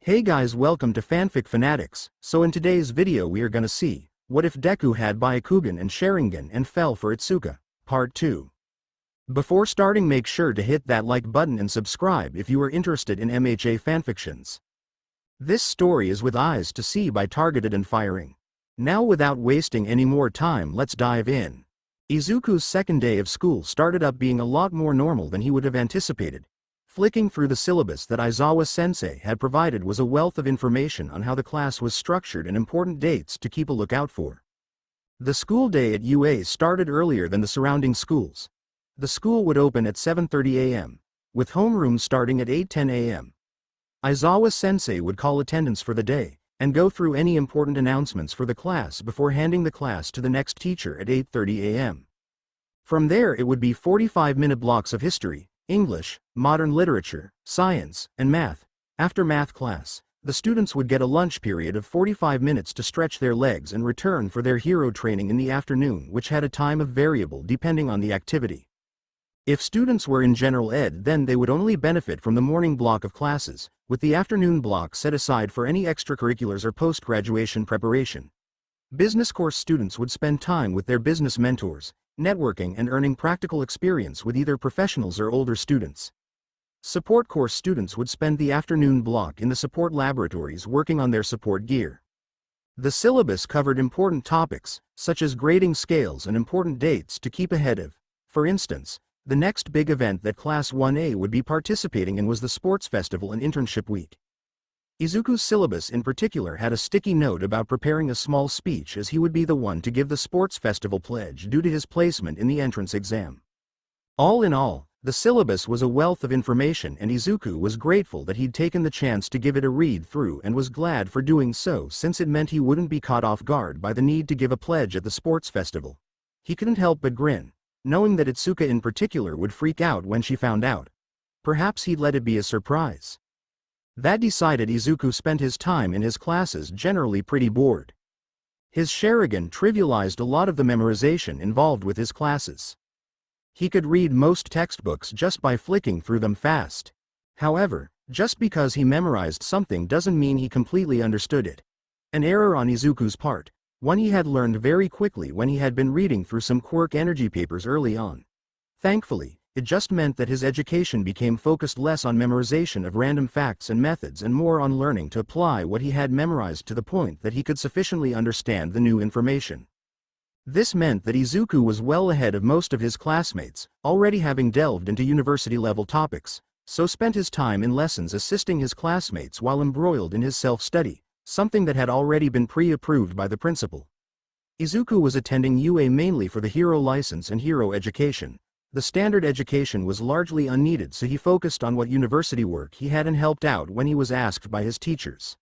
Hey guys, welcome to Fanfic Fanatics. So in today's video we are gonna see, what if Deku had Byakugan and Sharingan and fell for Itsuka, part 2. Before starting, make sure to hit that like button and subscribe if you are interested in MHA fanfictions. This story is with Eyes to See by Targetedandfiring. Now without wasting any more time, let's dive in. Izuku's second day of school started up being a lot more normal than he would have anticipated. Flicking through the syllabus that Aizawa-sensei had provided was a wealth of information on how the class was structured and important dates to keep a lookout for. The school day at UA started earlier than the surrounding schools. The school would open at 7:30 a.m., with homeroom starting at 8:10 a.m. Aizawa-sensei would call attendance for the day, and go through any important announcements for the class before handing the class to the next teacher at 8:30 a.m. From there it would be 45-minute blocks of history, English, modern literature, science, and math. After math class, the students would get a lunch period of 45 minutes to stretch their legs and return for their hero training in the afternoon, which had a time of variable depending on the activity. If students were in general ed, then they would only benefit from the morning block of classes, with the afternoon block set aside for any extracurriculars or post-graduation preparation. Business course students would spend time with their business mentors, networking and earning practical experience with either professionals or older students. Support course students would spend the afternoon block in the support laboratories working on their support gear. The syllabus covered important topics, such as grading scales and important dates to keep ahead of. For instance, the next big event that Class 1A would be participating in was the Sports Festival and Internship Week. Izuku's syllabus in particular had a sticky note about preparing a small speech, as he would be the one to give the sports festival pledge due to his placement in the entrance exam. All in all, the syllabus was a wealth of information, and Izuku was grateful that he'd taken the chance to give it a read through, and was glad for doing so since it meant he wouldn't be caught off guard by the need to give a pledge at the sports festival. He couldn't help but grin, knowing that Itsuka in particular would freak out when she found out. Perhaps he'd let it be a surprise. That decided, Izuku spent his time in his classes generally pretty bored. His Sharingan trivialized a lot of the memorization involved with his classes. He could read most textbooks just by flicking through them fast. However, just because he memorized something doesn't mean he completely understood it. An error on Izuku's part, one he had learned very quickly when he had been reading through some quirk energy papers early on. Thankfully, it just meant that his education became focused less on memorization of random facts and methods and more on learning to apply what he had memorized to the point that he could sufficiently understand the new information. This meant that Izuku was well ahead of most of his classmates, already having delved into university-level topics, so spent his time in lessons assisting his classmates while embroiled in his self-study, something that had already been pre-approved by the principal. Izuku was attending UA mainly for the hero license and hero education. The standard education was largely unneeded, so he focused on what university work he had and helped out when he was asked by his teachers.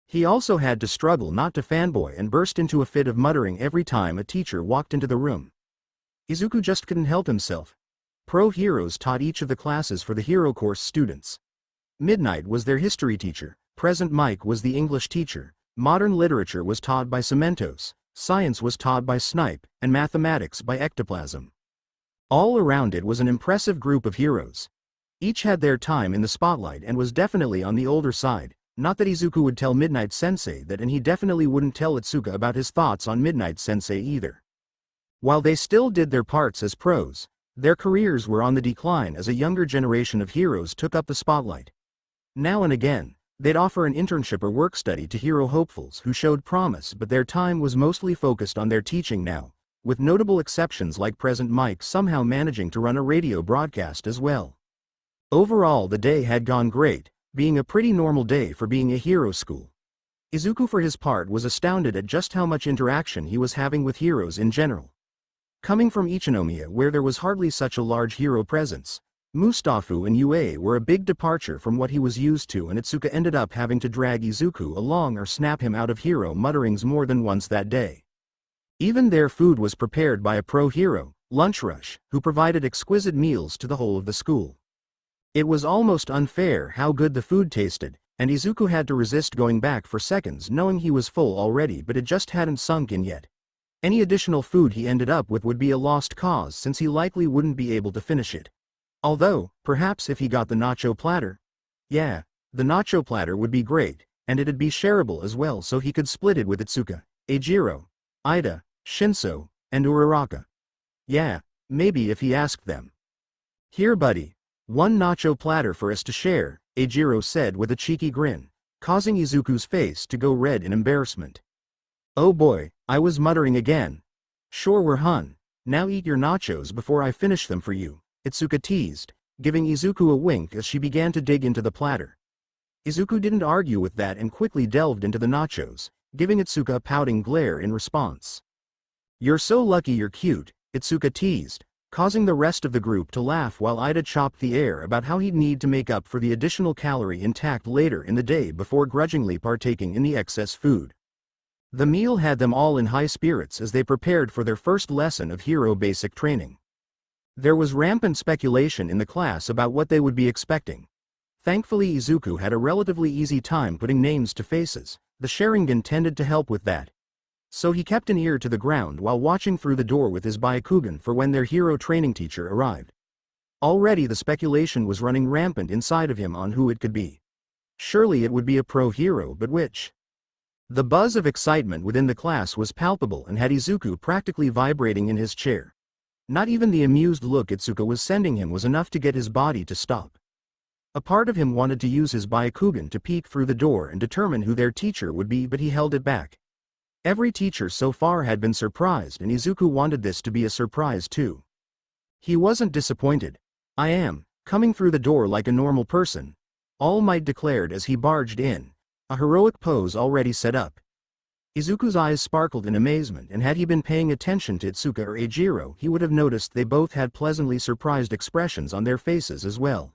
He also had to struggle not to fanboy and burst into a fit of muttering every time a teacher walked into the room. Izuku just couldn't help himself. Pro heroes taught each of the classes for the hero course students. Midnight was their history teacher, Present Mike was the English teacher, modern literature was taught by Cementos, science was taught by Snipe, and mathematics by Ectoplasm. All around it was an impressive group of heroes. Each had their time in the spotlight and was definitely on the older side, not that Izuku would tell Midnight Sensei that, and he definitely wouldn't tell Itsuka about his thoughts on Midnight Sensei either. While they still did their parts as pros, their careers were on the decline as a younger generation of heroes took up the spotlight. Now and again, they'd offer an internship or work study to hero hopefuls who showed promise, but their time was mostly focused on their teaching now, with notable exceptions like Present Mike somehow managing to run a radio broadcast as well. Overall, the day had gone great, being a pretty normal day for being a hero school. Izuku for his part was astounded at just how much interaction he was having with heroes in general. Coming from Ichinomiya, where there was hardly such a large hero presence, Mustafu and UA were a big departure from what he was used to, and Itsuka ended up having to drag Izuku along or snap him out of hero mutterings more than once that day. Even their food was prepared by a pro hero, Lunch Rush, who provided exquisite meals to the whole of the school. It was almost unfair how good the food tasted, and Izuku had to resist going back for seconds knowing he was full already, but it just hadn't sunk in yet. Any additional food he ended up with would be a lost cause since he likely wouldn't be able to finish it. Although, perhaps if he got the nacho platter. Yeah, The nacho platter would be great, and it'd be shareable as well so he could split it with Itsuka, Eijiro, Ida, Shinso, and Uraraka. Yeah, maybe if he asked them. Here buddy, one nacho platter for us to share, Eijiro said with a cheeky grin, causing Izuku's face to go red in embarrassment. Oh boy, I was muttering again. Sure we're hun. Now eat your nachos before I finish them for you, Itsuka teased, giving Izuku a wink as she began to dig into the platter. Izuku didn't argue with that and quickly delved into the nachos, giving Itsuka a pouting glare in response. You're so lucky you're cute, Itsuka teased, causing the rest of the group to laugh while Ida chopped the air about how he'd need to make up for the additional calorie intake later in the day before grudgingly partaking in the excess food. The meal had them all in high spirits as they prepared for their first lesson of hero basic training. There was rampant speculation in the class about what they would be expecting. Thankfully Izuku had a relatively easy time putting names to faces. The Sharingan tended to help with that. So he kept an ear to the ground while watching through the door with his Byakugan for when their hero training teacher arrived. Already the speculation was running rampant inside of him on who it could be. Surely it would be a pro hero, but which? The buzz of excitement within the class was palpable and had Izuku practically vibrating in his chair. Not even the amused look Itsuka was sending him was enough to get his body to stop. A part of him wanted to use his Byakugan to peek through the door and determine who their teacher would be, but he held it back. Every teacher so far had been surprised and Izuku wanted this to be a surprise too. He wasn't disappointed. I am coming through the door like a normal person, All Might declared as he barged in, a heroic pose already set up. Izuku's eyes sparkled in amazement, and had he been paying attention to Itsuka or Eijiro he would have noticed they both had pleasantly surprised expressions on their faces as well.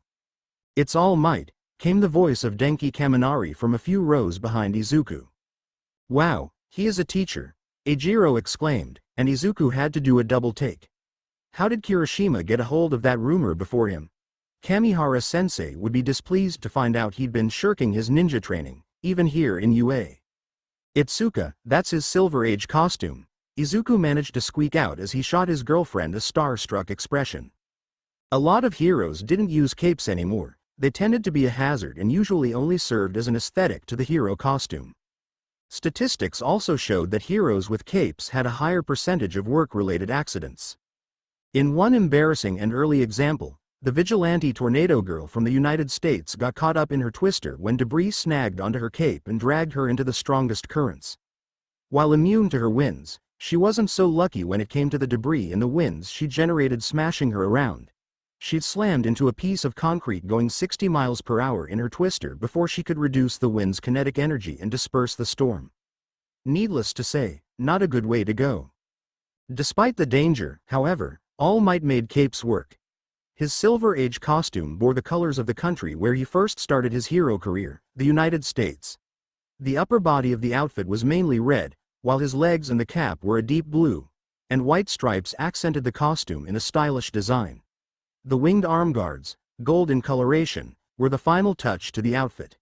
It's All Might, came the voice of Denki Kaminari from a few rows behind Izuku. Wow, he is a teacher, Eijiro exclaimed, and Izuku had to do a double take. How did Kirishima get a hold of that rumor before him? Kamihara-sensei would be displeased to find out he'd been shirking his ninja training, even here in UA. Itsuka, that's his Silver Age costume, Izuku managed to squeak out as he shot his girlfriend a starstruck expression. A lot of heroes didn't use capes anymore, they tended to be a hazard and usually only served as an aesthetic to the hero costume. Statistics also showed that heroes with capes had a higher percentage of work-related accidents. In one embarrassing and early example, the vigilante tornado girl from the United States got caught up in her twister when debris snagged onto her cape and dragged her into the strongest currents. While immune to her winds, she wasn't so lucky when it came to the debris and the winds she generated smashing her around. She'd slammed into a piece of concrete going 60 miles per hour in her twister before she could reduce the wind's kinetic energy and disperse the storm. Needless to say, not a good way to go. Despite the danger, however, All Might made capes work. His Silver Age costume bore the colors of the country where he first started his hero career, the United States. The upper body of the outfit was mainly red, while his legs and the cap were a deep blue, and white stripes accented the costume in a stylish design. The winged arm guards, gold in coloration, were the final touch to the outfit.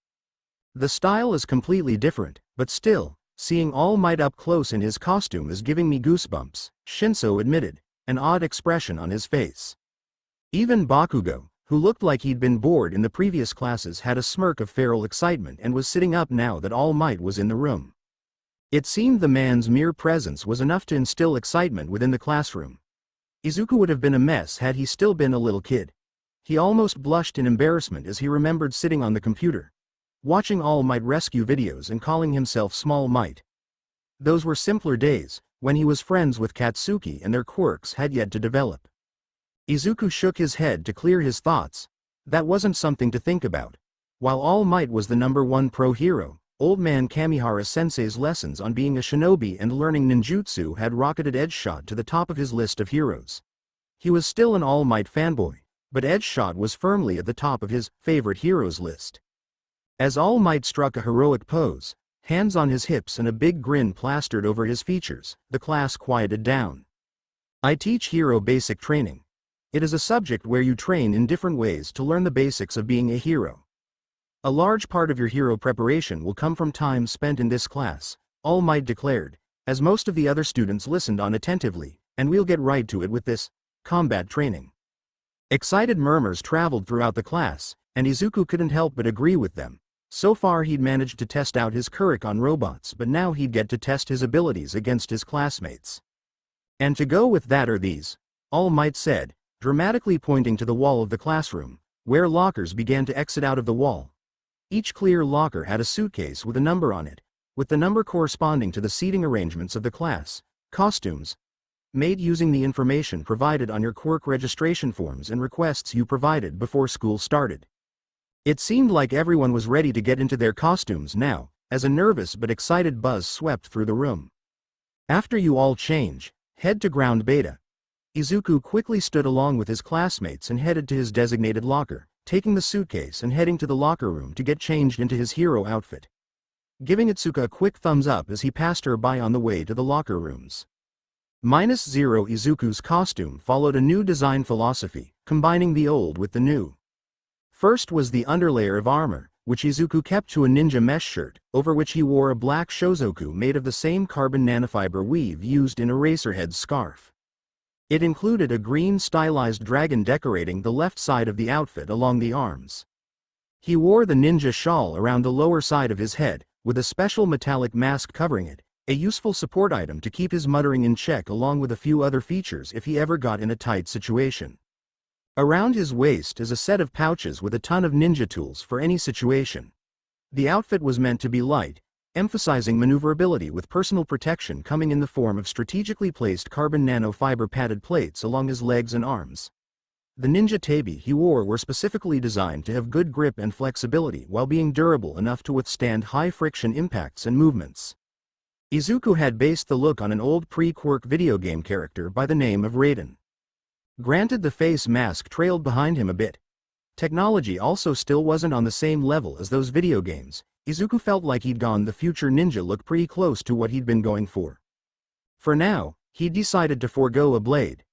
The style is completely different, but still, seeing All Might up close in his costume is giving me goosebumps, Shinso admitted, an odd expression on his face. Even Bakugo, who looked like he'd been bored in the previous classes, had a smirk of feral excitement and was sitting up now that All Might was in the room. It seemed the man's mere presence was enough to instill excitement within the classroom. Izuku would have been a mess had he still been a little kid. He almost blushed in embarrassment as he remembered sitting on the computer, watching All Might rescue videos and calling himself Small Might. Those were simpler days, when he was friends with Katsuki and their quirks had yet to develop. Izuku shook his head to clear his thoughts. That wasn't something to think about. While All Might was the #1 pro hero, old man Kamihara-sensei's lessons on being a shinobi and learning ninjutsu had rocketed Edgeshot to the top of his list of heroes. He was still an All Might fanboy, but Edgeshot was firmly at the top of his favorite heroes list. As All Might struck a heroic pose, hands on his hips and a big grin plastered over his features, the class quieted down. I teach hero basic training. It is a subject where you train in different ways to learn the basics of being a hero. A large part of your hero preparation will come from time spent in this class, All Might declared, as most of the other students listened on attentively, and we'll get right to it with this combat training. Excited murmurs traveled throughout the class, and Izuku couldn't help but agree with them. So far he'd managed to test out his Kurik on robots, but now he'd get to test his abilities against his classmates. And to go with that are these, All Might said, dramatically pointing to the wall of the classroom, where lockers began to exit out of the wall. Each clear locker had a suitcase with a number on it, with the number corresponding to the seating arrangements of the class. Costumes, made using the information provided on your quirk registration forms and requests you provided before school started. It seemed like everyone was ready to get into their costumes now, as a nervous but excited buzz swept through the room. After you all change, head to ground beta. Izuku quickly stood along with his classmates and headed to his designated locker, taking the suitcase and heading to the locker room to get changed into his hero outfit. Giving Itsuka a quick thumbs up as he passed her by on the way to the locker rooms. -0 Izuku's costume followed a new design philosophy, combining the old with the new. First was the underlayer of armor, which Izuku kept to a ninja mesh shirt, over which he wore a black shozoku made of the same carbon nanofiber weave used in Eraserhead's scarf. It included a green stylized dragon decorating the left side of the outfit along the arms. He wore the ninja shawl around the lower side of his head, with a special metallic mask covering it, a useful support item to keep his muttering in check along with a few other features if he ever got in a tight situation. Around his waist is a set of pouches with a ton of ninja tools for any situation. The outfit was meant to be light, emphasizing maneuverability with personal protection coming in the form of strategically placed carbon nanofiber padded plates along his legs and arms. The ninja tabi he wore were specifically designed to have good grip and flexibility while being durable enough to withstand high-friction impacts and movements. Izuku had based the look on an old pre-quirk video game character by the name of Raiden. Granted, the face mask trailed behind him a bit. Technology also still wasn't on the same level as those video games. Izuku felt like he'd gone the future ninja look pretty close to what he'd been going for. For now, he'd decided to forego a blade.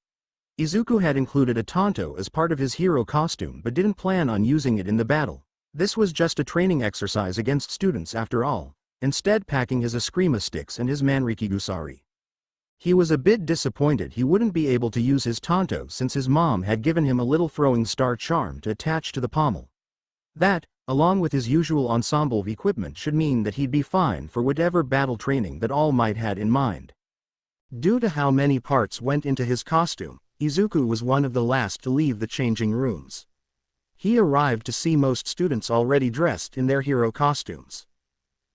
Izuku had included a tanto as part of his hero costume but didn't plan on using it in the battle. This was just a training exercise against students after all, instead packing his Eskrima sticks and his Manrikigusari. He was a bit disappointed he wouldn't be able to use his tanto since his mom had given him a little throwing star charm to attach to the pommel. That, along with his usual ensemble of equipment, should mean that he'd be fine for whatever battle training that All Might had in mind. Due to how many parts went into his costume, Izuku was one of the last to leave the changing rooms. He arrived to see most students already dressed in their hero costumes.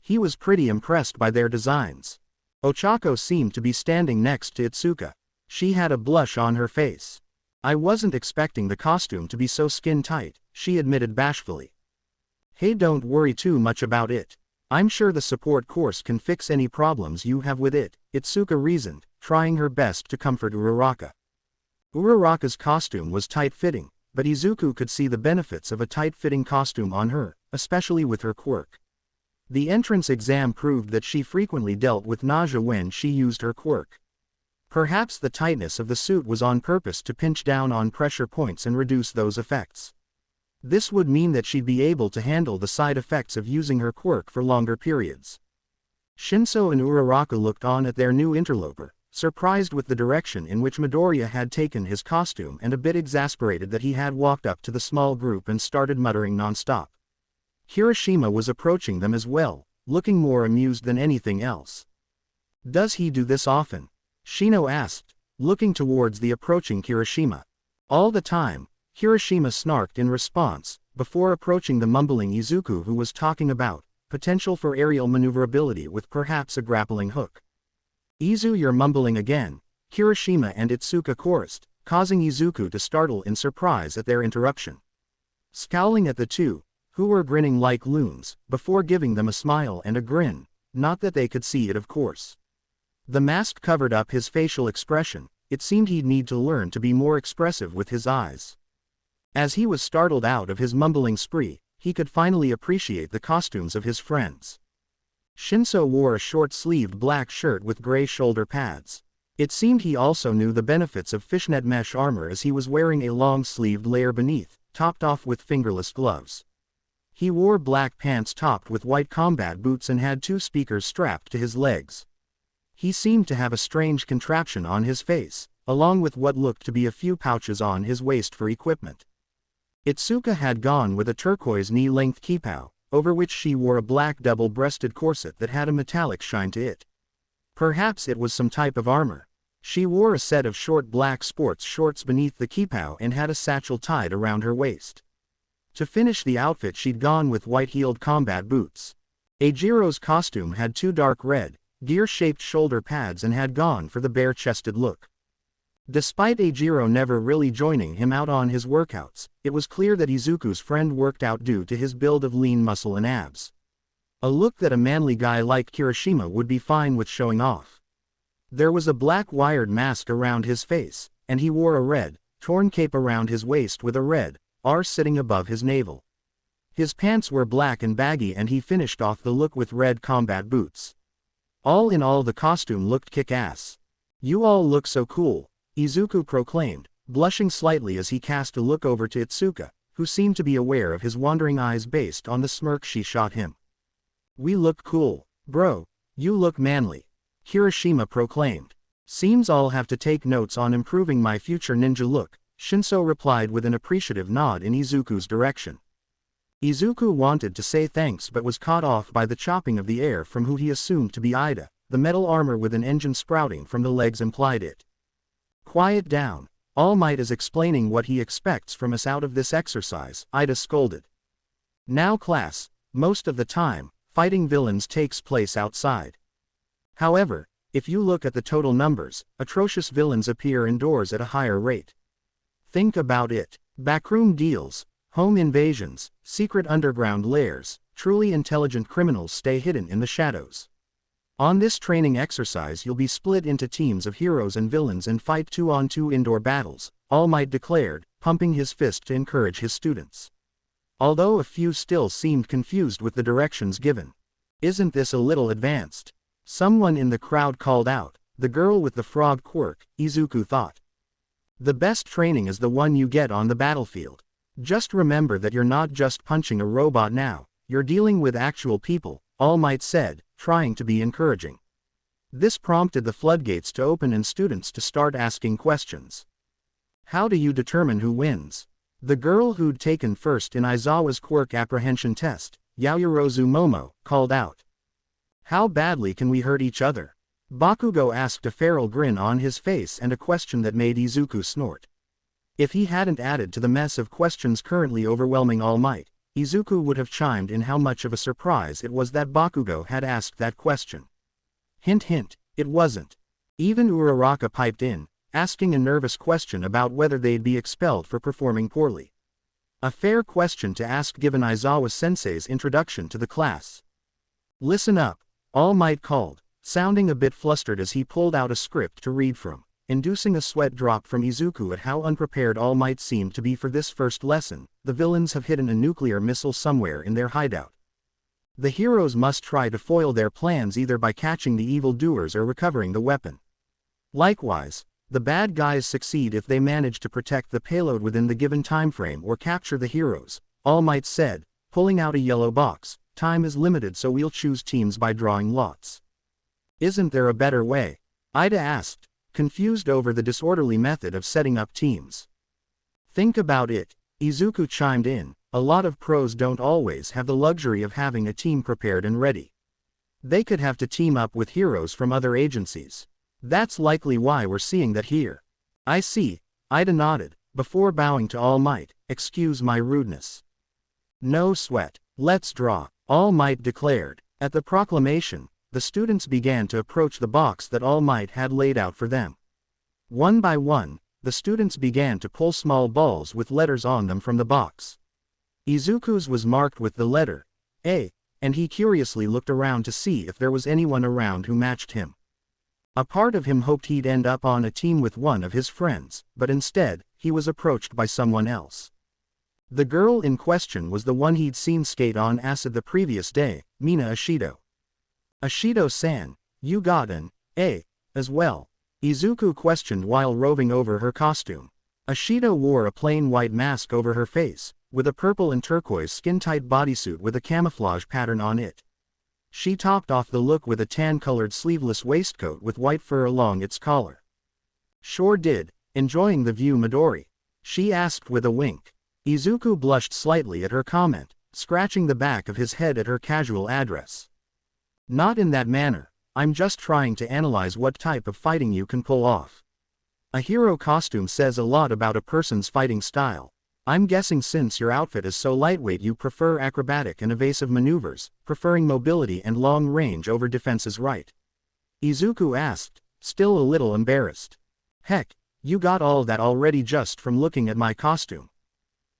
He was pretty impressed by their designs. Ochako seemed to be standing next to Itsuka. She had a blush on her face. "I wasn't expecting the costume to be so skin-tight," she admitted bashfully. "Hey, don't worry too much about it. I'm sure the support course can fix any problems you have with it," Itsuka reasoned, trying her best to comfort Uraraka. Uraraka's costume was tight-fitting, but Izuku could see the benefits of a tight-fitting costume on her, especially with her quirk. The entrance exam proved that she frequently dealt with nausea when she used her quirk. Perhaps the tightness of the suit was on purpose to pinch down on pressure points and reduce those effects. This would mean that she'd be able to handle the side effects of using her quirk for longer periods. Shinso and Uraraka looked on at their new interloper, surprised with the direction in which Midoriya had taken his costume and a bit exasperated that he had walked up to the small group and started muttering non-stop. Kirishima was approaching them as well, looking more amused than anything else. "Does he do this often?" Shino asked, looking towards the approaching Kirishima. "All the time," Kirishima snarked in response, before approaching the mumbling Izuku who was talking about potential for aerial maneuverability with perhaps a grappling hook. "Izu, you're mumbling again," Kirishima and Itsuka chorused, causing Izuku to startle in surprise at their interruption. Scowling at the two, who were grinning like loons, before giving them a smile and a grin, not that they could see it of course. The mask covered up his facial expression. It seemed he'd need to learn to be more expressive with his eyes. As he was startled out of his mumbling spree, he could finally appreciate the costumes of his friends. Shinso wore a short-sleeved black shirt with gray shoulder pads. It seemed he also knew the benefits of fishnet mesh armor as he was wearing a long-sleeved layer beneath, topped off with fingerless gloves. He wore black pants topped with white combat boots and had 2 speakers strapped to his legs. He seemed to have a strange contraption on his face, along with what looked to be a few pouches on his waist for equipment. Itsuka had gone with a turquoise knee-length kippao, over which she wore a black double-breasted corset that had a metallic shine to it. Perhaps it was some type of armor. She wore a set of short black sports shorts beneath the kippah and had a satchel tied around her waist. To finish the outfit she'd gone with white-heeled combat boots. Eijiro's costume had two dark red, gear-shaped shoulder pads and had gone for the bare-chested look. Despite Eijiro never really joining him out on his workouts, it was clear that Izuku's friend worked out due to his build of lean muscle and abs. A look that a manly guy like Kirishima would be fine with showing off. There was a black wired mask around his face, and he wore a red, torn cape around his waist with a red R sitting above his navel. His pants were black and baggy and he finished off the look with red combat boots. All in all, the costume looked kick-ass. "You all look so cool," Izuku proclaimed, blushing slightly as he cast a look over to Itsuka, who seemed to be aware of his wandering eyes based on the smirk she shot him. "We look cool. Bro, you look manly," Kirishima proclaimed. "Seems I'll have to take notes on improving my future ninja look," Shinso replied with an appreciative nod in Izuku's direction. Izuku wanted to say thanks but was caught off by the chopping of the air from who he assumed to be Ida. The metal armor with an engine sprouting from the legs implied it. "Quiet down. All Might is explaining what he expects from us out of this exercise," Ida scolded. "Now class, most of the time, fighting villains takes place outside. However, if you look at the total numbers, atrocious villains appear indoors at a higher rate. Think about it. Backroom deals, home invasions, secret underground lairs, truly intelligent criminals stay hidden in the shadows. On this training exercise you'll be split into teams of heroes and villains and fight 2-on-2 indoor battles," All Might declared, pumping his fist to encourage his students. Although a few still seemed confused with the directions given. "Isn't this a little advanced?" someone in the crowd called out. The girl with the frog quirk, Izuku thought. "The best training is the one you get on the battlefield. Just remember that you're not just punching a robot now, you're dealing with actual people," All Might said, trying to be encouraging. This prompted the floodgates to open and students to start asking questions. "How do you determine who wins?" The girl who'd taken first in Aizawa's quirk apprehension test, Yaoyorozu Momo, called out. "How badly can we hurt each other?" Bakugo asked, a feral grin on his face and a question that made Izuku snort. If he hadn't added to the mess of questions currently overwhelming All Might, Izuku would have chimed in how much of a surprise it was that Bakugo had asked that question. Hint hint, it wasn't. Even Uraraka piped in, asking a nervous question about whether they'd be expelled for performing poorly. A fair question to ask given Aizawa-sensei's introduction to the class. "Listen up," All Might called, sounding a bit flustered as he pulled out a script to read from, inducing a sweat drop from Izuku at how unprepared All Might seemed to be for this first lesson. "The villains have hidden a nuclear missile somewhere in their hideout. The heroes must try to foil their plans either by catching the evildoers or recovering the weapon. Likewise, the bad guys succeed if they manage to protect the payload within the given timeframe or capture the heroes," All Might said, pulling out a yellow box. "Time is limited, so we'll choose teams by drawing lots." "Isn't there a better way?" Ida asked, confused over the disorderly method of setting up teams. "Think about it," Izuku chimed in. "A lot of pros don't always have the luxury of having a team prepared and ready. They could have to team up with heroes from other agencies. That's likely why we're seeing that here." "I see," Ida nodded, before bowing to All Might. "Excuse my rudeness." "No sweat. Let's draw," All Might declared. At the proclamation, the students began to approach the box that All Might had laid out for them. One by one, the students began to pull small balls with letters on them from the box. Izuku's was marked with the letter A, and he curiously looked around to see if there was anyone around who matched him. A part of him hoped he'd end up on a team with one of his friends, but instead, he was approached by someone else. The girl in question was the one he'd seen skate on acid the previous day, Mina Ashido. "Ashido-san, you got an A as well?" Izuku questioned while roving over her costume. Ashido wore a plain white mask over her face, with a purple and turquoise skin-tight bodysuit with a camouflage pattern on it. She topped off the look with a tan-colored sleeveless waistcoat with white fur along its collar. "Sure did, enjoying the view, Midori?" she asked with a wink. Izuku blushed slightly at her comment, scratching the back of his head at her casual address. Not in that manner, I'm just trying to analyze what type of fighting you can pull off. A hero costume says a lot about a person's fighting style. I'm guessing since your outfit is so lightweight you prefer acrobatic and evasive maneuvers, preferring mobility and long range over defenses, right? Izuku asked, still a little embarrassed. Heck, you got all that already just from looking at my costume.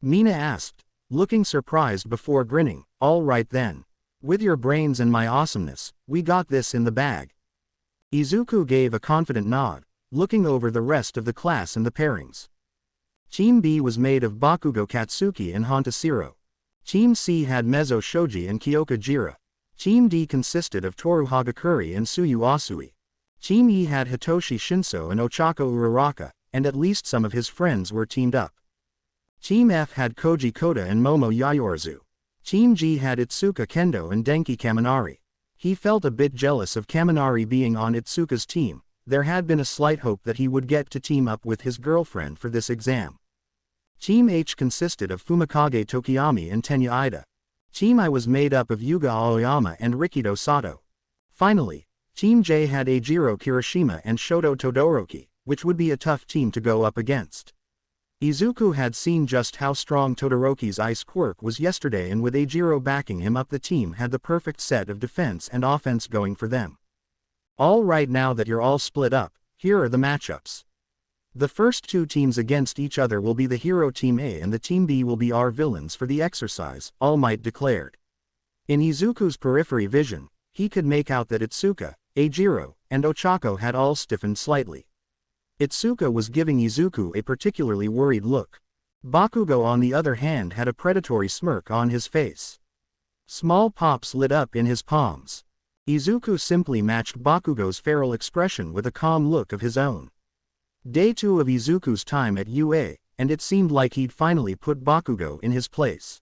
Mina asked, looking surprised before grinning. All right then. With your brains and my awesomeness, we got this in the bag. Izuku gave a confident nod, looking over the rest of the class and the pairings. Team B was made of Bakugo Katsuki and Hantasiro. Team C had Mezzo Shoji and Kyoka Jira. Team D consisted of Toru Hagakure and Tsuyu Asui. Team E had Hitoshi Shinso and Ochako Uraraka, and at least some of his friends were teamed up. Team F had Koji Koda and Momo Yaoyorozu. Team G had Itsuka Kendo and Denki Kaminari. He felt a bit jealous of Kaminari being on Itsuka's team. There had been a slight hope that he would get to team up with his girlfriend for this exam. Team H consisted of Fumikage Tokiyami and Tenya Ida. Team I was made up of Yuga Aoyama and Rikido Sato. Finally, Team J had Eijiro Kirishima and Shoto Todoroki, which would be a tough team to go up against. Izuku had seen just how strong Todoroki's ice quirk was yesterday, and with Eijiro backing him up, the team had the perfect set of defense and offense going for them. All right, now that you're all split up, here are the matchups. The first two teams against each other will be the hero Team A and the Team B will be our villains for the exercise, All Might declared. In Izuku's periphery vision, he could make out that Itsuka, Eijiro, and Ochako had all stiffened slightly. Itsuka was giving Izuku a particularly worried look. Bakugo on the other hand had a predatory smirk on his face. Small pops lit up in his palms. Izuku simply matched Bakugo's feral expression with a calm look of his own. Day 2 of Izuku's time at UA, and it seemed like he'd finally put Bakugo in his place.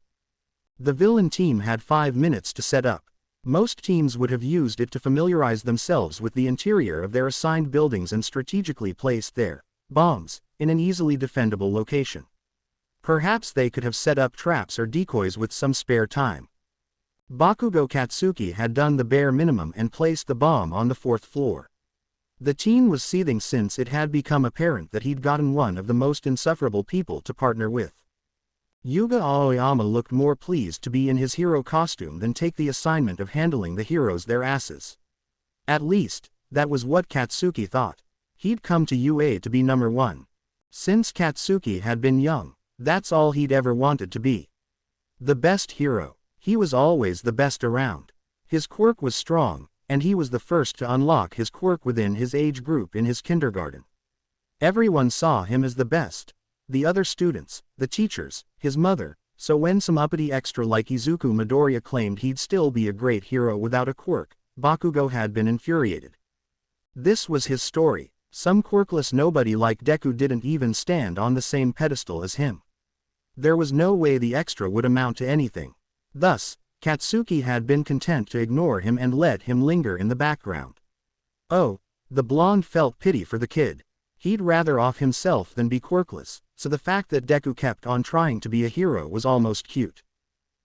The villain team had 5 minutes to set up. Most teams would have used it to familiarize themselves with the interior of their assigned buildings and strategically placed their bombs in an easily defendable location. Perhaps they could have set up traps or decoys with some spare time. Bakugo Katsuki had done the bare minimum and placed the bomb on the 4th floor. The team was seething since it had become apparent that he'd gotten one of the most insufferable people to partner with. Yuga Aoyama looked more pleased to be in his hero costume than take the assignment of handling the heroes their asses. At least, that was what Katsuki thought. He'd come to UA to be number 1. Since Katsuki had been young, that's all he'd ever wanted to be. The best hero. He was always the best around. His quirk was strong, and he was the first to unlock his quirk within his age group in his kindergarten. Everyone saw him as the best. The other students, the teachers, his mother, so when some uppity extra like Izuku Midoriya claimed he'd still be a great hero without a quirk, Bakugo had been infuriated. This was his story. Some quirkless nobody like Deku didn't even stand on the same pedestal as him. There was no way the extra would amount to anything. Thus, Katsuki had been content to ignore him and let him linger in the background. Oh, the blonde felt pity for the kid. He'd rather off himself than be quirkless, so the fact that Deku kept on trying to be a hero was almost cute.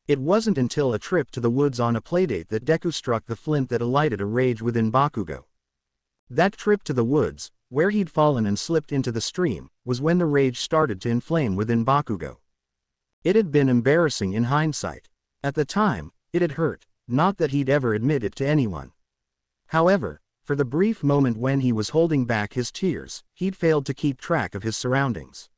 It wasn't until a trip to the woods on a playdate that Deku struck the flint that ignited a rage within Bakugo. That trip to the woods, where he'd fallen and slipped into the stream, was when the rage started to inflame within Bakugo. It had been embarrassing in hindsight. At the time, it had hurt, not that he'd ever admit it to anyone. However, for the brief moment when he was holding back his tears, he'd failed to keep track of his surroundings.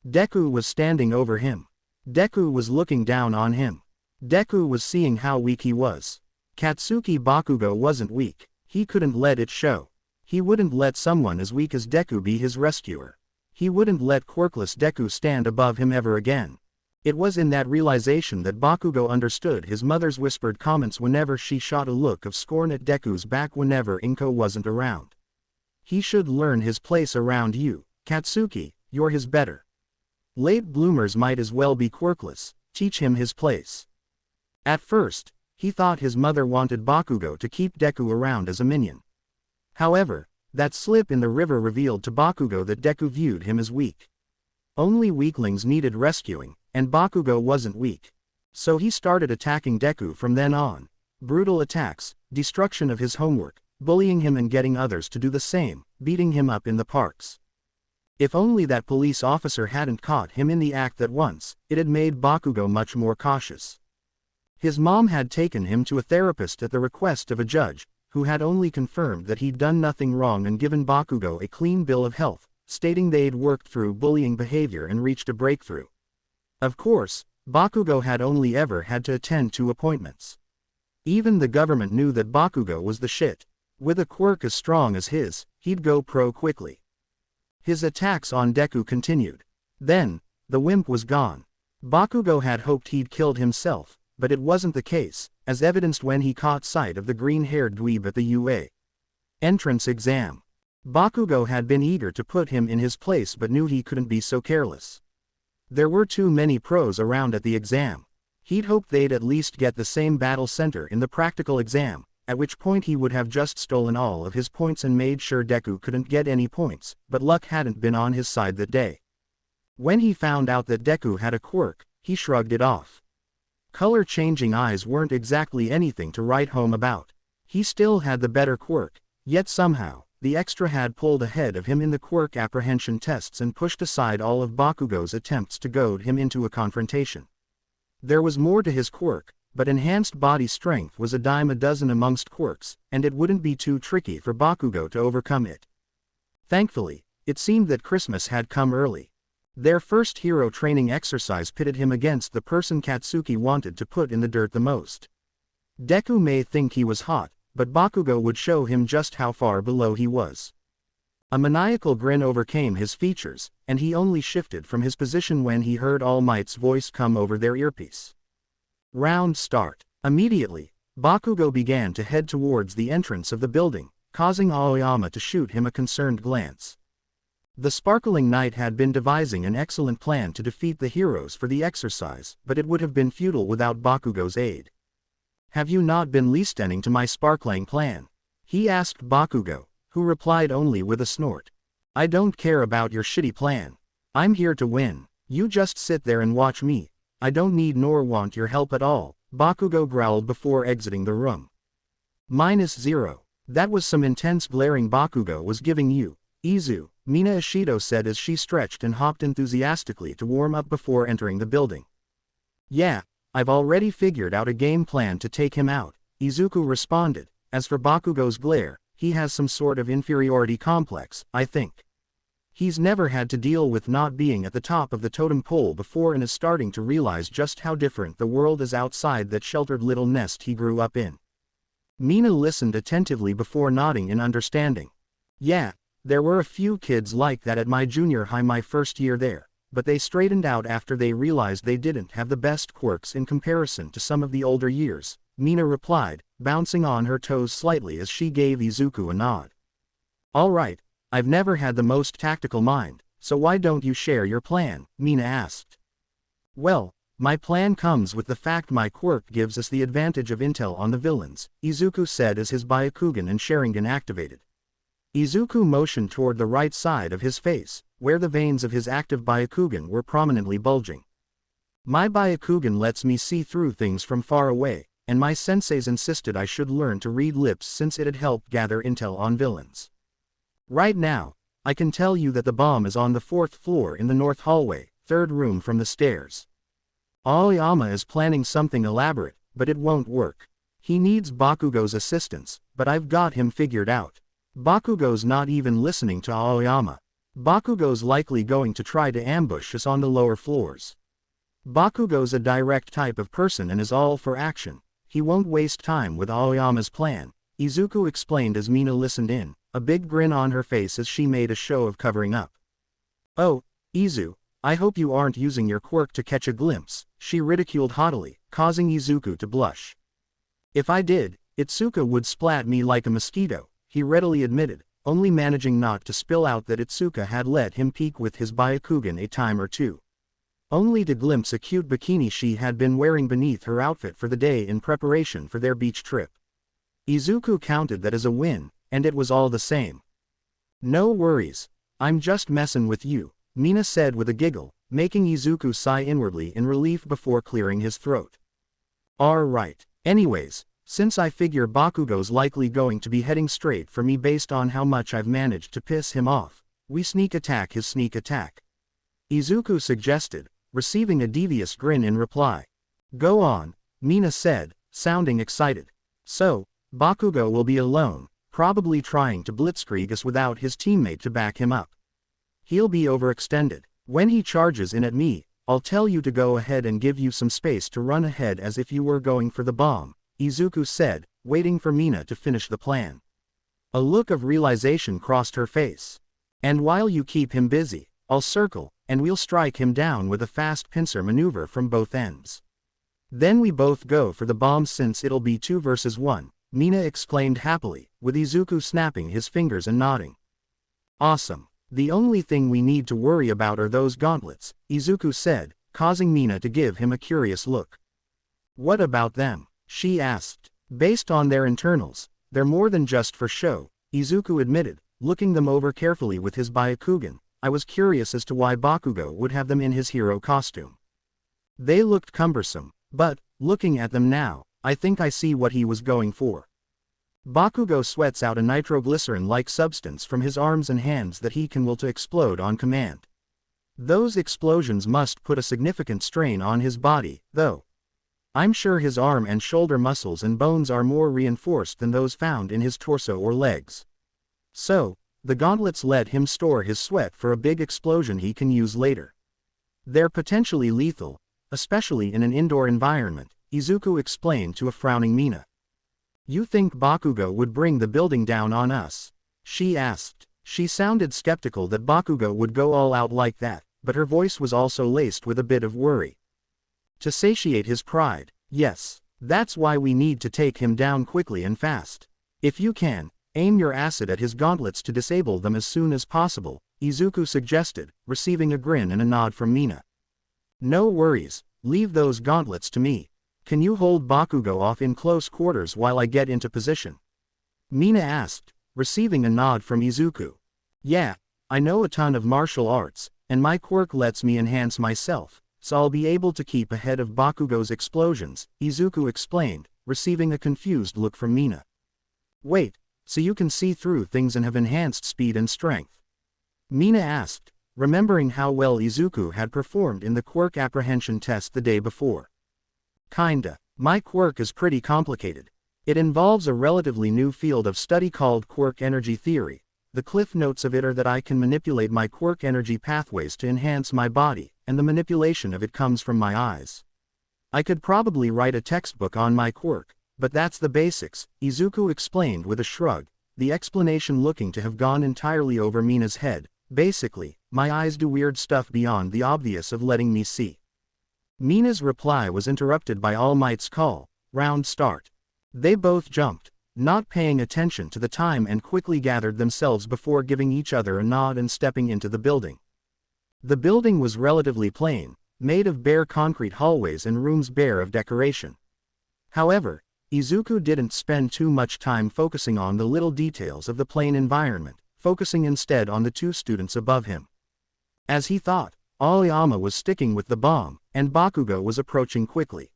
Deku was standing over him. Deku was looking down on him. Deku was seeing how weak he was. Katsuki Bakugo wasn't weak. He couldn't let it show. He wouldn't let someone as weak as Deku be his rescuer. He wouldn't let quirkless Deku stand above him ever again. It was in that realization that Bakugo understood his mother's whispered comments whenever she shot a look of scorn at Deku's back whenever Inko wasn't around. He should learn his place around you, Katsuki, you're his better. Late bloomers might as well be quirkless, teach him his place. At first, he thought his mother wanted Bakugo to keep Deku around as a minion. However, that slip in the river revealed to Bakugo that Deku viewed him as weak. Only weaklings needed rescuing, and Bakugo wasn't weak. So he started attacking Deku from then on. Brutal attacks, destruction of his homework, bullying him and getting others to do the same, beating him up in the parks. If only that police officer hadn't caught him in the act that once, it had made Bakugo much more cautious. His mom had taken him to a therapist at the request of a judge, who had only confirmed that he'd done nothing wrong and given Bakugo a clean bill of health, stating they'd worked through bullying behavior and reached a breakthrough. Of course, Bakugo had only ever had to attend 2 appointments. Even the government knew that Bakugo was the shit. With a quirk as strong as his, he'd go pro quickly. His attacks on Deku continued. Then, the wimp was gone. Bakugo had hoped he'd killed himself, but it wasn't the case, as evidenced when he caught sight of the green-haired dweeb at the UA entrance exam. Bakugo had been eager to put him in his place but knew he couldn't be so careless. There were too many pros around at the exam. He'd hoped they'd at least get the same battle center in the practical exam, at which point he would have just stolen all of his points and made sure Deku couldn't get any points, but luck hadn't been on his side that day. When he found out that Deku had a quirk, he shrugged it off. Color-changing eyes weren't exactly anything to write home about. He still had the better quirk, yet somehow, the extra had pulled ahead of him in the quirk apprehension tests and pushed aside all of Bakugo's attempts to goad him into a confrontation. There was more to his quirk, but enhanced body strength was a dime a dozen amongst quirks, and it wouldn't be too tricky for Bakugo to overcome it. Thankfully, it seemed that Christmas had come early. Their first hero training exercise pitted him against the person Katsuki wanted to put in the dirt the most. Deku may think he was hot, but Bakugo would show him just how far below he was. A maniacal grin overcame his features, and he only shifted from his position when he heard All Might's voice come over their earpiece. Round start. Immediately, Bakugo began to head towards the entrance of the building, causing Aoyama to shoot him a concerned glance. The sparkling knight had been devising an excellent plan to defeat the heroes for the exercise, but it would have been futile without Bakugo's aid. "Have you not been listening to my sparkling plan?" he asked Bakugo, who replied only with a snort. "I don't care about your shitty plan. I'm here to win. You just sit there and watch me. I don't need nor want your help at all," Bakugo growled before exiting the room. -0. That was some intense glaring Bakugo was giving you, Izu, Mina Ishido said as she stretched and hopped enthusiastically to warm up before entering the building. "Yeah, I've already figured out a game plan to take him out," Izuku responded. "As for Bakugo's glare, he has some sort of inferiority complex, I think. He's never had to deal with not being at the top of the totem pole before and is starting to realize just how different the world is outside that sheltered little nest he grew up in." Mina listened attentively before nodding in understanding. "Yeah, there were a few kids like that at my junior high my first year there, but they straightened out after they realized they didn't have the best quirks in comparison to some of the older years," Mina replied, bouncing on her toes slightly as she gave Izuku a nod. "All right, I've never had the most tactical mind, so why don't you share your plan?" Mina asked. "Well, my plan comes with the fact my quirk gives us the advantage of intel on the villains," Izuku said as his Byakugan and Sharingan activated. Izuku motioned toward the right side of his face, where the veins of his active Byakugan were prominently bulging. "My Byakugan lets me see through things from far away, and my senseis insisted I should learn to read lips since it'd help gather intel on villains. Right now, I can tell you that the bomb is on the 4th floor in the north hallway, 3rd room from the stairs. Aoyama is planning something elaborate, but it won't work. He needs Bakugo's assistance, but I've got him figured out. Bakugo's not even listening to Aoyama. Bakugo's likely going to try to ambush us on the lower floors. Bakugo's a direct type of person and is all for action. He won't waste time with Aoyama's plan," Izuku explained as Mina listened in, a big grin on her face as she made a show of covering up. "Oh, Izu, I hope you aren't using your quirk to catch a glimpse," she ridiculed haughtily, causing Izuku to blush. "If I did, Itsuka would splat me like a mosquito," he readily admitted, only managing not to spill out that Itsuka had let him peek with his Byakugan a time or two. Only to glimpse a cute bikini she had been wearing beneath her outfit for the day in preparation for their beach trip. Izuku counted that as a win, and it was all the same. "No worries, I'm just messin' with you," Mina said with a giggle, making Izuku sigh inwardly in relief before clearing his throat. Alright. Anyways, since I figure Bakugo's likely going to be heading straight for me based on how much I've managed to piss him off, we sneak attack his sneak attack. Izuku suggested, receiving a devious grin in reply. Go on, Mina said, sounding excited. So, Bakugo will be alone, probably trying to blitzkrieg us without his teammate to back him up. He'll be overextended. When he charges in at me, I'll tell you to go ahead and give you some space to run ahead as if you were going for the bomb, Izuku said, waiting for Mina to finish the plan. A look of realization crossed her face. And while you keep him busy, I'll circle, and we'll strike him down with a fast pincer maneuver from both ends. Then we both go for the bomb since it'll be 2 versus 1, Mina exclaimed happily, with Izuku snapping his fingers and nodding. Awesome. The only thing we need to worry about are those gauntlets, Izuku said, causing Mina to give him a curious look. What about them? She asked. Based on their internals, they're more than just for show, Izuku admitted, looking them over carefully with his Byakugan. I was curious as to why Bakugo would have them in his hero costume. They looked cumbersome, but, looking at them now, I think I see what he was going for. Bakugo sweats out a nitroglycerin-like substance from his arms and hands that he can will to explode on command. Those explosions must put a significant strain on his body, though. I'm sure his arm and shoulder muscles and bones are more reinforced than those found in his torso or legs. So, the gauntlets let him store his sweat for a big explosion he can use later. They're potentially lethal, especially in an indoor environment, Izuku explained to a frowning Mina. You think Bakugo would bring the building down on us? She asked. She sounded skeptical that Bakugo would go all out like that, but her voice was also laced with a bit of worry. To satiate his pride, yes, that's why we need to take him down quickly and fast. If you can, aim your acid at his gauntlets to disable them as soon as possible, Izuku suggested, receiving a grin and a nod from Mina. No worries, leave those gauntlets to me. Can you hold Bakugo off in close quarters while I get into position? Mina asked, receiving a nod from Izuku. Yeah, I know a ton of martial arts, and my quirk lets me enhance myself, so I'll be able to keep ahead of Bakugo's explosions, Izuku explained, receiving a confused look from Mina. Wait, so you can see through things and have enhanced speed and strength? Mina asked, remembering how well Izuku had performed in the quirk apprehension test the day before. Kinda. My quirk is pretty complicated. It involves a relatively new field of study called quirk energy theory. The cliff notes of it are that I can manipulate my quirk energy pathways to enhance my body, and the manipulation of it comes from my eyes. I could probably write a textbook on my quirk, but that's the basics, Izuku explained with a shrug, the explanation looking to have gone entirely over Mina's head. Basically, my eyes do weird stuff beyond the obvious of letting me see. Mina's reply was interrupted by All Might's call, round start. They both jumped, not paying attention to the time, and quickly gathered themselves before giving each other a nod and stepping into the building. The building was relatively plain, made of bare concrete hallways and rooms bare of decoration. However, Izuku didn't spend too much time focusing on the little details of the plain environment, focusing instead on the 2 students above him. As he thought, Aoyama was sticking with the bomb, and Bakugo was approaching quickly.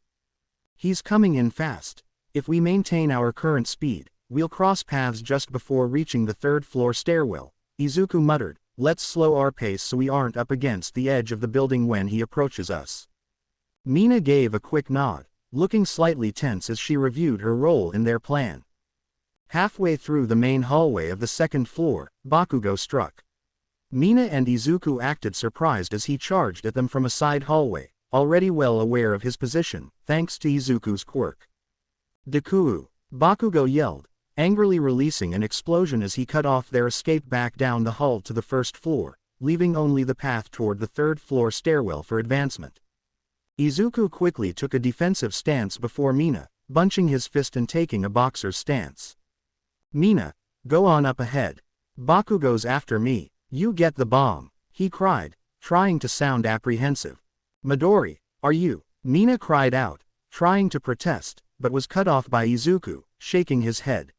He's coming in fast. If we maintain our current speed, we'll cross paths just before reaching the 3rd floor stairwell, Izuku muttered. Let's slow our pace so we aren't up against the edge of the building when he approaches us. Mina gave a quick nod, looking slightly tense as she reviewed her role in their plan. Halfway through the main hallway of the 2nd floor, Bakugo struck. Mina and Izuku acted surprised as he charged at them from a side hallway, already well aware of his position, thanks to Izuku's quirk. Deku! Bakugo yelled, angrily releasing an explosion as he cut off their escape back down the hall to the 1st floor, leaving only the path toward the 3rd floor stairwell for advancement. Izuku quickly took a defensive stance before Mina, bunching his fist and taking a boxer's stance. Mina, go on up ahead. Bakugo's after me. You get the bomb, he cried, trying to sound apprehensive. Midori, are you? Mina cried out, trying to protest, but was cut off by Izuku, shaking his head.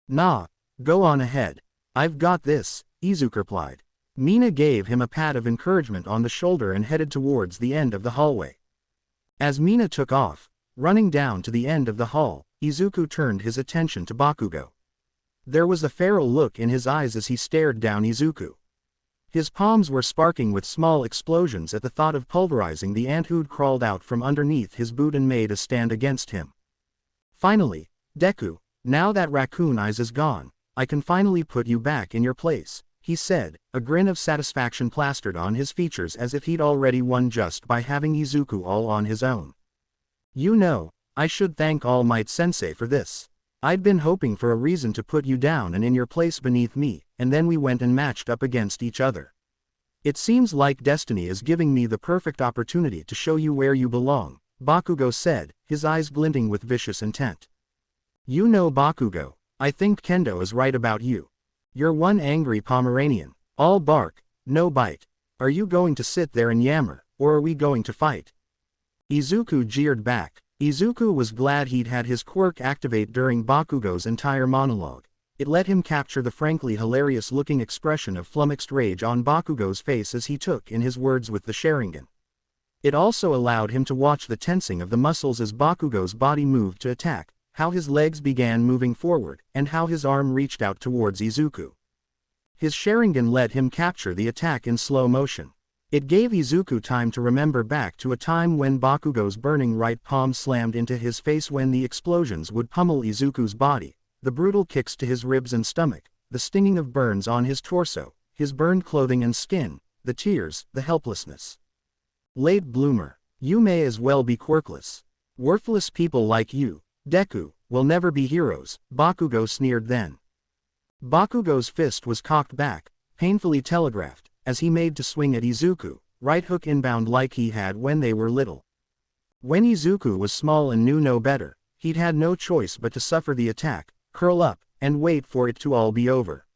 Nah, go on ahead. I've got this, Izuku replied. Mina gave him a pat of encouragement on the shoulder and headed towards the end of the hallway. As Mina took off, Running down to the end of the hall, Izuku turned his attention to Bakugo. There was a feral look in his eyes as he stared down Izuku. His palms were sparking with small explosions at the thought of pulverizing the ant who'd crawled out from underneath his boot and made a stand against him. Finally, Deku, now that Raccoon Eyes is gone, I can finally put you back in your place, he said, a grin of satisfaction plastered on his features as if he'd already won just by having Izuku all on his own. You know, I should thank All Might Sensei for this. I'd been hoping for a reason to put you down and in your place beneath me, and then we went and matched up against each other. It seems like destiny is giving me the perfect opportunity to show you where you belong, Bakugo said, his eyes glinting with vicious intent. You know Bakugo, I think Kendo is right about you. You're one angry Pomeranian, all bark, no bite. Are you going to sit there and yammer, or are we going to fight? Izuku jeered back. Izuku was glad he'd had his quirk activate during Bakugo's entire monologue. It let him capture the frankly hilarious-looking expression of flummoxed rage on Bakugo's face as he took in his words with the Sharingan. It also allowed him to watch the tensing of the muscles as Bakugo's body moved to attack, how his legs began moving forward, and how his arm reached out towards Izuku. His Sharingan let him capture the attack in slow motion. It gave Izuku time to remember back to a time when Bakugo's burning right palm slammed into his face when the explosions would pummel Izuku's body, the brutal kicks to his ribs and stomach, the stinging of burns on his torso, his burned clothing and skin, the tears, the helplessness. Late bloomer, you may as well be quirkless. Worthless people like you, Deku, will never be heroes, Bakugo sneered then. Bakugo's fist was cocked back, painfully telegraphed, as he made to swing at Izuku, right hook inbound like he had when they were little. When Izuku was small and knew no better, he'd had no choice but to suffer the attack, curl up, and wait for it to all be over.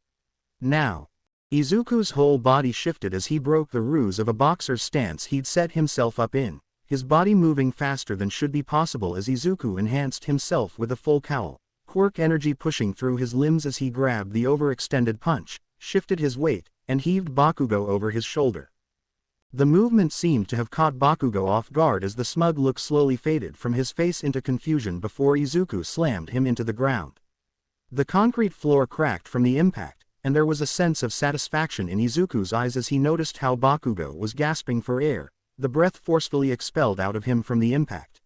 Now, Izuku's whole body shifted as he broke the ruse of a boxer's stance he'd set himself up in, his body moving faster than should be possible as Izuku enhanced himself with a full cowl, quirk energy pushing through his limbs as he grabbed the overextended punch, shifted his weight, and heaved Bakugo over his shoulder. The movement seemed to have caught Bakugo off guard as the smug look slowly faded from his face into confusion before Izuku slammed him into the ground. The concrete floor cracked from the impact, and there was a sense of satisfaction in Izuku's eyes as he noticed how Bakugo was gasping for air, the breath forcefully expelled out of him from the impact.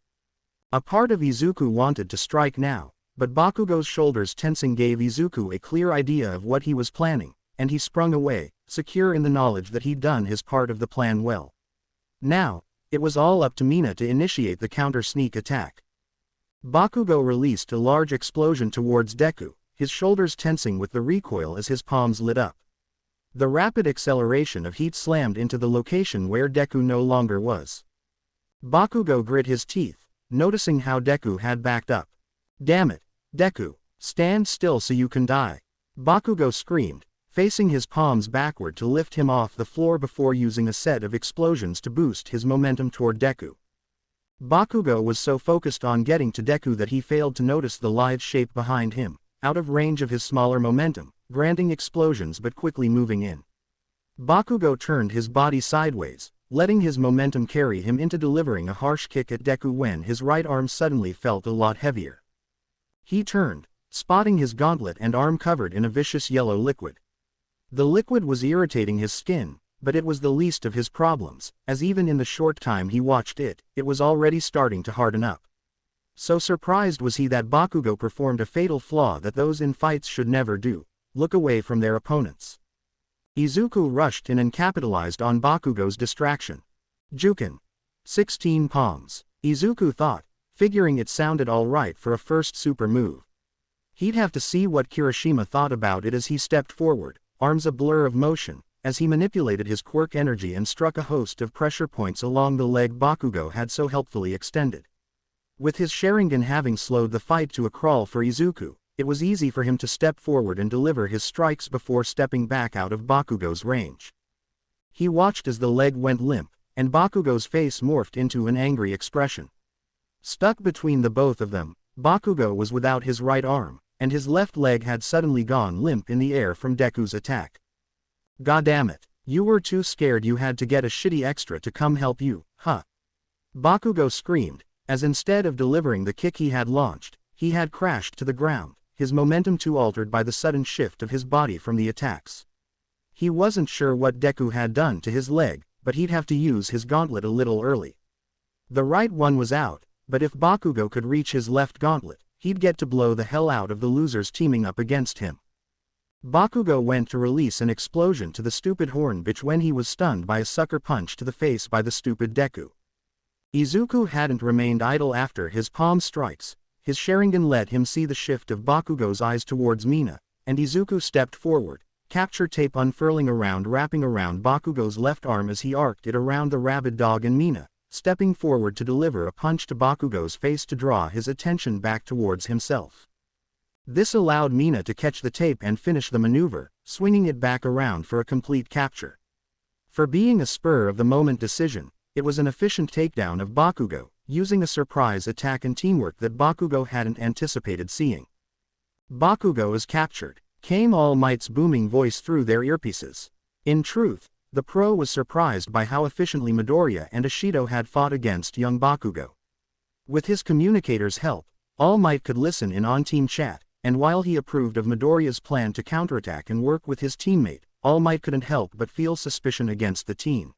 A part of Izuku wanted to strike now, but Bakugo's shoulders tensing gave Izuku a clear idea of what he was planning, and he sprung away, secure in the knowledge that he'd done his part of the plan well. Now, it was all up to Mina to initiate the counter-sneak attack. Bakugo released a large explosion towards Deku, his shoulders tensing with the recoil as his palms lit up. The rapid acceleration of heat slammed into the location where Deku no longer was. Bakugo grit his teeth, noticing how Deku had backed up. Damn it, Deku, stand still so you can die, Bakugo screamed, facing his palms backward to lift him off the floor before using a set of explosions to boost his momentum toward Deku. Bakugo was so focused on getting to Deku that he failed to notice the lithe shape behind him, out of range of his smaller momentum, granting explosions but quickly moving in. Bakugo turned his body sideways, letting his momentum carry him into delivering a harsh kick at Deku when his right arm suddenly felt a lot heavier. He turned, spotting his gauntlet and arm covered in a vicious yellow liquid. The liquid was irritating his skin, but it was the least of his problems, as even in the short time he watched it, it was already starting to harden up. So surprised was he that Bakugo performed a fatal flaw that those in fights should never do, look away from their opponents. Izuku rushed in and capitalized on Bakugo's distraction. Juken. 16 palms, Izuku thought, figuring it sounded alright for a first super move. He'd have to see what Kirishima thought about it as he stepped forward, arms a blur of motion, as he manipulated his quirk energy and struck a host of pressure points along the leg Bakugo had so helpfully extended. With his Sharingan having slowed the fight to a crawl for Izuku, it was easy for him to step forward and deliver his strikes before stepping back out of Bakugo's range. He watched as the leg went limp, and Bakugo's face morphed into an angry expression. Stuck between the both of them, Bakugo was without his right arm, and his left leg had suddenly gone limp in the air from Deku's attack. Goddammit, you were too scared you had to get a shitty extra to come help you, huh? Bakugo screamed, as instead of delivering the kick he had launched, he had crashed to the ground, his momentum too altered by the sudden shift of his body from the attacks. He wasn't sure what Deku had done to his leg, but he'd have to use his gauntlet a little early. The right one was out, but if Bakugo could reach his left gauntlet, he'd get to blow the hell out of the losers teaming up against him. Bakugo went to release an explosion to the stupid horn bitch when he was stunned by a sucker punch to the face by the stupid Deku. Izuku hadn't remained idle after his palm strikes. His Sharingan let him see the shift of Bakugo's eyes towards Mina, and Izuku stepped forward, capture tape unfurling around wrapping around Bakugo's left arm as he arced it around the rabid dog and Mina, stepping forward to deliver a punch to Bakugo's face to draw his attention back towards himself. This allowed Mina to catch the tape and finish the maneuver, swinging it back around for a complete capture. For being a spur-of-the-moment decision, it was an efficient takedown of Bakugo, using a surprise attack and teamwork that Bakugo hadn't anticipated seeing. "Bakugo is captured," came All Might's booming voice through their earpieces. In truth, the pro was surprised by how efficiently Midoriya and Ishido had fought against young Bakugo. With his communicator's help, All Might could listen in on team chat, and while he approved of Midoriya's plan to counterattack and work with his teammate, All Might couldn't help but feel suspicion against the team.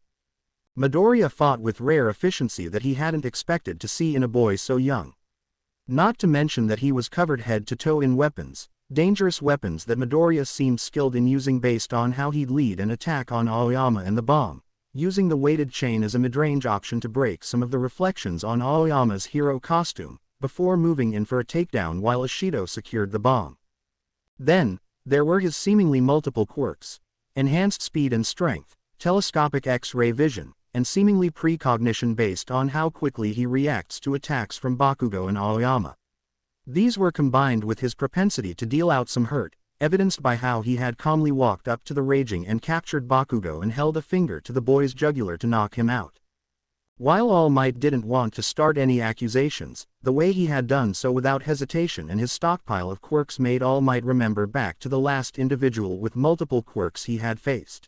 Midoriya fought with rare efficiency that he hadn't expected to see in a boy so young. Not to mention that he was covered head to toe in weapons, dangerous weapons that Midoriya seemed skilled in using based on how he'd lead an attack on Aoyama and the bomb, using the weighted chain as a midrange option to break some of the reflections on Aoyama's hero costume, before moving in for a takedown while Ishido secured the bomb. Then, there were his seemingly multiple quirks: enhanced speed and strength, telescopic X-ray vision, and seemingly precognition based on how quickly he reacts to attacks from Bakugo and Aoyama. These were combined with his propensity to deal out some hurt, evidenced by how he had calmly walked up to the raging and captured Bakugo and held a finger to the boy's jugular to knock him out. While All Might didn't want to start any accusations, the way he had done so without hesitation and his stockpile of quirks made All Might remember back to the last individual with multiple quirks he had faced.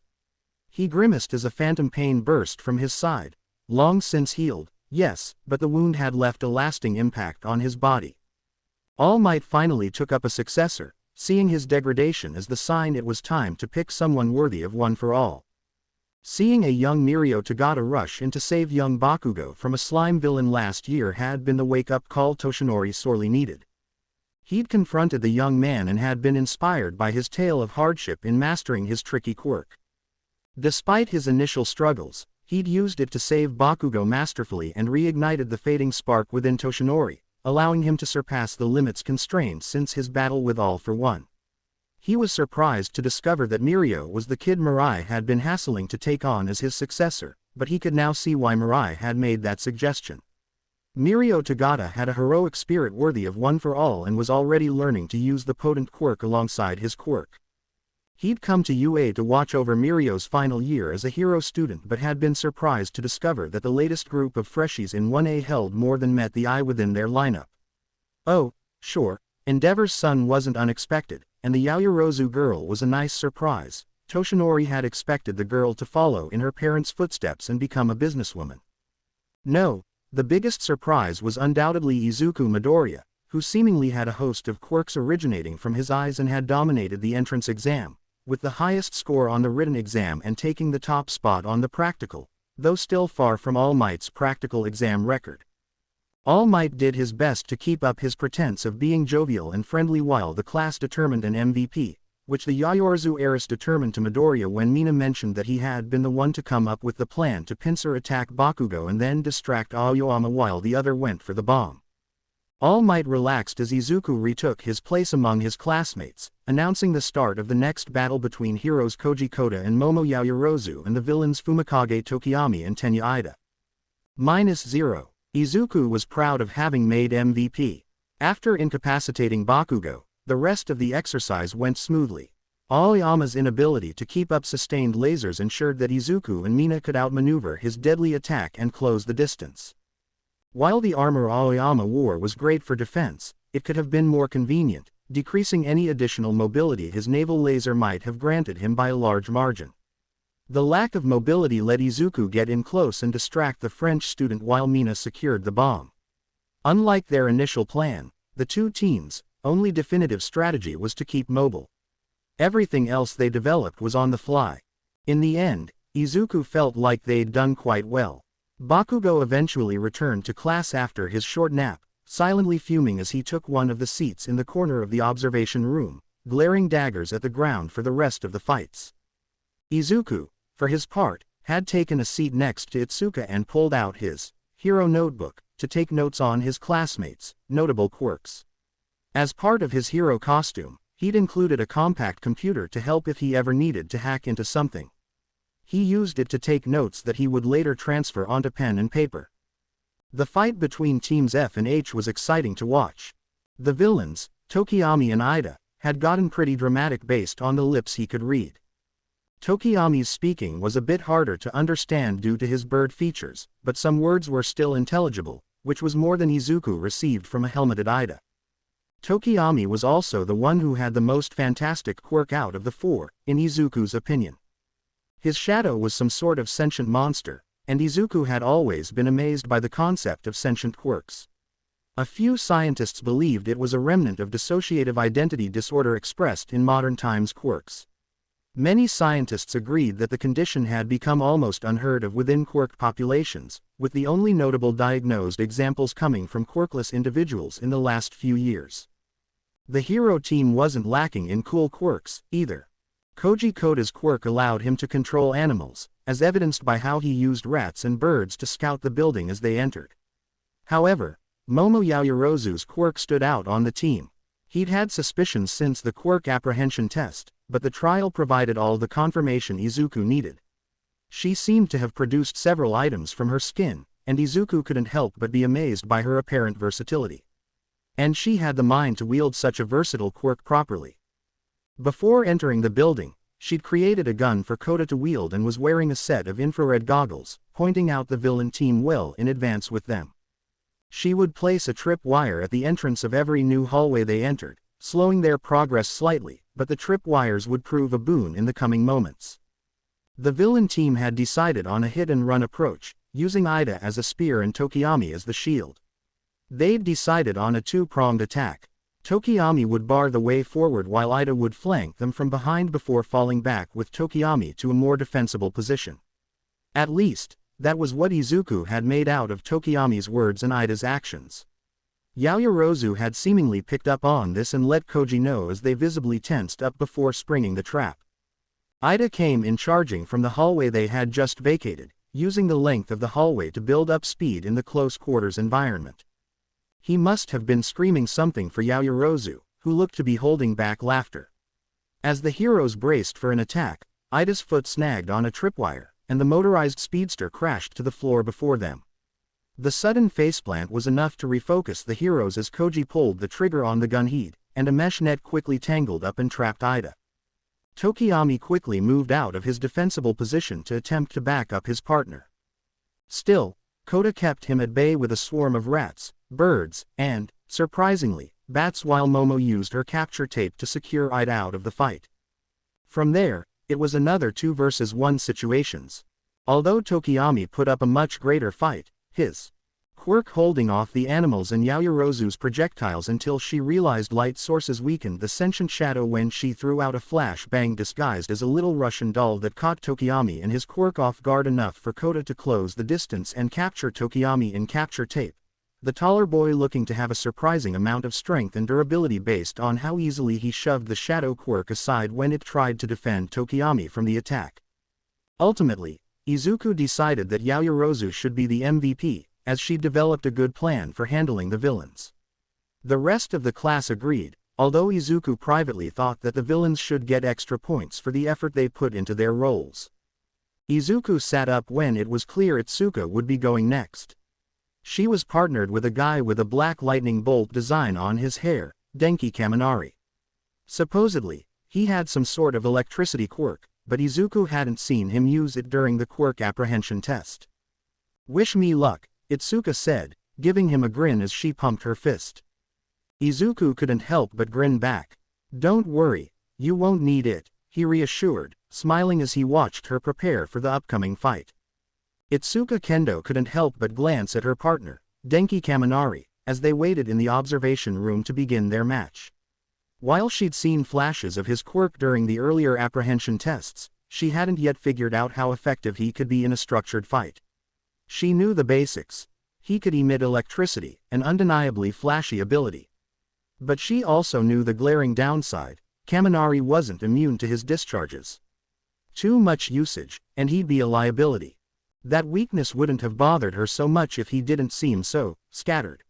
He grimaced as a phantom pain burst from his side. Long since healed, yes, but the wound had left a lasting impact on his body. All Might finally took up a successor, seeing his degradation as the sign it was time to pick someone worthy of one for all. Seeing a young Mirio Tagata rush in to save young Bakugo from a slime villain last year had been the wake-up call Toshinori sorely needed. He'd confronted the young man and had been inspired by his tale of hardship in mastering his tricky quirk. Despite his initial struggles, he'd used it to save Bakugo masterfully and reignited the fading spark within Toshinori, allowing him to surpass the limits constrained since his battle with All for One. He was surprised to discover that Mirio was the kid Mirai had been hassling to take on as his successor, but he could now see why Mirai had made that suggestion. Mirio Tagata had a heroic spirit worthy of one for all and was already learning to use the potent quirk alongside his quirk. He'd come to UA to watch over Mirio's final year as a hero student but had been surprised to discover that the latest group of freshies in 1A held more than met the eye within their lineup. Oh, sure, Endeavor's son wasn't unexpected, and the Yaoyorozu girl was a nice surprise. Toshinori had expected the girl to follow in her parents' footsteps and become a businesswoman. No, the biggest surprise was undoubtedly Izuku Midoriya, who seemingly had a host of quirks originating from his eyes and had dominated the entrance exam, with the highest score on the written exam and taking the top spot on the practical, though still far from All Might's practical exam record. All Might did his best to keep up his pretense of being jovial and friendly while the class determined an MVP, which the Yaoyorozu heiress determined to Midoriya when Mina mentioned that he had been the one to come up with the plan to pincer attack Bakugo and then distract Aoyama while the other went for the bomb. All Might relaxed as Izuku retook his place among his classmates, announcing the start of the next battle between heroes Koji Koda and Momo Yaoyorozu and the villains Fumikage Tokiyami and Tenya Ida. -0. Izuku was proud of having made MVP. After incapacitating Bakugo, the rest of the exercise went smoothly. Aoyama's inability to keep up sustained lasers ensured that Izuku and Mina could outmaneuver his deadly attack and close the distance. While the armor Aoyama wore was great for defense, it could have been more convenient, decreasing any additional mobility his naval laser might have granted him by a large margin. The lack of mobility let Izuku get in close and distract the French student while Mina secured the bomb. Unlike their initial plan, the two teams' only definitive strategy was to keep mobile. Everything else they developed was on the fly. In the end, Izuku felt like they'd done quite well. Bakugo eventually returned to class after his short nap, silently fuming as he took one of the seats in the corner of the observation room, glaring daggers at the ground for the rest of the fights. Izuku, for his part, had taken a seat next to Itsuka and pulled out his hero notebook to take notes on his classmates' notable quirks. As part of his hero costume, he'd included a compact computer to help if he ever needed to hack into something. He used it to take notes that he would later transfer onto pen and paper. The fight between teams F and H was exciting to watch. The villains, Tokiyami and Ida, had gotten pretty dramatic based on the lips he could read. Tokiyami's speaking was a bit harder to understand due to his bird features, but some words were still intelligible, which was more than Izuku received from a helmeted Ida. Tokiyami was also the one who had the most fantastic quirk out of the four, in Izuku's opinion. His shadow was some sort of sentient monster, and Izuku had always been amazed by the concept of sentient quirks. A few scientists believed it was a remnant of dissociative identity disorder expressed in modern times quirks. Many scientists agreed that the condition had become almost unheard of within quirk populations, with the only notable diagnosed examples coming from quirkless individuals in the last few years. The hero team wasn't lacking in cool quirks, either. Koji Koda's quirk allowed him to control animals, as evidenced by how he used rats and birds to scout the building as they entered. However, Momo Yaoyorozu's quirk stood out on the team. He'd had suspicions since the quirk apprehension test, but the trial provided all the confirmation Izuku needed. She seemed to have produced several items from her skin, and Izuku couldn't help but be amazed by her apparent versatility. And she had the mind to wield such a versatile quirk properly. Before entering the building, she'd created a gun for Koda to wield and was wearing a set of infrared goggles, pointing out the villain team well in advance with them. She would place a trip wire at the entrance of every new hallway they entered, slowing their progress slightly, but the trip wires would prove a boon in the coming moments. The villain team had decided on a hit-and-run approach, using Ida as a spear and Tokiyami as the shield. They'd decided on a two-pronged attack. Tokiyami would bar the way forward while Ida would flank them from behind before falling back with Tokiyami to a more defensible position. At least, that was what Izuku had made out of Tokiyami's words and Ida's actions. Yaoyorozu had seemingly picked up on this and let Koji know as they visibly tensed up before springing the trap. Ida came in charging from the hallway they had just vacated, using the length of the hallway to build up speed in the close-quarters environment. He must have been screaming something for Yaoyorozu, who looked to be holding back laughter. As the heroes braced for an attack, Ida's foot snagged on a tripwire, and the motorized speedster crashed to the floor before them. The sudden faceplant was enough to refocus the heroes as Koji pulled the trigger on the gun heat, and a mesh net quickly tangled up and trapped Ida. Tokiyami quickly moved out of his defensible position to attempt to back up his partner. Still, Koda kept him at bay with a swarm of rats, birds, and, surprisingly, bats while Momo used her capture tape to secure Ida out of the fight. From there, it was another 2 versus 1 situations. Although Tokiyami put up a much greater fight, his quirk holding off the animals and Yaoyorozu's projectiles until she realized light sources weakened the sentient shadow when she threw out a flashbang disguised as a little Russian doll that caught Tokiyami and his quirk off guard enough for Koda to close the distance and capture Tokiyami in capture tape. The taller boy looking to have a surprising amount of strength and durability based on how easily he shoved the shadow quirk aside when it tried to defend Tokiyami from the attack. Ultimately, Izuku decided that Yaoyorozu should be the MVP, as she developed a good plan for handling the villains. The rest of the class agreed, although Izuku privately thought that the villains should get extra points for the effort they put into their roles. Izuku sat up when it was clear Itsuka would be going next. She was partnered with a guy with a black lightning bolt design on his hair, Denki Kaminari. Supposedly, he had some sort of electricity quirk, but Izuku hadn't seen him use it during the quirk apprehension test. "Wish me luck," Itsuka said, giving him a grin as she pumped her fist. Izuku couldn't help but grin back. "Don't worry, you won't need it," he reassured, smiling as he watched her prepare for the upcoming fight. Itsuka Kendo couldn't help but glance at her partner, Denki Kaminari, as they waited in the observation room to begin their match. While she'd seen flashes of his quirk during the earlier apprehension tests, she hadn't yet figured out how effective he could be in a structured fight. She knew the basics. He could emit electricity, an undeniably flashy ability. But she also knew the glaring downside: Kaminari wasn't immune to his discharges. Too much usage, and he'd be a liability. That weakness wouldn't have bothered her so much if he didn't seem so scattered.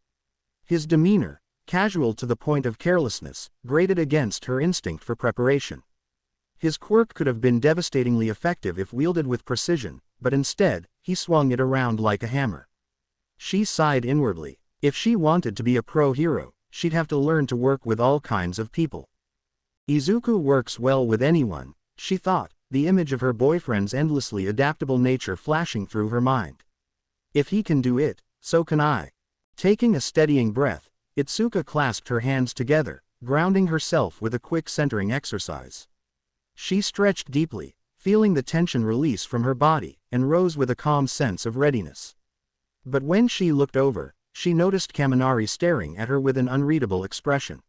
His demeanor, casual to the point of carelessness, grated against her instinct for preparation. His quirk could have been devastatingly effective if wielded with precision, but instead, he swung it around like a hammer. She sighed inwardly. If she wanted to be a pro hero, she'd have to learn to work with all kinds of people. Izuku works well with anyone, she thought, the image of her boyfriend's endlessly adaptable nature flashing through her mind. If he can do it, so can I. Taking a steadying breath, Itsuka clasped her hands together, grounding herself with a quick centering exercise. She stretched deeply, feeling the tension release from her body, and rose with a calm sense of readiness. But when she looked over, she noticed Kaminari staring at her with an unreadable expression.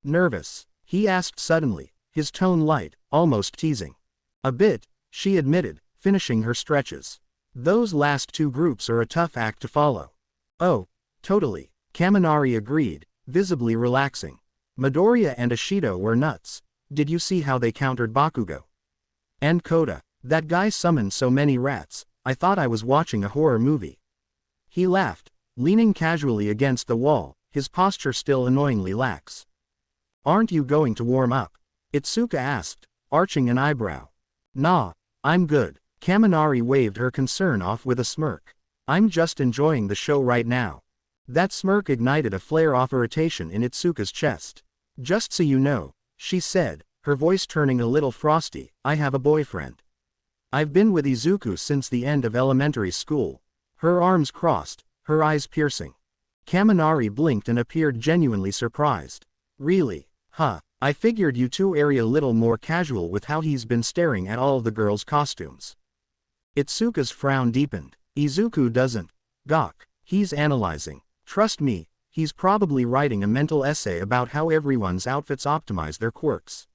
"Nervous?" he asked suddenly, his tone light, almost teasing. "A bit," she admitted, finishing her stretches. "Those last two groups are a tough act to follow." "Oh, totally," Kaminari agreed, visibly relaxing. "Midoriya and Ashido were nuts. Did you see how they countered Bakugo? And Koda, that guy summoned so many rats, I thought I was watching a horror movie." He laughed, leaning casually against the wall, his posture still annoyingly lax. "Aren't you going to warm up?" Itsuka asked, arching an eyebrow. "Nah, I'm good." Kaminari waved her concern off with a smirk. "I'm just enjoying the show right now." That smirk ignited a flare of irritation in Itsuka's chest. "Just so you know," she said, her voice turning a little frosty, "I have a boyfriend. I've been with Izuku since the end of elementary school." Her arms crossed, her eyes piercing. Kaminari blinked and appeared genuinely surprised. "Really? Huh, I figured you two are a little more casual with how he's been staring at all the girls' costumes." Itsuka's frown deepened. "Izuku doesn't gawk. He's analyzing. Trust me, he's probably writing a mental essay about how everyone's outfits optimize their quirks."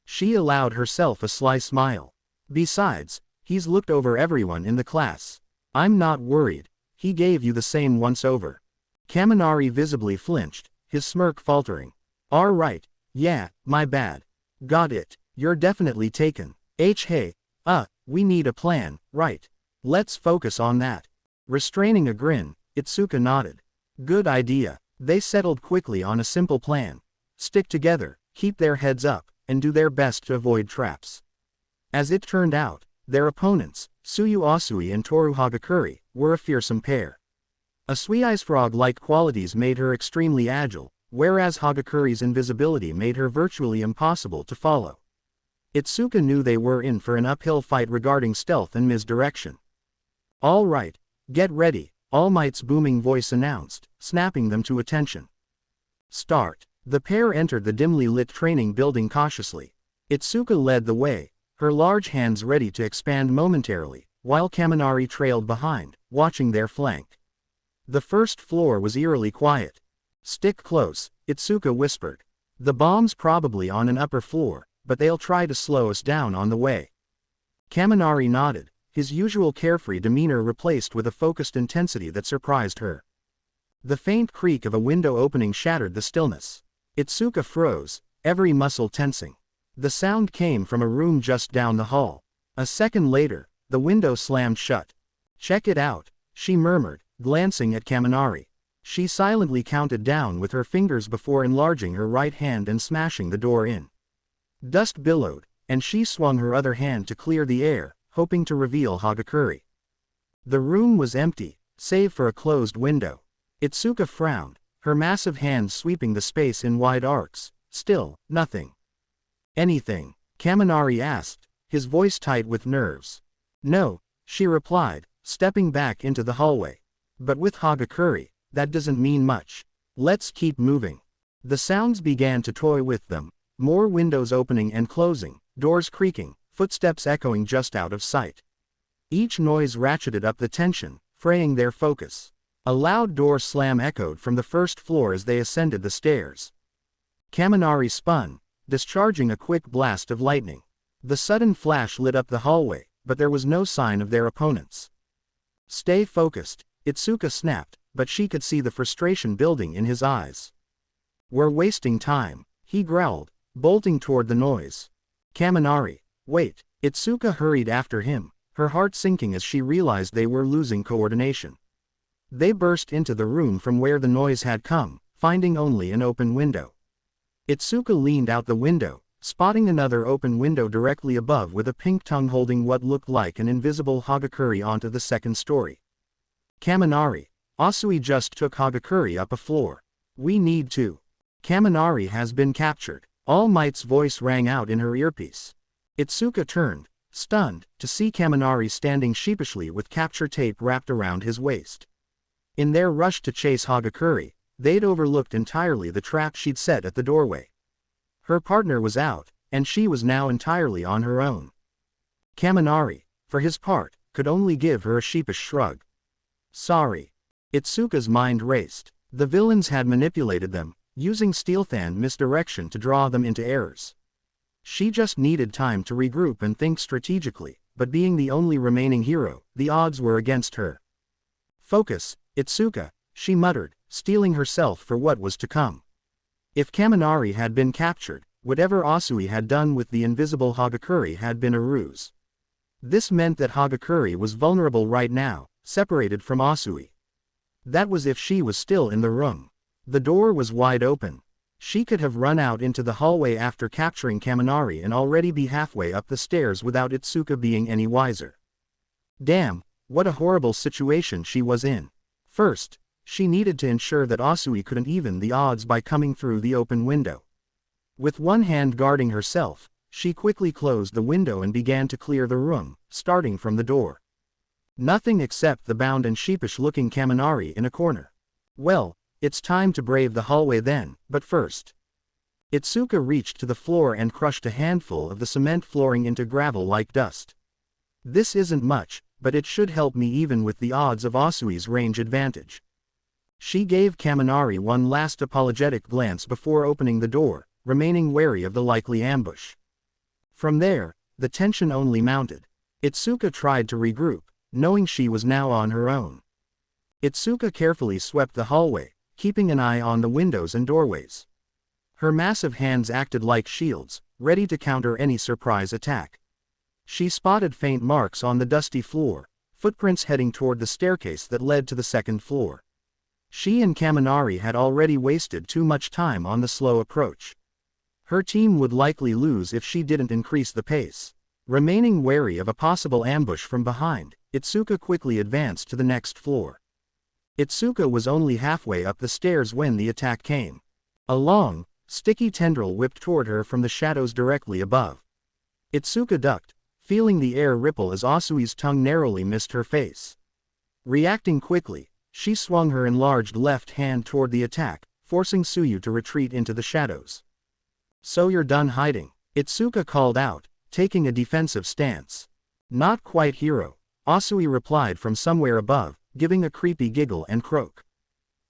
She allowed herself a sly smile. "Besides, he's looked over everyone in the class. I'm not worried. He gave you the same once over." Kaminari visibly flinched, his smirk faltering. "All right, yeah, my bad. Got it. You're definitely taken. Hey, we need a plan, right? Let's focus on that." Restraining a grin, Itsuka nodded. "Good idea." They settled quickly on a simple plan. Stick together, keep their heads up, and do their best to avoid traps. As it turned out, their opponents, Tsuyu Asui and Toru Hagakure, were a fearsome pair. Asui's frog-like qualities made her extremely agile, whereas Hagakure's invisibility made her virtually impossible to follow. Itsuka knew they were in for an uphill fight regarding stealth and misdirection. "All right, get ready," All Might's booming voice announced, snapping them to attention. "Start." The pair entered the dimly lit training building cautiously. Itsuka led the way, her large hands ready to expand momentarily, while Kaminari trailed behind, watching their flank. The first floor was eerily quiet. "Stick close," Itsuka whispered. "The bomb's probably on an upper floor, but they'll try to slow us down on the way." Kaminari nodded, his usual carefree demeanor replaced with a focused intensity that surprised her. The faint creak of a window opening shattered the stillness. Itsuka froze, every muscle tensing. The sound came from a room just down the hall. A second later, the window slammed shut. "Check it out," she murmured, glancing at Kaminari. She silently counted down with her fingers before enlarging her right hand and smashing the door in. Dust billowed, and she swung her other hand to clear the air, hoping to reveal Hagakure. The room was empty, save for a closed window. Itsuka frowned, her massive hands sweeping the space in wide arcs. Still, nothing. "Anything?" Kaminari asked, his voice tight with nerves. "No," she replied, stepping back into the hallway. "But with Hagakure, that doesn't mean much. Let's keep moving." The sounds began to toy with them, more windows opening and closing, doors creaking, footsteps echoing just out of sight. Each noise ratcheted up the tension, fraying their focus. A loud door slam echoed from the first floor as they ascended the stairs. Kaminari spun, discharging a quick blast of lightning. The sudden flash lit up the hallway, but there was no sign of their opponents. "Stay focused," Itsuka snapped, but she could see the frustration building in his eyes. "We're wasting time," he growled, bolting toward the noise. "Kaminari, wait." Itsuka hurried after him, her heart sinking as she realized they were losing coordination. They burst into the room from where the noise had come, finding only an open window. Itsuka leaned out the window, spotting another open window directly above with a pink tongue holding what looked like an invisible Hagakure onto the second story. "Kaminari, Asui just took Hagakure up a floor. We need to." "Kaminari has been captured." All Might's voice rang out in her earpiece. Itsuka turned, stunned, to see Kaminari standing sheepishly with capture tape wrapped around his waist. In their rush to chase Hagakure, they'd overlooked entirely the trap she'd set at the doorway. Her partner was out, and she was now entirely on her own. Kaminari, for his part, could only give her a sheepish shrug. "Sorry." Itsuka's mind raced. The villains had manipulated them, using stealth and misdirection to draw them into errors. She just needed time to regroup and think strategically, but being the only remaining hero, the odds were against her. "Focus, Itsuka," she muttered, steeling herself for what was to come. If Kaminari had been captured, whatever Asui had done with the invisible Hagakure had been a ruse. This meant that Hagakure was vulnerable right now, separated from Asui. That was if she was still in the room. The door was wide open. She could have run out into the hallway after capturing Kaminari and already be halfway up the stairs without Itsuka being any wiser. Damn, what a horrible situation she was in. First, she needed to ensure that Asui couldn't even the odds by coming through the open window. With one hand guarding herself, she quickly closed the window and began to clear the room, starting from the door. Nothing except the bound and sheepish-looking Kaminari in a corner. Well, it's time to brave the hallway then, but first. Itsuka reached to the floor and crushed a handful of the cement flooring into gravel like dust. This isn't much, but it should help me even with the odds of Asui's range advantage. She gave Kaminari one last apologetic glance before opening the door, remaining wary of the likely ambush. From there, the tension only mounted. Itsuka tried to regroup, knowing she was now on her own. Itsuka carefully swept the hallway, keeping an eye on the windows and doorways. Her massive hands acted like shields, ready to counter any surprise attack. She spotted faint marks on the dusty floor, footprints heading toward the staircase that led to the second floor. She and Kaminari had already wasted too much time on the slow approach. Her team would likely lose if she didn't increase the pace. Remaining wary of a possible ambush from behind, Itsuka quickly advanced to the next floor. Itsuka was only halfway up the stairs when the attack came. A long, sticky tendril whipped toward her from the shadows directly above. Itsuka ducked, feeling the air ripple as Asui's tongue narrowly missed her face. Reacting quickly, she swung her enlarged left hand toward the attack, forcing Tsuyu to retreat into the shadows. "So you're done hiding," Itsuka called out, taking a defensive stance. "Not quite, hero," Asui replied from somewhere above, giving a creepy giggle and croak.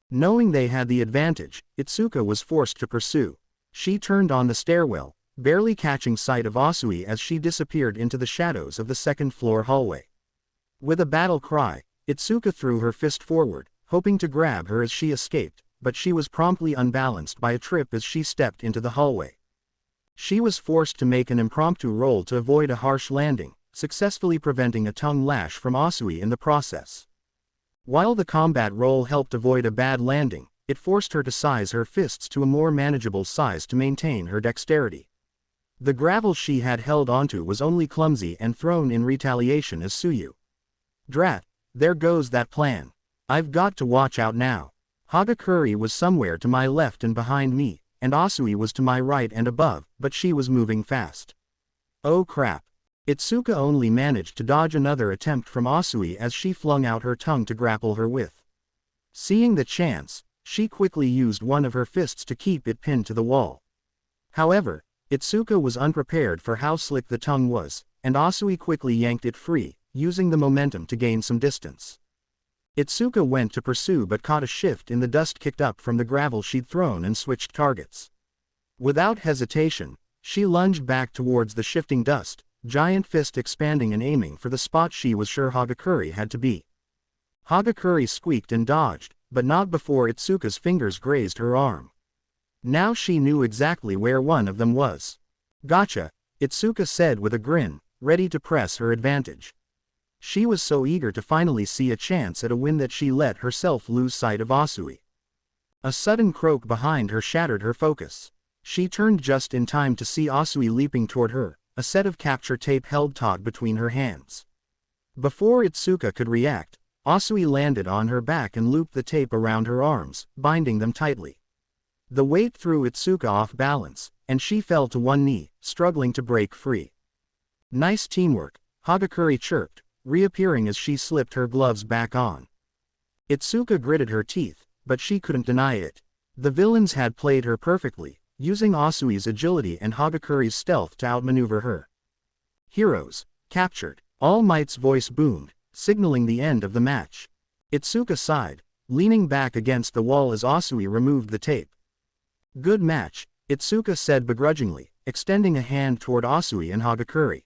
Knowing they had the advantage, Itsuka was forced to pursue. She turned on the stairwell, barely catching sight of Asui as she disappeared into the shadows of the second-floor hallway. With a battle cry, Itsuka threw her fist forward, hoping to grab her as she escaped, but she was promptly unbalanced by a trip as she stepped into the hallway. She was forced to make an impromptu roll to avoid a harsh landing, successfully preventing a tongue lash from Asui in the process. While the combat roll helped avoid a bad landing, it forced her to size her fists to a more manageable size to maintain her dexterity. The gravel she had held onto was only clumsy and thrown in retaliation as Tsuyu. "Drat, there goes that plan. I've got to watch out now. Hagakure was somewhere to my left and behind me, and Asui was to my right and above, but she was moving fast. Oh crap." Itsuka only managed to dodge another attempt from Asui as she flung out her tongue to grapple her with. Seeing the chance, she quickly used one of her fists to keep it pinned to the wall. However, Itsuka was unprepared for how slick the tongue was, and Asui quickly yanked it free, using the momentum to gain some distance. Itsuka went to pursue but caught a shift in the dust kicked up from the gravel she'd thrown and switched targets. Without hesitation, she lunged back towards the shifting dust, giant fist expanding and aiming for the spot she was sure Hagakure had to be. Hagakure squeaked and dodged, but not before Itsuka's fingers grazed her arm. Now she knew exactly where one of them was. "Gotcha," Itsuka said with a grin, ready to press her advantage. She was so eager to finally see a chance at a win that she let herself lose sight of Asui. A sudden croak behind her shattered her focus. She turned just in time to see Asui leaping toward her, a set of capture tape held taut between her hands. Before Itsuka could react, Asui landed on her back and looped the tape around her arms, binding them tightly. The weight threw Itsuka off balance, and she fell to one knee, struggling to break free. "Nice teamwork," Hagakure chirped, reappearing as she slipped her gloves back on. Itsuka gritted her teeth, but she couldn't deny it. The villains had played her perfectly, using Asui's agility and Hagakure's stealth to outmaneuver her. "Heroes, captured," All Might's voice boomed, signaling the end of the match. Itsuka sighed, leaning back against the wall as Asui removed the tape. "Good match," Itsuka said begrudgingly, extending a hand toward Asui and Hagakure.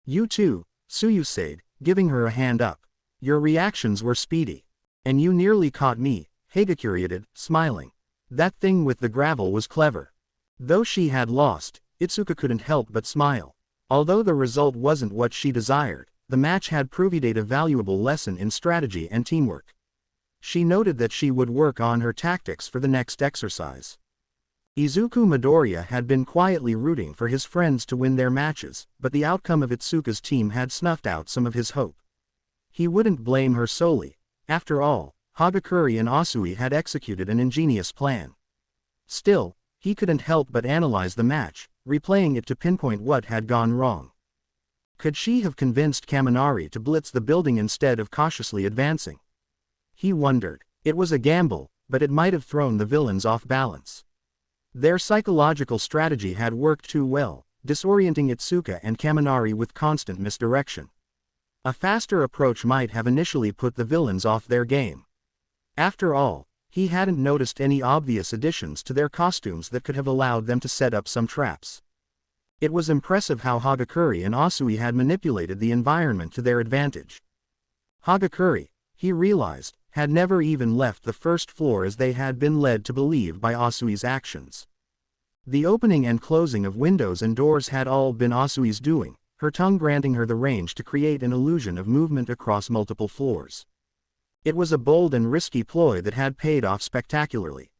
"You too," Tsuyu said, giving her a hand up. "Your reactions were speedy. And you nearly caught me," Hagakure added, smiling. "That thing with the gravel was clever." Though she had lost, Itsuka couldn't help but smile. Although the result wasn't what she desired, the match had proved a valuable lesson in strategy and teamwork. She noted that she would work on her tactics for the next exercise. Izuku Midoriya had been quietly rooting for his friends to win their matches, but the outcome of Itsuka's team had snuffed out some of his hope. He wouldn't blame her solely. After all, Hagakure and Asui had executed an ingenious plan. Still, he couldn't help but analyze the match, replaying it to pinpoint what had gone wrong. Could she have convinced Kaminari to blitz the building instead of cautiously advancing? He wondered. It was a gamble, but it might have thrown the villains off balance. Their psychological strategy had worked too well, disorienting Itsuka and Kaminari with constant misdirection. A faster approach might have initially put the villains off their game. After all, he hadn't noticed any obvious additions to their costumes that could have allowed them to set up some traps. It was impressive how Hagakure and Asui had manipulated the environment to their advantage. Hagakure, he realized, had never even left the first floor as they had been led to believe by Asui's actions. The opening and closing of windows and doors had all been Asui's doing, her tongue granting her the range to create an illusion of movement across multiple floors. It was a bold and risky ploy that had paid off spectacularly.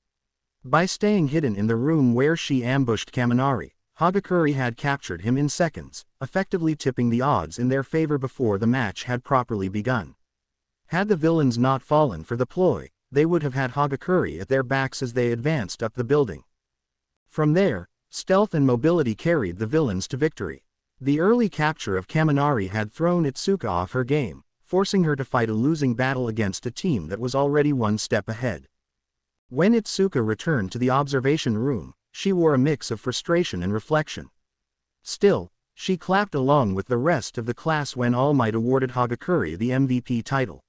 By staying hidden in the room where she ambushed Kaminari, Hagakure had captured him in seconds, effectively tipping the odds in their favor before the match had properly begun. Had the villains not fallen for the ploy, they would have had Hagakure at their backs as they advanced up the building. From there, stealth and mobility carried the villains to victory. The early capture of Kaminari had thrown Itsuka off her game, forcing her to fight a losing battle against a team that was already one step ahead. When Itsuka returned to the observation room, she wore a mix of frustration and reflection. Still, she clapped along with the rest of the class when All Might awarded Hagakure the MVP title.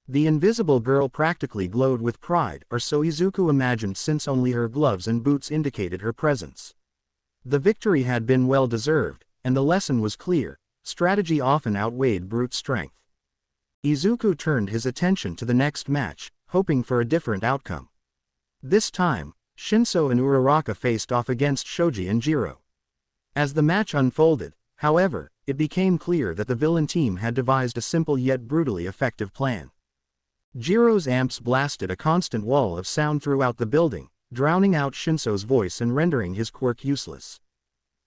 The invisible girl practically glowed with pride, or so Izuku imagined, since only her gloves and boots indicated her presence. The victory had been well deserved, and the lesson was clear: strategy often outweighed brute strength. Izuku turned his attention to the next match, hoping for a different outcome. This time, Shinso and Uraraka faced off against Shoji and Jiro. As the match unfolded, however, it became clear that the villain team had devised a simple yet brutally effective plan. Jiro's amps blasted a constant wall of sound throughout the building, drowning out Shinso's voice and rendering his quirk useless.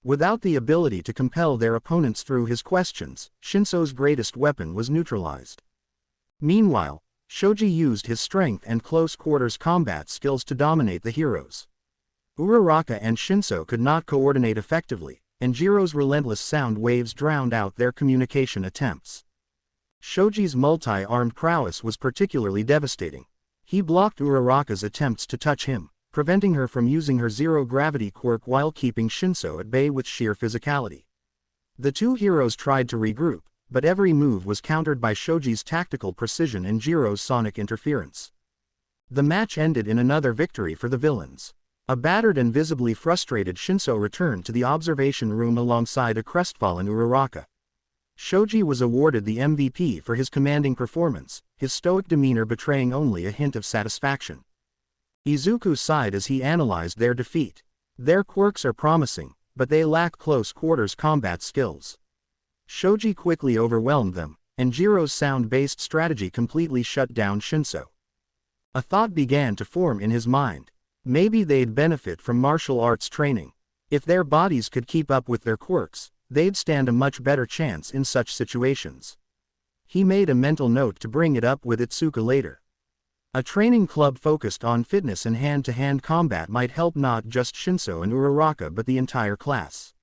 Without the ability to compel their opponents through his questions, Shinso's greatest weapon was neutralized. Meanwhile, Shoji used his strength and close-quarters combat skills to dominate the heroes. Uraraka and Shinso could not coordinate effectively, and Jiro's relentless sound waves drowned out their communication attempts. Shoji's multi-armed prowess was particularly devastating. He blocked Uraraka's attempts to touch him, preventing her from using her zero-gravity quirk while keeping Shinso at bay with sheer physicality. The two heroes tried to regroup, but every move was countered by Shoji's tactical precision and Jiro's sonic interference. The match ended in another victory for the villains. A battered and visibly frustrated Shinso returned to the observation room alongside a crestfallen Uraraka. Shoji was awarded the MVP for his commanding performance, his stoic demeanor betraying only a hint of satisfaction. Izuku sighed as he analyzed their defeat. Their quirks are promising, but they lack close quarters combat skills. Shoji quickly overwhelmed them, and Jiro's sound-based strategy completely shut down Shinso. A thought began to form in his mind. Maybe they'd benefit from martial arts training. If their bodies could keep up with their quirks, they'd stand a much better chance in such situations. He made a mental note to bring it up with Itsuka later. A training club focused on fitness and hand-to-hand combat might help not just Shinso and Uraraka but the entire class.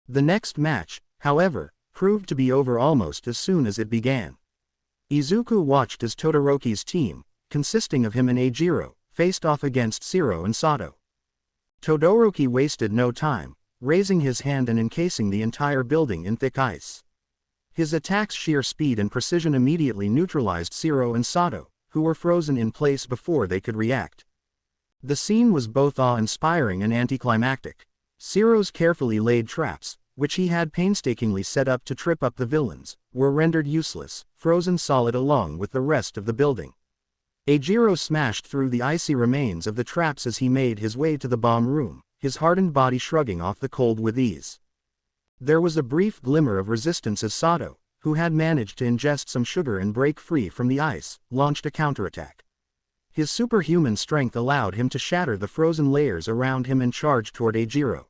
The next match, however, proved to be over almost as soon as it began. Izuku watched as Todoroki's team, consisting of him and Eijiro, faced off against Shiro and Sato. Todoroki wasted no time, raising his hand and encasing the entire building in thick ice. His attack's sheer speed and precision immediately neutralized Shiro and Sato, who were frozen in place before they could react. The scene was both awe-inspiring and anticlimactic. Shiro's carefully laid traps, which he had painstakingly set up to trip up the villains, were rendered useless, frozen solid along with the rest of the building. Eijiro smashed through the icy remains of the traps as he made his way to the bomb room, his hardened body shrugging off the cold with ease. There was a brief glimmer of resistance as Sato, who had managed to ingest some sugar and break free from the ice, launched a counterattack. His superhuman strength allowed him to shatter the frozen layers around him and charge toward Eijiro.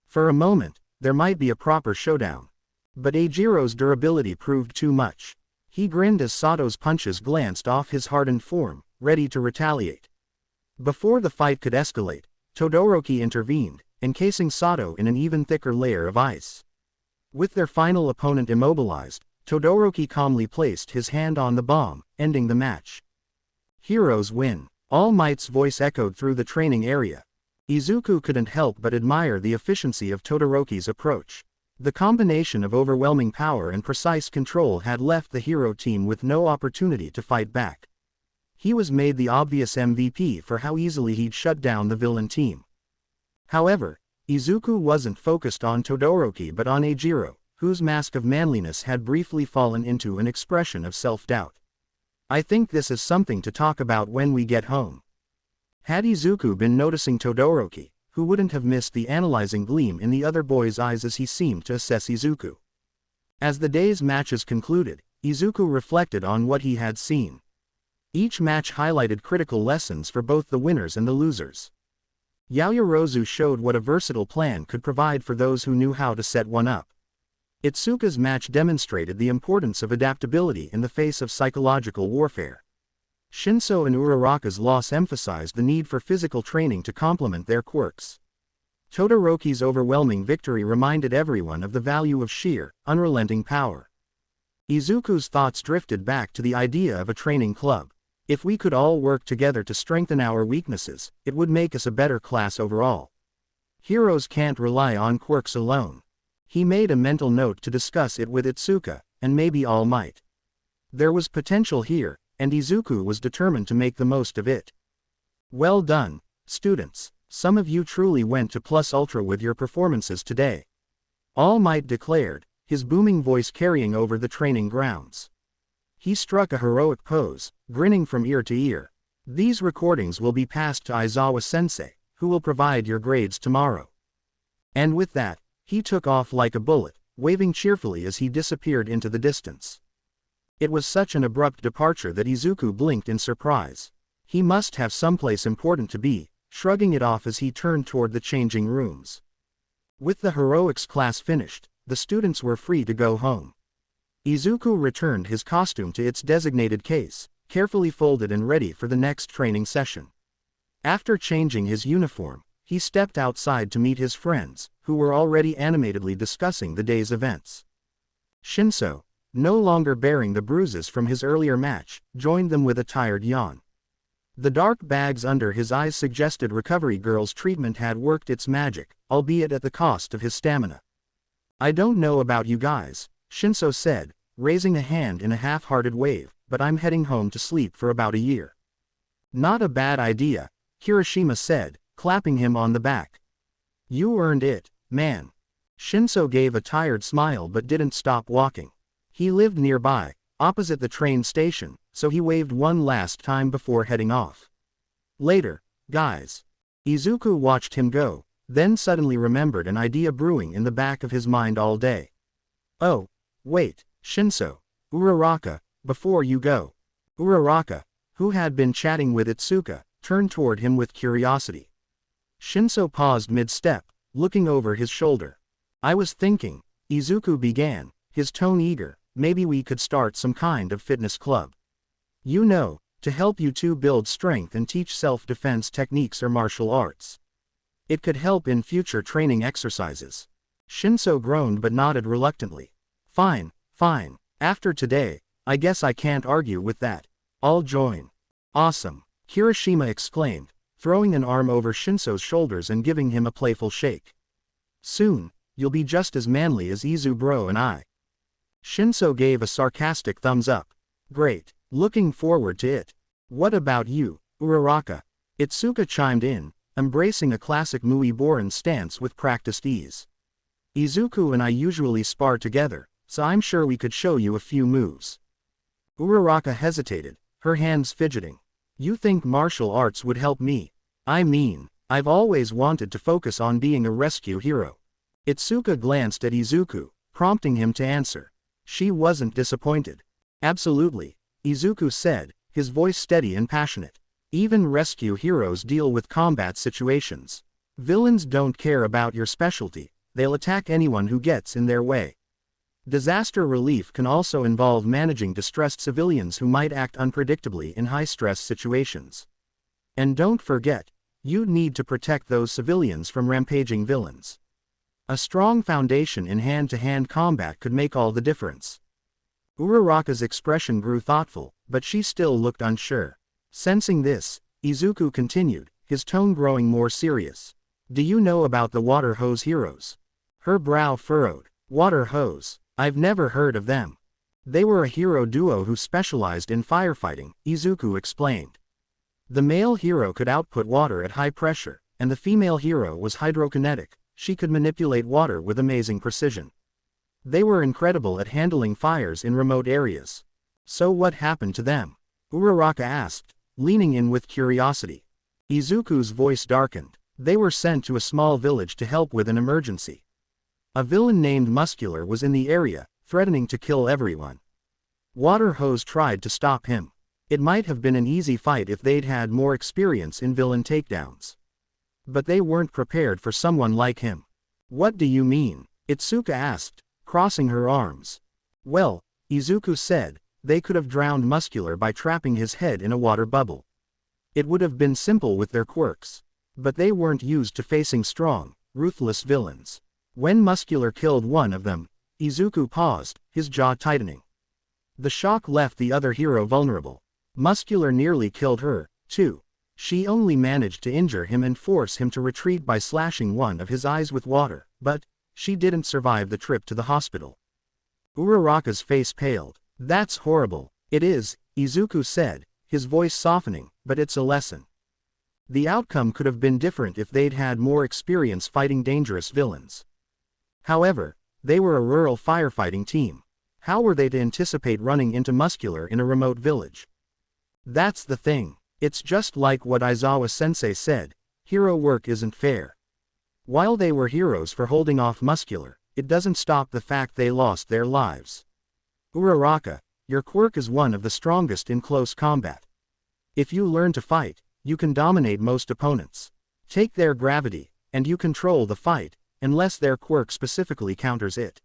For a moment, there might be a proper showdown. But Eijiro's durability proved too much. He grinned as Sato's punches glanced off his hardened form, ready to retaliate. Before the fight could escalate, Todoroki intervened, encasing Sato in an even thicker layer of ice. With their final opponent immobilized, Todoroki calmly placed his hand on the bomb, ending the match. Heroes win. All Might's voice echoed through the training area. Izuku couldn't help but admire the efficiency of Todoroki's approach. The combination of overwhelming power and precise control had left the hero team with no opportunity to fight back. He was made the obvious MVP for how easily he'd shut down the villain team. However, Izuku wasn't focused on Todoroki but on Eijiro, whose mask of manliness had briefly fallen into an expression of self-doubt. I think this is something to talk about when we get home. Had Izuku been noticing Todoroki, who wouldn't have missed the analyzing gleam in the other boy's eyes as he seemed to assess Izuku. As the day's matches concluded, Izuku reflected on what he had seen. Each match highlighted critical lessons for both the winners and the losers. Yaoyorozu showed what a versatile plan could provide for those who knew how to set one up. Itsuka's match demonstrated the importance of adaptability in the face of psychological warfare. Shinso and Uraraka's loss emphasized the need for physical training to complement their quirks. Todoroki's overwhelming victory reminded everyone of the value of sheer, unrelenting power. Izuku's thoughts drifted back to the idea of a training club. If we could all work together to strengthen our weaknesses, it would make us a better class overall. Heroes can't rely on quirks alone. He made a mental note to discuss it with Itsuka, and maybe All Might. There was potential here, and Izuku was determined to make the most of it. Well done, students. Some of you truly went to plus ultra with your performances today. All Might declared, his booming voice carrying over the training grounds. He struck a heroic pose, grinning from ear to ear. These recordings will be passed to Aizawa-sensei, who will provide your grades tomorrow. And with that, he took off like a bullet, waving cheerfully as he disappeared into the distance. It was such an abrupt departure that Izuku blinked in surprise. He must have someplace important to be, shrugging it off as he turned toward the changing rooms. With the heroics class finished, the students were free to go home. Izuku returned his costume to its designated case, carefully folded and ready for the next training session. After changing his uniform, he stepped outside to meet his friends, who were already animatedly discussing the day's events. Shinso, no longer bearing the bruises from his earlier match, joined them with a tired yawn. The dark bags under his eyes suggested Recovery Girl's treatment had worked its magic, albeit at the cost of his stamina. I don't know about you guys, Shinso said, raising a hand in a half-hearted wave, but I'm heading home to sleep for about a year. Not a bad idea, Kirishima said, clapping him on the back. You earned it, man. Shinso gave a tired smile but didn't stop walking. He lived nearby, opposite the train station, so he waved one last time before heading off. Later, guys. Izuku watched him go, then suddenly remembered an idea brewing in the back of his mind all day. Oh, wait, Shinso, Uraraka, before you go. Uraraka, who had been chatting with Itsuka, turned toward him with curiosity. Shinso paused mid-step, looking over his shoulder. I was thinking, Izuku began, his tone eager, maybe we could start some kind of fitness club. You know, to help you two build strength and teach self-defense techniques or martial arts. It could help in future training exercises. Shinso groaned but nodded reluctantly. Fine, fine, after today, I guess I can't argue with that. I'll join. Awesome, Kirishima exclaimed, throwing an arm over Shinso's shoulders and giving him a playful shake. Soon, you'll be just as manly as Izu bro and I. Shinso gave a sarcastic thumbs up. Great, looking forward to it. What about you, Uraraka? Itsuka chimed in, embracing a classic Muiboran stance with practiced ease. Izuku and I usually spar together, so I'm sure we could show you a few moves. Uraraka hesitated, her hands fidgeting. You think martial arts would help me? I mean, I've always wanted to focus on being a rescue hero. Itsuka glanced at Izuku, prompting him to answer. She wasn't disappointed. Absolutely, Izuku said, his voice steady and passionate. Even rescue heroes deal with combat situations. Villains don't care about your specialty, they'll attack anyone who gets in their way. Disaster relief can also involve managing distressed civilians who might act unpredictably in high-stress situations. And don't forget, you need to protect those civilians from rampaging villains. A strong foundation in hand-to-hand combat could make all the difference. Uraraka's expression grew thoughtful, but she still looked unsure. Sensing this, Izuku continued, his tone growing more serious. Do you know about the water hose heroes? Her brow furrowed. Water hose? I've never heard of them. They were a hero duo who specialized in firefighting, Izuku explained. The male hero could output water at high pressure, and the female hero was hydrokinetic. She could manipulate water with amazing precision. They were incredible at handling fires in remote areas. So what happened to them? Uraraka asked, leaning in with curiosity. Izuku's voice darkened. They were sent to a small village to help with an emergency. A villain named Muscular was in the area, threatening to kill everyone. Water Hose tried to stop him. It might have been an easy fight if they'd had more experience in villain takedowns. But they weren't prepared for someone like him. What do you mean? Itsuka asked, crossing her arms. Well, Izuku said, they could have drowned Muscular by trapping his head in a water bubble. It would have been simple with their quirks. But they weren't used to facing strong, ruthless villains. When Muscular killed one of them, Izuku paused, his jaw tightening. The shock left the other hero vulnerable. Muscular nearly killed her, too. She only managed to injure him and force him to retreat by slashing one of his eyes with water, but she didn't survive the trip to the hospital. Uraraka's face paled. That's horrible. It is, Izuku said, his voice softening, but it's a lesson. The outcome could have been different if they'd had more experience fighting dangerous villains. However, they were a rural firefighting team. How were they to anticipate running into Muscular in a remote village? That's the thing. It's just like what Aizawa-sensei said, hero work isn't fair. While they were heroes for holding off Muscular, it doesn't stop the fact they lost their lives. Uraraka, your quirk is one of the strongest in close combat. If you learn to fight, you can dominate most opponents. Take their gravity, and you control the fight, unless their quirk specifically counters it.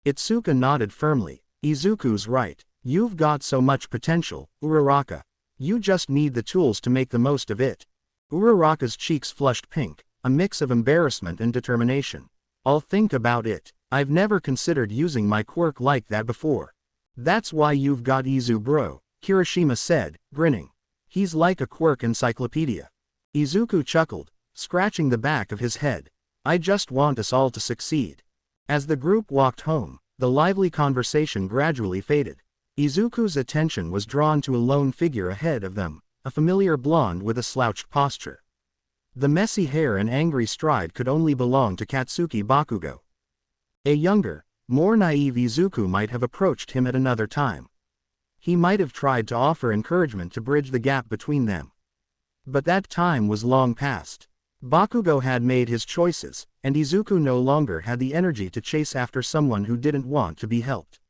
Itsuka nodded firmly. Izuku's right. You've got so much potential, Uraraka. You just need the tools to make the most of it. Uraraka's cheeks flushed pink, a mix of embarrassment and determination. I'll think about it. I've never considered using my quirk like that before. That's why you've got Izu bro, Kirishima said, grinning. He's like a quirk encyclopedia. Izuku chuckled, scratching the back of his head. I just want us all to succeed. As the group walked home, the lively conversation gradually faded. Izuku's attention was drawn to a lone figure ahead of them, a familiar blonde with a slouched posture. The messy hair and angry stride could only belong to Katsuki Bakugo. A younger, more naive Izuku might have approached him at another time. He might have tried to offer encouragement to bridge the gap between them. But that time was long past. Bakugo had made his choices, and Izuku no longer had the energy to chase after someone who didn't want to be helped.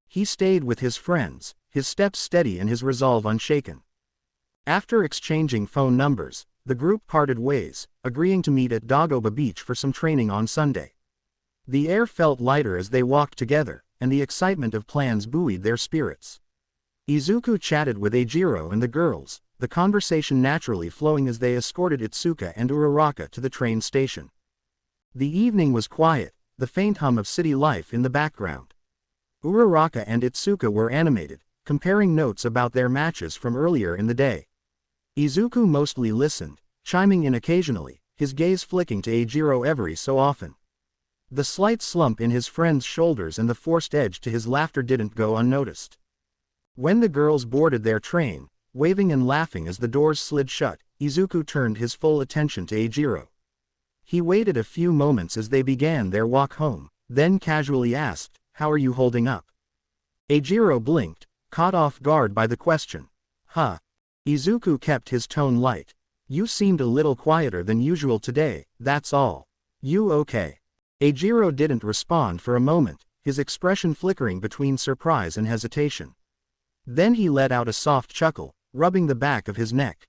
He stayed with his friends, his steps steady and his resolve unshaken. After exchanging phone numbers, the group parted ways, agreeing to meet at Dagoba Beach for some training on Sunday. The air felt lighter as they walked together, and the excitement of plans buoyed their spirits. Izuku chatted with Eijiro and the girls, the conversation naturally flowing as they escorted Itsuka and Uraraka to the train station. The evening was quiet, the faint hum of city life in the background. Uraraka and Itsuka were animated, comparing notes about their matches from earlier in the day. Izuku mostly listened, chiming in occasionally, his gaze flicking to Eijiro every so often. The slight slump in his friend's shoulders and the forced edge to his laughter didn't go unnoticed. When the girls boarded their train, waving and laughing as the doors slid shut, Izuku turned his full attention to Eijiro. He waited a few moments as they began their walk home, then casually asked, "How are you holding up?" Eijiro blinked, caught off guard by the question. "Huh." Izuku kept his tone light. "You seemed a little quieter than usual today, that's all. You okay?" Eijiro didn't respond for a moment, his expression flickering between surprise and hesitation. Then he let out a soft chuckle, rubbing the back of his neck.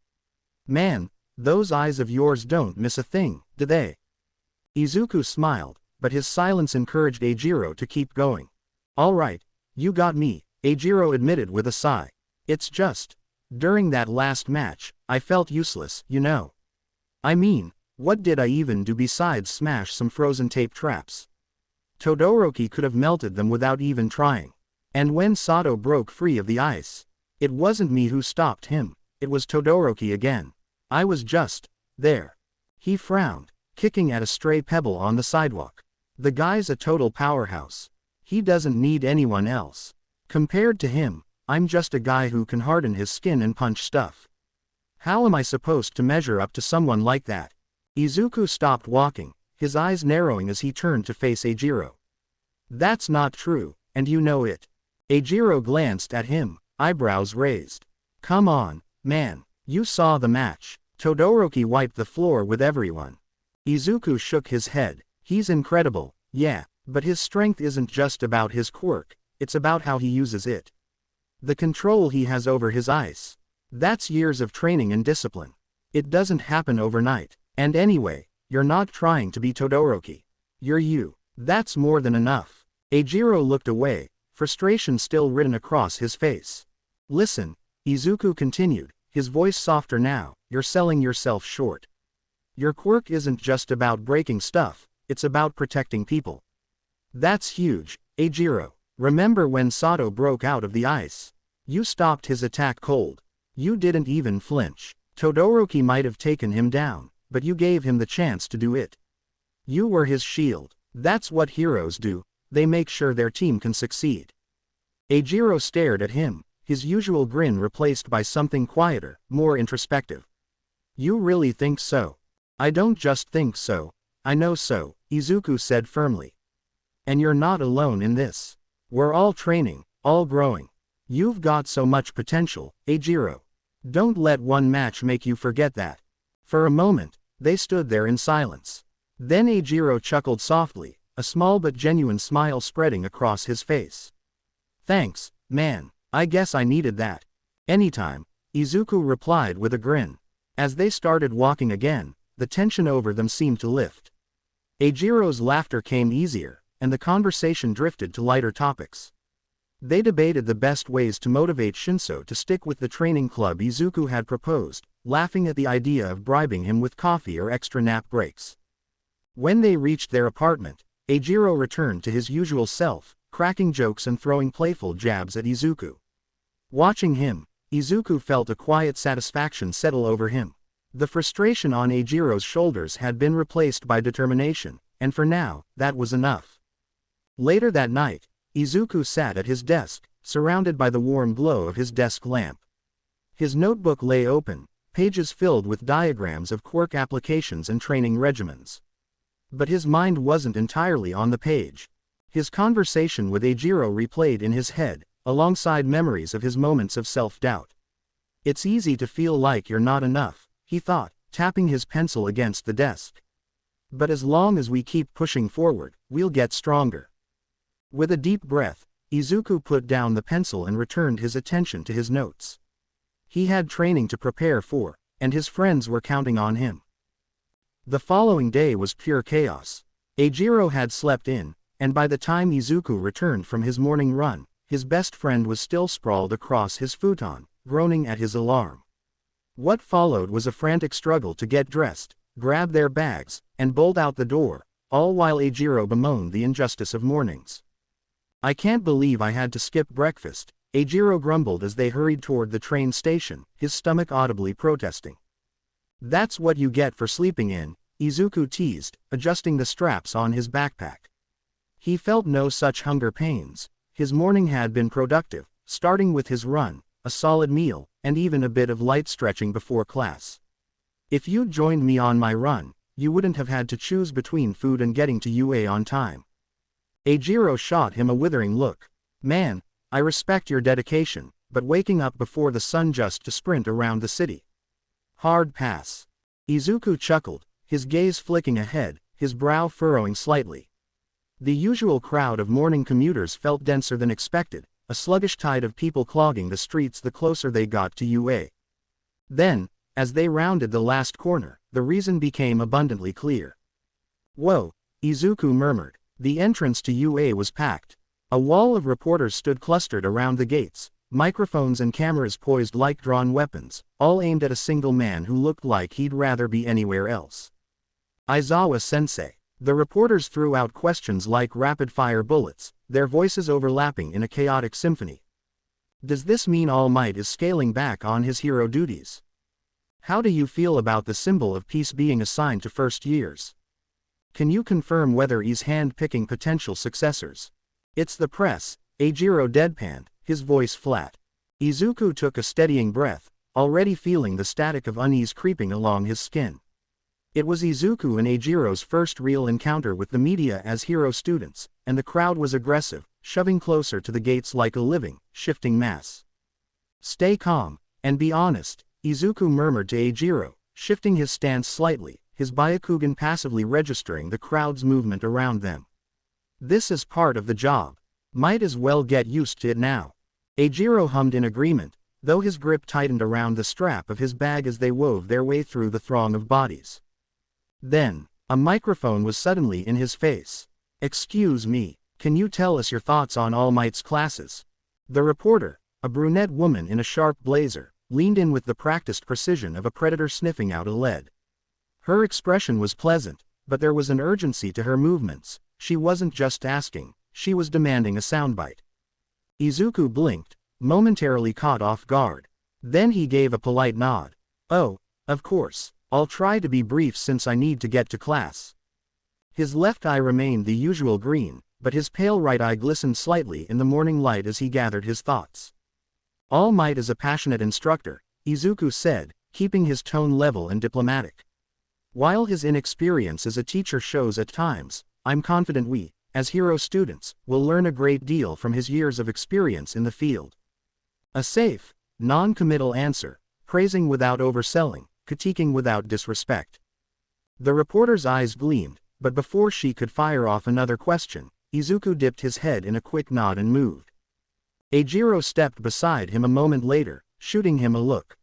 "Man, those eyes of yours don't miss a thing, do they?" Izuku smiled, but his silence encouraged Eijiro to keep going. "All right, you got me," Eijiro admitted with a sigh. "It's just, during that last match, I felt useless, you know. I mean, what did I even do besides smash some frozen tape traps? Todoroki could have melted them without even trying. And when Sato broke free of the ice, it wasn't me who stopped him, it was Todoroki again. I was just there." He frowned, kicking at a stray pebble on the sidewalk. "The guy's a total powerhouse. He doesn't need anyone else. Compared to him, I'm just a guy who can harden his skin and punch stuff. How am I supposed to measure up to someone like that?" Izuku stopped walking, his eyes narrowing as he turned to face Eijiro. "That's not true, and you know it." Eijiro glanced at him, eyebrows raised. "Come on, man, you saw the match." Todoroki wiped the floor with everyone. Izuku shook his head. "He's incredible, yeah, but his strength isn't just about his quirk, it's about how he uses it. The control he has over his ice. That's years of training and discipline. It doesn't happen overnight. And anyway, you're not trying to be Todoroki. You're you. That's more than enough." Eijiro looked away, frustration still written across his face. "Listen," Izuku continued, his voice softer now, "you're selling yourself short. Your quirk isn't just about breaking stuff, it's about protecting people. That's huge, Eijiro. Remember when Sato broke out of the ice? You stopped his attack cold. You didn't even flinch. Todoroki might have taken him down, but you gave him the chance to do it. You were his shield. That's what heroes do, they make sure their team can succeed." Eijiro stared at him, his usual grin replaced by something quieter, more introspective. "You really think so?" "I don't just think so, I know so," Izuku said firmly. "And you're not alone in this. We're all training, all growing. You've got so much potential, Eijiro. Don't let one match make you forget that." For a moment, they stood there in silence. Then Eijiro chuckled softly, a small but genuine smile spreading across his face. "Thanks, man, I guess I needed that." "Anytime," Izuku replied with a grin. As they started walking again, the tension over them seemed to lift. Eijiro's laughter came easier, and the conversation drifted to lighter topics. They debated the best ways to motivate Shinso to stick with the training club Izuku had proposed, laughing at the idea of bribing him with coffee or extra nap breaks. When they reached their apartment, Eijiro returned to his usual self, cracking jokes and throwing playful jabs at Izuku. Watching him, Izuku felt a quiet satisfaction settle over him. The frustration on Eijiro's shoulders had been replaced by determination, and for now, that was enough. Later that night, Izuku sat at his desk, surrounded by the warm glow of his desk lamp. His notebook lay open, pages filled with diagrams of quirk applications and training regimens. But his mind wasn't entirely on the page. His conversation with Eijiro replayed in his head, alongside memories of his moments of self-doubt. It's easy to feel like you're not enough, he thought, tapping his pencil against the desk. But as long as we keep pushing forward, we'll get stronger. With a deep breath, Izuku put down the pencil and returned his attention to his notes. He had training to prepare for, and his friends were counting on him. The following day was pure chaos. Eijiro had slept in, and by the time Izuku returned from his morning run, his best friend was still sprawled across his futon, groaning at his alarm. What followed was a frantic struggle to get dressed, grab their bags, and bolt out the door, all while Eijiro bemoaned the injustice of mornings. "I can't believe I had to skip breakfast," Eijiro grumbled as they hurried toward the train station, his stomach audibly protesting. "That's what you get for sleeping in," Izuku teased, adjusting the straps on his backpack. He felt no such hunger pains. His morning had been productive, starting with his run, a solid meal, and even a bit of light stretching before class. "If you'd joined me on my run, you wouldn't have had to choose between food and getting to UA on time." Eijiro shot him a withering look. "Man, I respect your dedication, but waking up before the sun just to sprint around the city. Hard pass." Izuku chuckled, his gaze flicking ahead, his brow furrowing slightly. The usual crowd of morning commuters felt denser than expected, a sluggish tide of people clogging the streets the closer they got to UA. Then, as they rounded the last corner, the reason became abundantly clear. "Whoa," Izuku murmured. The entrance to UA was packed. A wall of reporters stood clustered around the gates, microphones and cameras poised like drawn weapons, all aimed at a single man who looked like he'd rather be anywhere else. "Aizawa-sensei." The reporters threw out questions like rapid-fire bullets, their voices overlapping in a chaotic symphony. "Does this mean All Might is scaling back on his hero duties? How do you feel about the symbol of peace being assigned to first years? Can you confirm whether he's hand-picking potential successors?" "It's the press," Eijiro deadpanned, his voice flat. Izuku took a steadying breath, already feeling the static of unease creeping along his skin. It was Izuku and Eijiro's first real encounter with the media as hero students, and the crowd was aggressive, shoving closer to the gates like a living, shifting mass. "Stay calm, and be honest," Izuku murmured to Eijiro, shifting his stance slightly, his Byakugan passively registering the crowd's movement around them. "This is part of the job. Might as well get used to it now." Eijiro hummed in agreement, though his grip tightened around the strap of his bag as they wove their way through the throng of bodies. Then, a microphone was suddenly in his face. "Excuse me, can you tell us your thoughts on All Might's classes?" The reporter, a brunette woman in a sharp blazer, leaned in with the practiced precision of a predator sniffing out a lead. Her expression was pleasant, but there was an urgency to her movements. She wasn't just asking, she was demanding a soundbite. Izuku blinked, momentarily caught off guard. Then he gave a polite nod. "Oh, of course, I'll try to be brief since I need to get to class." His left eye remained the usual green, but his pale right eye glistened slightly in the morning light as he gathered his thoughts. "All Might is a passionate instructor," Izuku said, keeping his tone level and diplomatic. "While his inexperience as a teacher shows at times, I'm confident we, as hero students, will learn a great deal from his years of experience in the field." A safe, non-committal answer, praising without overselling, critiquing without disrespect. The reporter's eyes gleamed, but before she could fire off another question, Izuku dipped his head in a quick nod and moved. Eijiro stepped beside him a moment later, shooting him a look.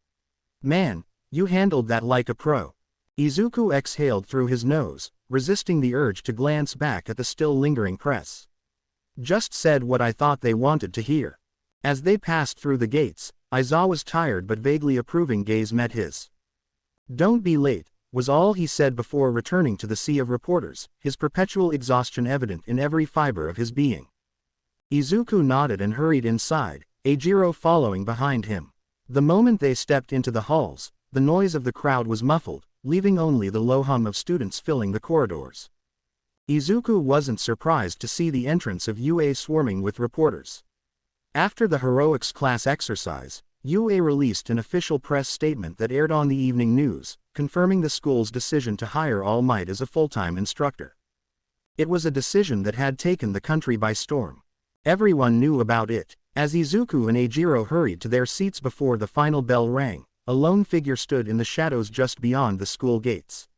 "Man, you handled that like a pro." Izuku exhaled through his nose, resisting the urge to glance back at the still lingering press. "Just said what I thought they wanted to hear." As they passed through the gates, Aizawa's tired but vaguely approving gaze met his. "Don't be late," was all he said before returning to the sea of reporters, his perpetual exhaustion evident in every fiber of his being. Izuku nodded and hurried inside, Eijiro following behind him. The moment they stepped into the halls, the noise of the crowd was muffled, leaving only the low hum of students filling the corridors. Izuku wasn't surprised to see the entrance of UA swarming with reporters. After the heroics class exercise, UA released an official press statement that aired on the evening news, confirming the school's decision to hire All Might as a full-time instructor. It was a decision that had taken the country by storm. Everyone knew about it. As Izuku and Eijiro hurried to their seats before the final bell rang, a lone figure stood in the shadows just beyond the school gates.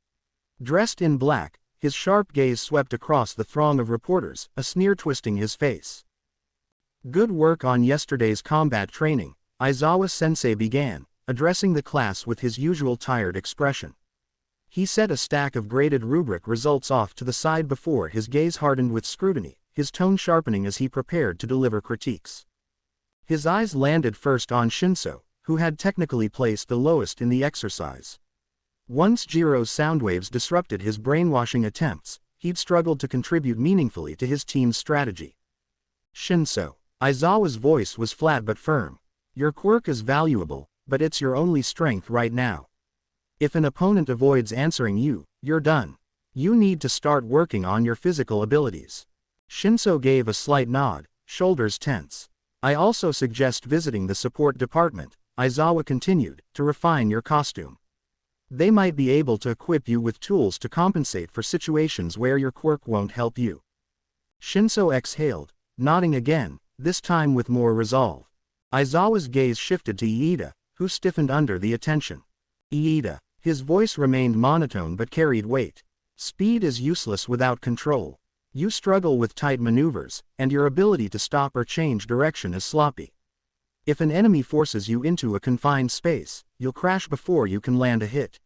Dressed in black, his sharp gaze swept across the throng of reporters, a sneer twisting his face. "Good work on yesterday's combat training," Aizawa-sensei began, addressing the class with his usual tired expression. He set a stack of graded rubric results off to the side before his gaze hardened with scrutiny, his tone sharpening as he prepared to deliver critiques. His eyes landed first on Shinso, who had technically placed the lowest in the exercise. Once Jiro's sound waves disrupted his brainwashing attempts, he'd struggled to contribute meaningfully to his team's strategy. "Shinso," Aizawa's voice was flat but firm. "Your quirk is valuable, but it's your only strength right now. If an opponent avoids answering you, you're done. You need to start working on your physical abilities." Shinso gave a slight nod, shoulders tense. "I also suggest visiting the support department," Aizawa continued, "to refine your costume. They might be able to equip you with tools to compensate for situations where your quirk won't help you." Shinso exhaled, nodding again, this time with more resolve. Aizawa's gaze shifted to Iida, who stiffened under the attention. "Iida." His voice remained monotone but carried weight. "Speed is useless without control. You struggle with tight maneuvers, and your ability to stop or change direction is sloppy. If an enemy forces you into a confined space, you'll crash before you can land a hit.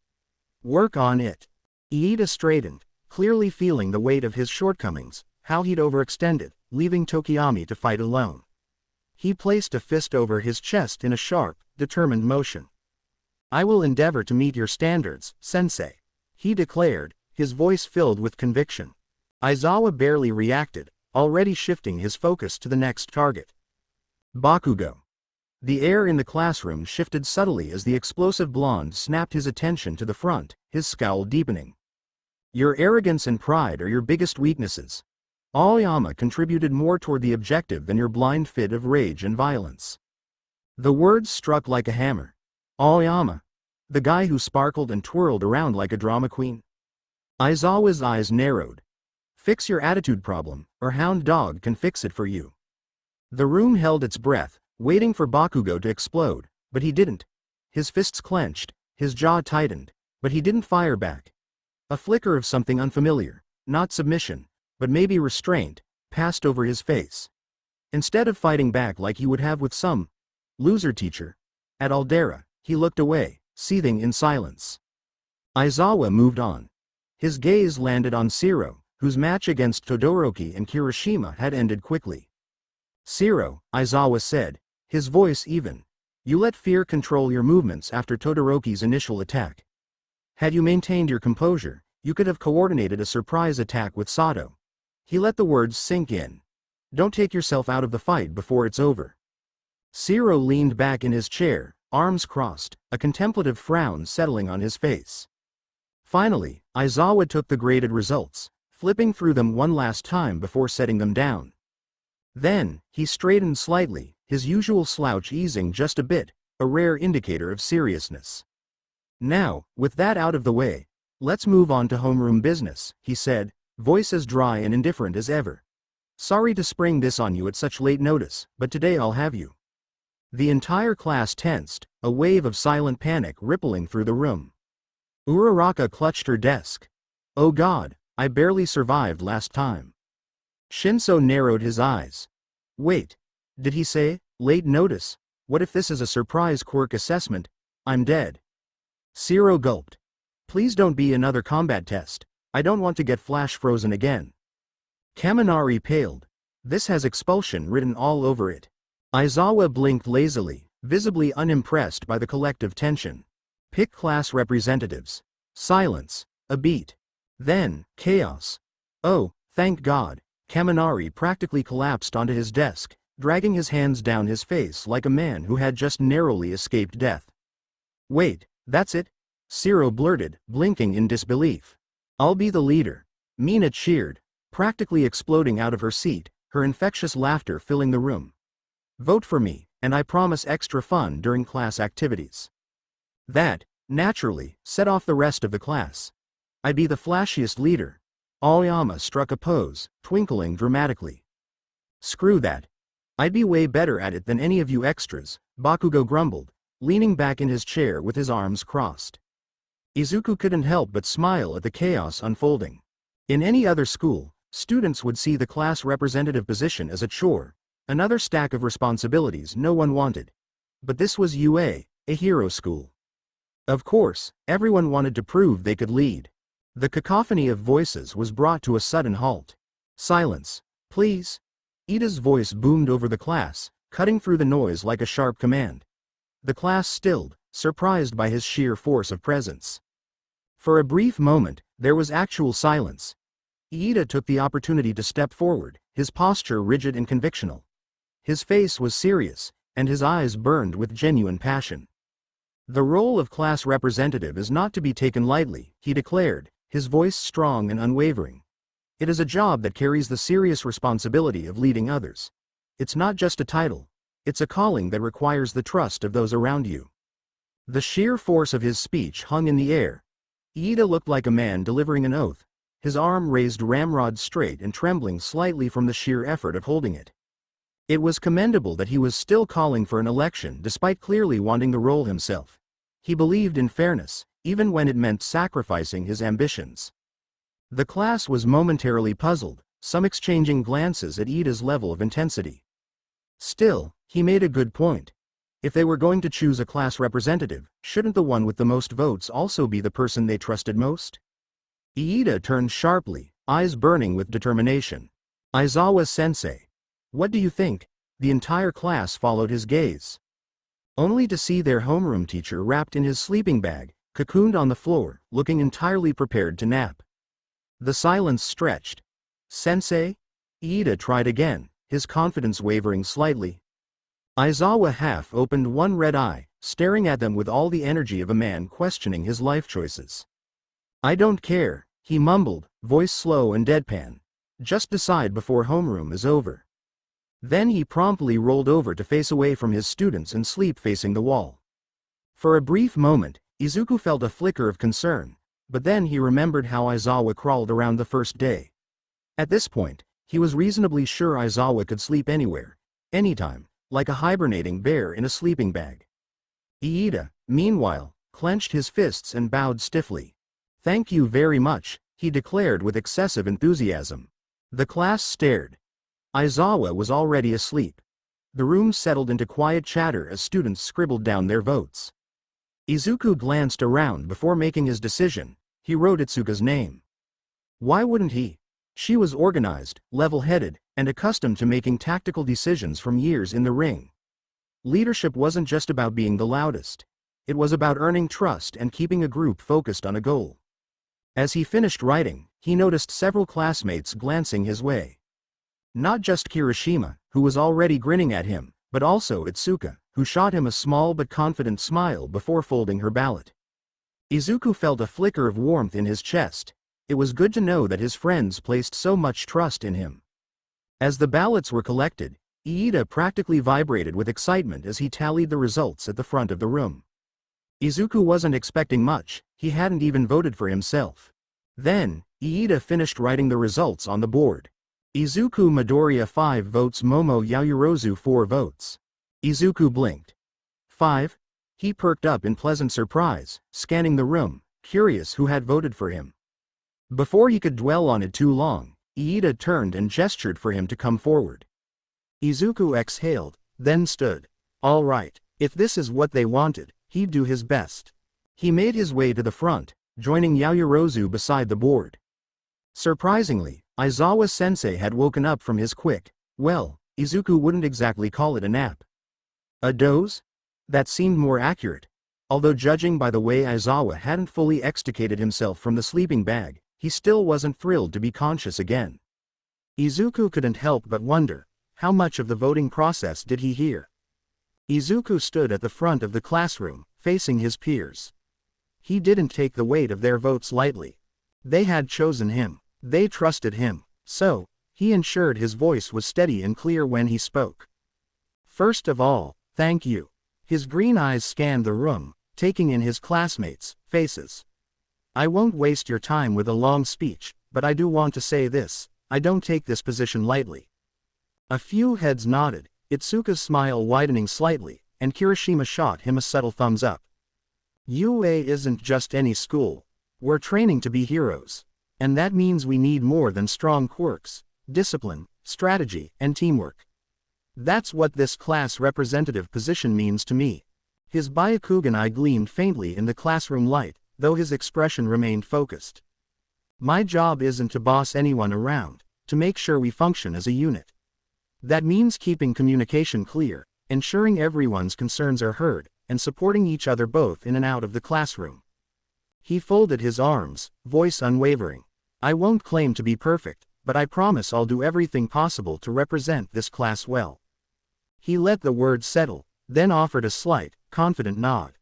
Work on it." Iida straightened, clearly feeling the weight of his shortcomings, how he'd overextended, leaving Tokiyami to fight alone. He placed a fist over his chest in a sharp, determined motion. "I will endeavor to meet your standards, sensei," he declared, his voice filled with conviction. Aizawa barely reacted, already shifting his focus to the next target. Bakugo. The air in the classroom shifted subtly as the explosive blonde snapped his attention to the front, his scowl deepening. "Your arrogance and pride are your biggest weaknesses. Aoyama contributed more toward the objective than your blind fit of rage and violence." The words struck like a hammer. Aoyama? The guy who sparkled and twirled around like a drama queen? Aizawa's eyes narrowed. "Fix your attitude problem, or Hound Dog can fix it for you." The room held its breath, waiting for Bakugo to explode, but he didn't. His fists clenched, his jaw tightened, but he didn't fire back. A flicker of something unfamiliar, not submission, but maybe restraint, passed over his face. Instead of fighting back like he would have with some loser teacher at Aldera, he looked away, seething in silence. Aizawa moved on. His gaze landed on Shiro, whose match against Todoroki and Kirishima had ended quickly. "Shiro," Aizawa said, his voice even. "You let fear control your movements after Todoroki's initial attack. Had you maintained your composure, you could have coordinated a surprise attack with Sato." He let the words sink in. "Don't take yourself out of the fight before it's over." Shiro leaned back in his chair, arms crossed, a contemplative frown settling on his face. Finally, Aizawa took the graded results, flipping through them one last time before setting them down. Then, he straightened slightly, his usual slouch easing just a bit, a rare indicator of seriousness. "Now, with that out of the way, let's move on to homeroom business," he said, voice as dry and indifferent as ever. "Sorry to spring this on you at such late notice, but today I'll have you." The entire class tensed, a wave of silent panic rippling through the room. Uraraka clutched her desk. "Oh God, I barely survived last time." Shinso narrowed his eyes. "Wait. Did he say, late notice? What if this is a surprise quirk assessment? I'm dead." Shiro gulped. "Please don't be another combat test. I don't want to get flash frozen again." Kaminari paled. "This has expulsion written all over it." Aizawa blinked lazily, visibly unimpressed by the collective tension. "Pick class representatives." Silence. A beat. Then, chaos. "Oh, thank God." Kaminari practically collapsed onto his desk, dragging his hands down his face like a man who had just narrowly escaped death. "Wait, that's it?" Shiro blurted, blinking in disbelief. "I'll be the leader." Mina cheered, practically exploding out of her seat, her infectious laughter filling the room. "Vote for me, and I promise extra fun during class activities." That, naturally, set off the rest of the class. "I'd be the flashiest leader." Aoyama struck a pose, twinkling dramatically. "Screw that. I'd be way better at it than any of you extras," Bakugo grumbled, leaning back in his chair with his arms crossed. Izuku couldn't help but smile at the chaos unfolding. In any other school, students would see the class representative position as a chore, another stack of responsibilities no one wanted. But this was UA, a hero school. Of course, everyone wanted to prove they could lead. The cacophony of voices was brought to a sudden halt. "Silence, please." Ida's voice boomed over the class, cutting through the noise like a sharp command. The class stilled, surprised by his sheer force of presence. For a brief moment, there was actual silence. Ida took the opportunity to step forward, his posture rigid and convictional. His face was serious, and his eyes burned with genuine passion. "The role of class representative is not to be taken lightly," he declared, his voice strong and unwavering. "It is a job that carries the serious responsibility of leading others. It's not just a title. It's a calling that requires the trust of those around you." The sheer force of his speech hung in the air. Ida looked like a man delivering an oath, his arm raised ramrod straight and trembling slightly from the sheer effort of holding it. It was commendable that he was still calling for an election despite clearly wanting the role himself. He believed in fairness, even when it meant sacrificing his ambitions. The class was momentarily puzzled, some exchanging glances at Ida's level of intensity. Still, he made a good point. If they were going to choose a class representative, shouldn't the one with the most votes also be the person they trusted most? Iida turned sharply, eyes burning with determination. "Aizawa-sensei. What do you think?" The entire class followed his gaze. Only to see their homeroom teacher wrapped in his sleeping bag, cocooned on the floor, looking entirely prepared to nap. The silence stretched. "Sensei?" Iida tried again, his confidence wavering slightly. Aizawa half opened one red eye, staring at them with all the energy of a man questioning his life choices. "I don't care," he mumbled, voice slow and deadpan. "Just decide before homeroom is over." Then he promptly rolled over to face away from his students and sleep facing the wall. For a brief moment, Izuku felt a flicker of concern, but then he remembered how Aizawa crawled around the first day. At this point, he was reasonably sure Aizawa could sleep anywhere, anytime, like a hibernating bear in a sleeping bag. Iida, meanwhile, clenched his fists and bowed stiffly. "Thank you very much," he declared with excessive enthusiasm. The class stared. Aizawa was already asleep. The room settled into quiet chatter as students scribbled down their votes. Izuku glanced around before making his decision. He wrote Itsuka's name. Why wouldn't he? She was organized, level-headed, and accustomed to making tactical decisions from years in the ring. Leadership wasn't just about being the loudest. It was about earning trust and keeping a group focused on a goal. As he finished writing, he noticed several classmates glancing his way. Not just Kirishima, who was already grinning at him, but also Itsuka, who shot him a small but confident smile before folding her ballot. Izuku felt a flicker of warmth in his chest. It was good to know that his friends placed so much trust in him. As the ballots were collected, Iida practically vibrated with excitement as he tallied the results at the front of the room. Izuku wasn't expecting much, he hadn't even voted for himself. Then, Iida finished writing the results on the board. Izuku Midoriya 5 votes, Momo Yaoyorozu 4 votes. Izuku blinked. 5? He perked up in pleasant surprise, scanning the room, curious who had voted for him. Before he could dwell on it too long, Iida turned and gestured for him to come forward. Izuku exhaled, then stood. All right, if this is what they wanted, he'd do his best. He made his way to the front, joining Yaoyorozu beside the board. Surprisingly, Aizawa-sensei had woken up from his quick, well, Izuku wouldn't exactly call it a nap. A doze? That seemed more accurate. Although judging by the way Aizawa hadn't fully extricated himself from the sleeping bag, he still wasn't thrilled to be conscious again. Izuku couldn't help but wonder, how much of the voting process did he hear? Izuku stood at the front of the classroom, facing his peers. He didn't take the weight of their votes lightly. They had chosen him. They trusted him. So, he ensured his voice was steady and clear when he spoke. First of all, thank you. His green eyes scanned the room, taking in his classmates' faces. I won't waste your time with a long speech, but I do want to say this: I don't take this position lightly. A few heads nodded, Itsuka's smile widening slightly, and Kirishima shot him a subtle thumbs up. UA isn't just any school. We're training to be heroes. And that means we need more than strong quirks, discipline, strategy, and teamwork. That's what this class representative position means to me. His Byakugan eye gleamed faintly in the classroom light, though his expression remained focused. My job isn't to boss anyone around, to make sure we function as a unit. That means keeping communication clear, ensuring everyone's concerns are heard, and supporting each other both in and out of the classroom. He folded his arms, voice unwavering. I won't claim to be perfect, but I promise I'll do everything possible to represent this class well. He let the words settle, then offered a slight, confident nod.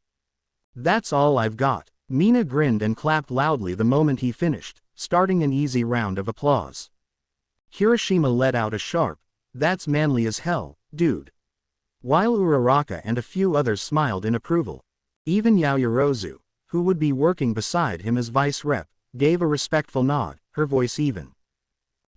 That's all I've got. Mina grinned and clapped loudly the moment he finished, starting an easy round of applause. Kirishima let out a sharp, "That's manly as hell, dude." While Uraraka and a few others smiled in approval. Even Yaoyorozu, who would be working beside him as vice rep, gave a respectful nod, her voice even.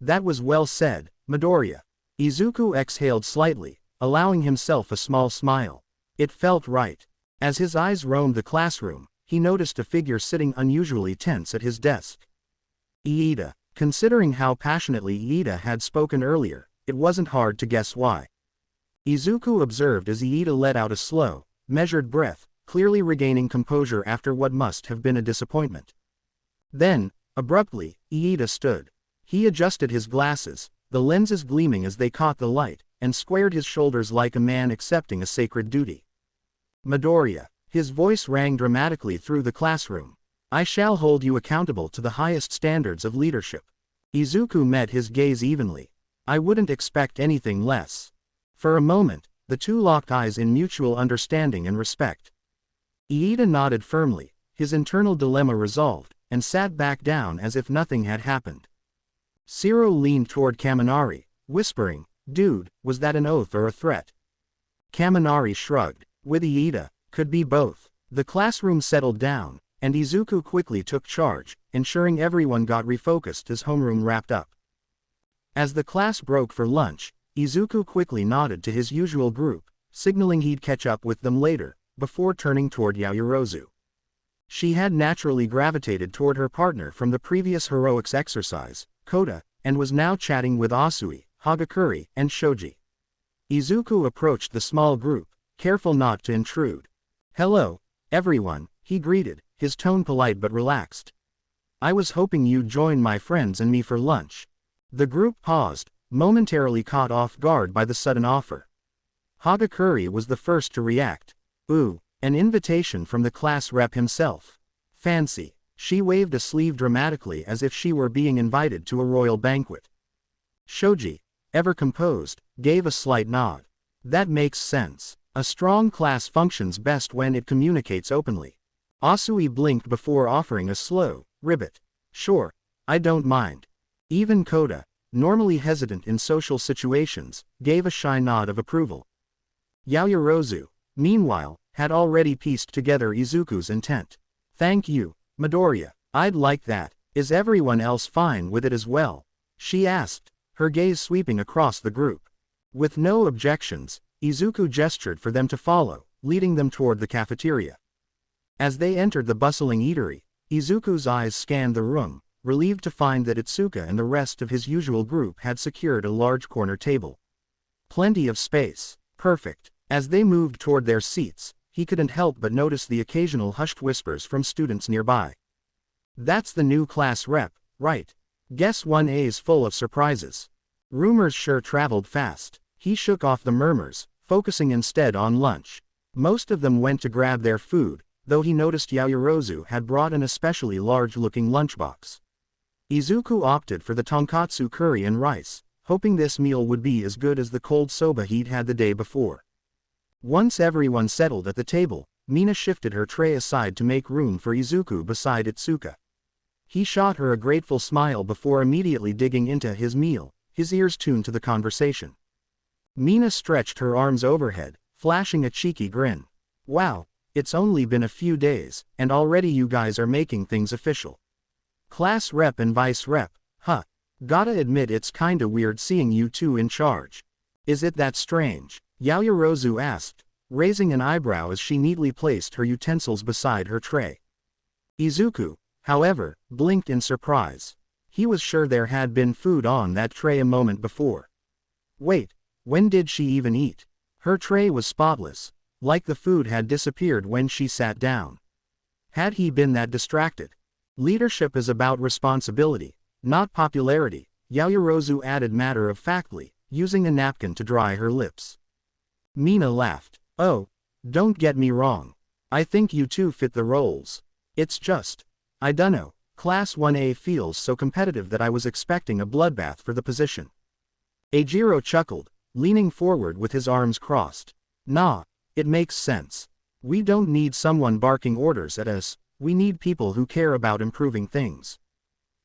That was well said, Midoriya. Izuku exhaled slightly, allowing himself a small smile. It felt right. As his eyes roamed the classroom, he noticed a figure sitting unusually tense at his desk. Iida. Considering how passionately Iida had spoken earlier, it wasn't hard to guess why. Izuku observed as Iida let out a slow, measured breath, clearly regaining composure after what must have been a disappointment. Then, abruptly, Iida stood. He adjusted his glasses, the lenses gleaming as they caught the light, and squared his shoulders like a man accepting a sacred duty. Midoriya. His voice rang dramatically through the classroom. I shall hold you accountable to the highest standards of leadership. Izuku met his gaze evenly. I wouldn't expect anything less. For a moment, the two locked eyes in mutual understanding and respect. Iida nodded firmly, his internal dilemma resolved, and sat back down as if nothing had happened. Zero leaned toward Kaminari, whispering, Dude, was that an oath or a threat? Kaminari shrugged. With Iida, could be both. The classroom settled down, and Izuku quickly took charge, ensuring everyone got refocused as homeroom wrapped up. As the class broke for lunch, Izuku quickly nodded to his usual group, signaling he'd catch up with them later, before turning toward Yaoyorozu. She had naturally gravitated toward her partner from the previous heroics exercise, Kota, and was now chatting with Asui, Hagakure, and Shoji. Izuku approached the small group, careful not to intrude. Hello, everyone, he greeted, his tone polite but relaxed. I was hoping you'd join my friends and me for lunch. The group paused, momentarily caught off guard by the sudden offer. Hagakure was the first to react. Ooh, an invitation from the class rep himself. Fancy. She waved a sleeve dramatically as if she were being invited to a royal banquet. Shoji, ever composed, gave a slight nod. That makes sense. A strong class functions best when it communicates openly. Asui blinked before offering a slow, ribbit. Sure, I don't mind. Even Kota, normally hesitant in social situations, gave a shy nod of approval. Yaoyorozu, meanwhile, had already pieced together Izuku's intent. Thank you, Midoriya, I'd like that. Is everyone else fine with it as well? She asked, her gaze sweeping across the group. With no objections, Izuku gestured for them to follow, leading them toward the cafeteria. As they entered the bustling eatery, Izuku's eyes scanned the room, relieved to find that Itsuka and the rest of his usual group had secured a large corner table. Plenty of space. Perfect. As they moved toward their seats, he couldn't help but notice the occasional hushed whispers from students nearby. That's the new class rep, right? Guess 1A's full of surprises. Rumors sure traveled fast. He shook off the murmurs, focusing instead on lunch. Most of them went to grab their food, though he noticed Yaoyorozu had brought an especially large-looking lunchbox. Izuku opted for the tonkatsu curry and rice, hoping this meal would be as good as the cold soba he'd had the day before. Once everyone settled at the table, Mina shifted her tray aside to make room for Izuku beside Itsuka. He shot her a grateful smile before immediately digging into his meal, his ears tuned to the conversation. Mina stretched her arms overhead, flashing a cheeky grin. Wow, it's only been a few days, and already you guys are making things official. Class rep and vice rep, huh? Gotta admit it's kinda weird seeing you two in charge. Is it that strange? Yaoyorozu asked, raising an eyebrow as she neatly placed her utensils beside her tray. Izuku, however, blinked in surprise. He was sure there had been food on that tray a moment before. Wait, when did she even eat? Her tray was spotless, like the food had disappeared when she sat down. Had he been that distracted? Leadership is about responsibility, not popularity, Yaoyorozu added matter-of-factly, using a napkin to dry her lips. Mina laughed. Oh, don't get me wrong. I think you two fit the roles. It's just, I dunno, Class 1A feels so competitive that I was expecting a bloodbath for the position. Eijiro chuckled, leaning forward with his arms crossed. Nah, it makes sense. We don't need someone barking orders at us, we need people who care about improving things.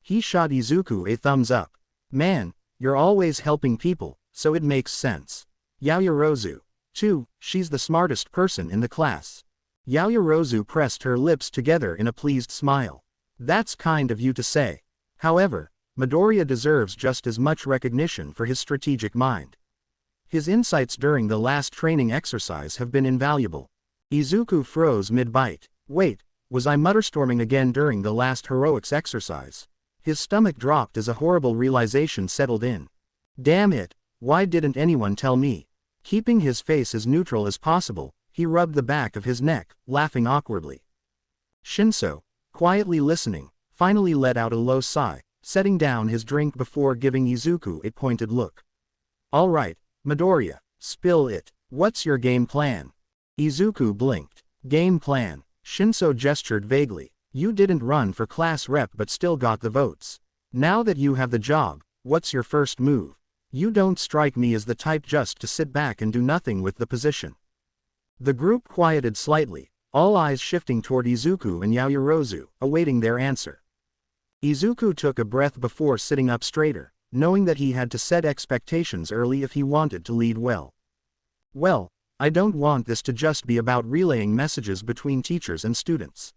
He shot Izuku a thumbs up. Man, you're always helping people, so it makes sense. Yaoyorozu, too, she's the smartest person in the class. Yaoyorozu pressed her lips together in a pleased smile. That's kind of you to say. However, Midoriya deserves just as much recognition for his strategic mind. His insights during the last training exercise have been invaluable. Izuku froze mid-bite. Wait, was I mutterstorming again during the last heroics exercise? His stomach dropped as a horrible realization settled in. Damn it, why didn't anyone tell me? Keeping his face as neutral as possible, he rubbed the back of his neck, laughing awkwardly. Shinso, quietly listening, finally let out a low sigh, setting down his drink before giving Izuku a pointed look. All right, Midoriya, spill it. What's your game plan? Izuku blinked. Game plan. Shinso gestured vaguely. You didn't run for class rep but still got the votes. Now that you have the job, what's your first move? You don't strike me as the type just to sit back and do nothing with the position. The group quieted slightly, all eyes shifting toward Izuku and Yaoyorozu, awaiting their answer. Izuku took a breath before sitting up straighter, knowing that he had to set expectations early if he wanted to lead well. Well, I don't want this to just be about relaying messages between teachers and students.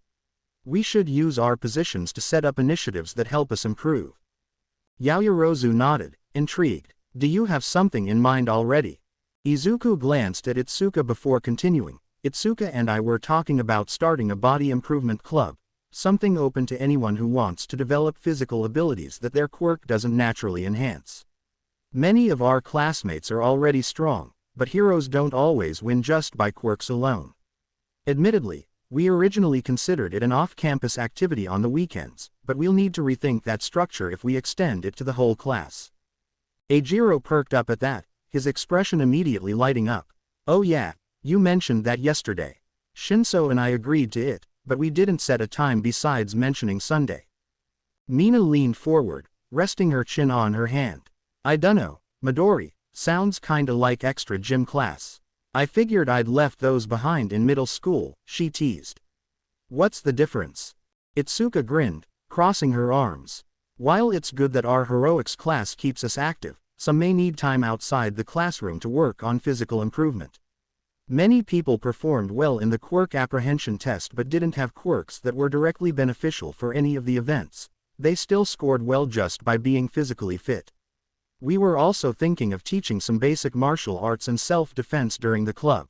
We should use our positions to set up initiatives that help us improve. Yaoyorozu nodded, intrigued. Do you have something in mind already? Izuku glanced at Itsuka before continuing. Itsuka and I were talking about starting a body improvement club, something open to anyone who wants to develop physical abilities that their quirk doesn't naturally enhance. Many of our classmates are already strong, but heroes don't always win just by quirks alone. Admittedly, we originally considered it an off-campus activity on the weekends, but we'll need to rethink that structure if we extend it to the whole class. Eijiro perked up at that, his expression immediately lighting up. Oh yeah, you mentioned that yesterday. Shinso and I agreed to it, but we didn't set a time besides mentioning Sunday. Mina leaned forward, resting her chin on her hand. I dunno, Midori, sounds kinda like extra gym class. I figured I'd left those behind in middle school, she teased. What's the difference? Itsuka grinned, crossing her arms. While it's good that our heroics class keeps us active, some may need time outside the classroom to work on physical improvement. Many people performed well in the quirk apprehension test but didn't have quirks that were directly beneficial for any of the events. They still scored well just by being physically fit. We were also thinking of teaching some basic martial arts and self-defense during the club.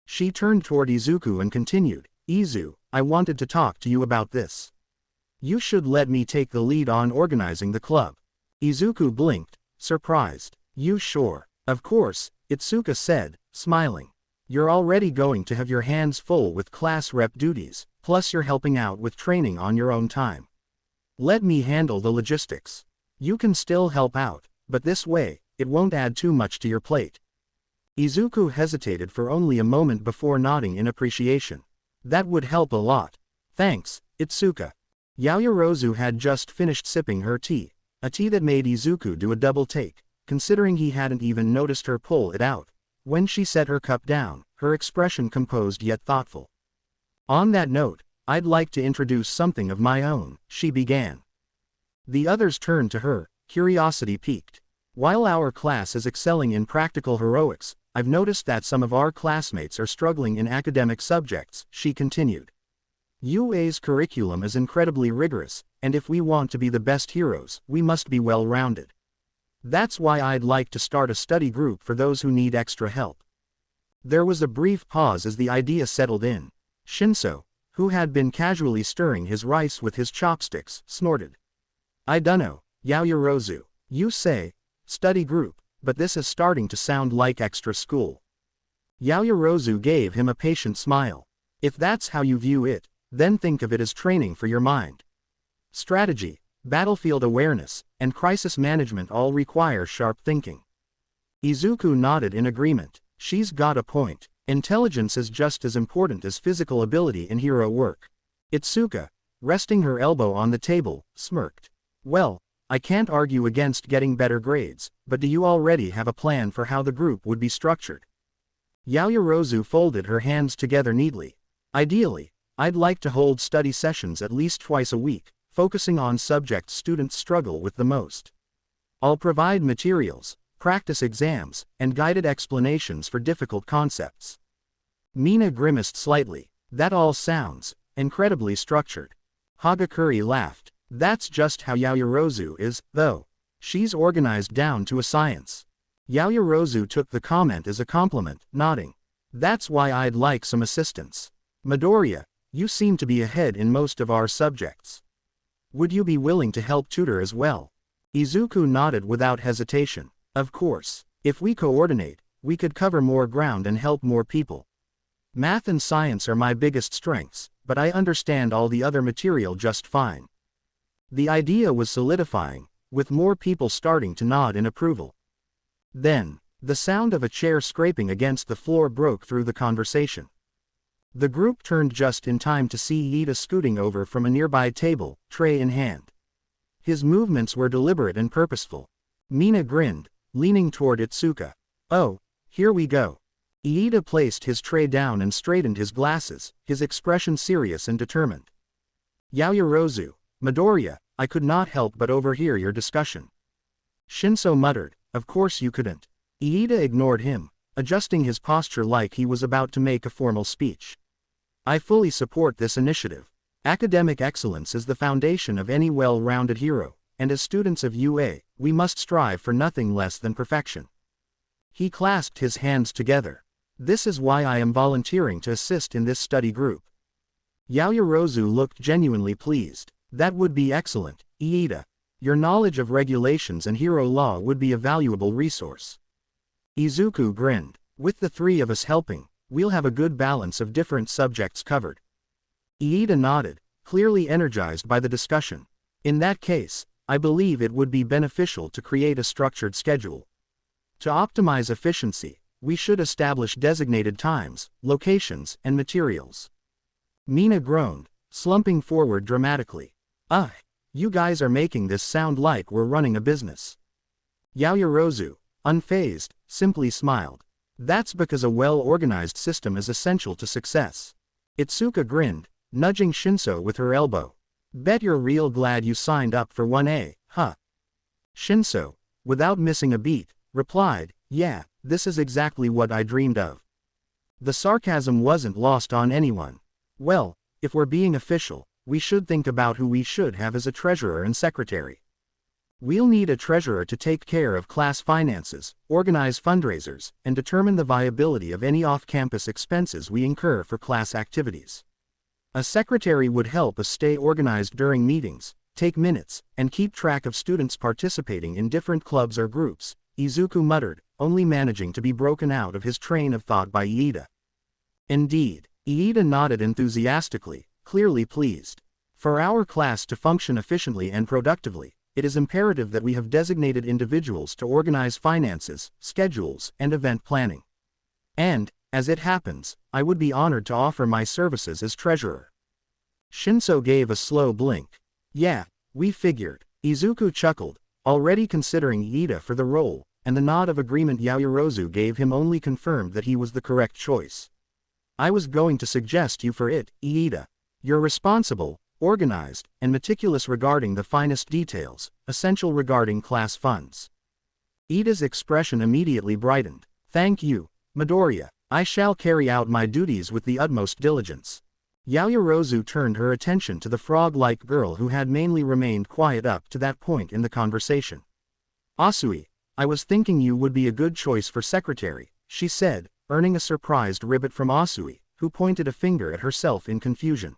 She turned toward Izuku and continued, Izu, I wanted to talk to you about this. You should let me take the lead on organizing the club. Izuku blinked, surprised. You sure? Of course, Itsuka said, smiling. You're already going to have your hands full with class rep duties, plus you're helping out with training on your own time. Let me handle the logistics. You can still help out, but this way, it won't add too much to your plate. Izuku hesitated for only a moment before nodding in appreciation. That would help a lot. Thanks, Itsuka. Yaoyorozu had just finished sipping her tea, a tea that made Izuku do a double take, considering he hadn't even noticed her pull it out. When she set her cup down, her expression composed yet thoughtful. On that note, I'd like to introduce something of my own, she began. The others turned to her, curiosity piqued. While our class is excelling in practical heroics, I've noticed that some of our classmates are struggling in academic subjects, she continued. UA's curriculum is incredibly rigorous, and if we want to be the best heroes, we must be well-rounded. That's why I'd like to start a study group for those who need extra help. There was a brief pause as the idea settled in. Shinso, who had been casually stirring his rice with his chopsticks, snorted. I dunno, Yaoyorozu, you say, study group, but this is starting to sound like extra school. Yaoyorozu gave him a patient smile. If that's how you view it, then think of it as training for your mind. Strategy, battlefield awareness, and crisis management all require sharp thinking. Izuku nodded in agreement. She's got a point. Intelligence is just as important as physical ability in hero work. Itsuka, resting her elbow on the table, smirked. Well, I can't argue against getting better grades, but do you already have a plan for how the group would be structured? Yaoyorozu folded her hands together neatly. Ideally, I'd like to hold study sessions at least twice a week, focusing on subjects students struggle with the most. I'll provide materials, practice exams, and guided explanations for difficult concepts. Mina grimaced slightly. That all sounds incredibly structured. Hagakure laughed. That's just how Yaoyorozu is, though. She's organized down to a science. Yaoyorozu took the comment as a compliment, nodding. That's why I'd like some assistance. Midoriya, you seem to be ahead in most of our subjects. Would you be willing to help tutor as well? Izuku nodded without hesitation. Of course. If we coordinate, we could cover more ground and help more people. Math and science are my biggest strengths, but I understand all the other material just fine. The idea was solidifying, with more people starting to nod in approval. Then, the sound of a chair scraping against the floor broke through the conversation. The group turned just in time to see Iida scooting over from a nearby table, tray in hand. His movements were deliberate and purposeful. Mina grinned, leaning toward Itsuka. Oh, here we go. Iida placed his tray down and straightened his glasses, his expression serious and determined. Yaoyorozu, Midoriya, I could not help but overhear your discussion. Shinso muttered, of course you couldn't. Iida ignored him, adjusting his posture like he was about to make a formal speech. I fully support this initiative. Academic excellence is the foundation of any well-rounded hero, and as students of UA, we must strive for nothing less than perfection. He clasped his hands together. This is why I am volunteering to assist in this study group. Yaoyorozu looked genuinely pleased. That would be excellent, Iida. Your knowledge of regulations and hero law would be a valuable resource. Izuku grinned. With the three of us helping, we'll have a good balance of different subjects covered. Iida nodded, clearly energized by the discussion. In that case, I believe it would be beneficial to create a structured schedule. To optimize efficiency, we should establish designated times, locations, and materials. Mina groaned, slumping forward dramatically. You guys are making this sound like we're running a business. Yaoyorozu, unfazed, simply smiled. That's because a well-organized system is essential to success. Itsuka grinned, nudging Shinso with her elbow. Bet you're real glad you signed up for 1A, huh? Shinso, without missing a beat, replied, yeah, this is exactly what I dreamed of. The sarcasm wasn't lost on anyone. Well, if we're being official, we should think about who we should have as a treasurer and secretary. We'll need a treasurer to take care of class finances, organize fundraisers, and determine the viability of any off-campus expenses we incur for class activities. A secretary would help us stay organized during meetings, take minutes, and keep track of students participating in different clubs or groups, Izuku muttered, only managing to be broken out of his train of thought by Iida. Indeed, Iida nodded enthusiastically, clearly pleased. For our class to function efficiently and productively, it is imperative that we have designated individuals to organize finances, schedules, and event planning. And, as it happens, I would be honored to offer my services as treasurer. Shinso gave a slow blink. Yeah, we figured. Izuku chuckled, already considering Iida for the role, and the nod of agreement Yaoyorozu gave him only confirmed that he was the correct choice. I was going to suggest you for it, Iida. You're responsible, organized, and meticulous regarding the finest details, essential regarding class funds. Ida's expression immediately brightened. Thank you, Midoriya. I shall carry out my duties with the utmost diligence. Yaoyorozu turned her attention to the frog-like girl who had mainly remained quiet up to that point in the conversation. Asui, I was thinking you would be a good choice for secretary, she said, earning a surprised ribbit from Asui, who pointed a finger at herself in confusion.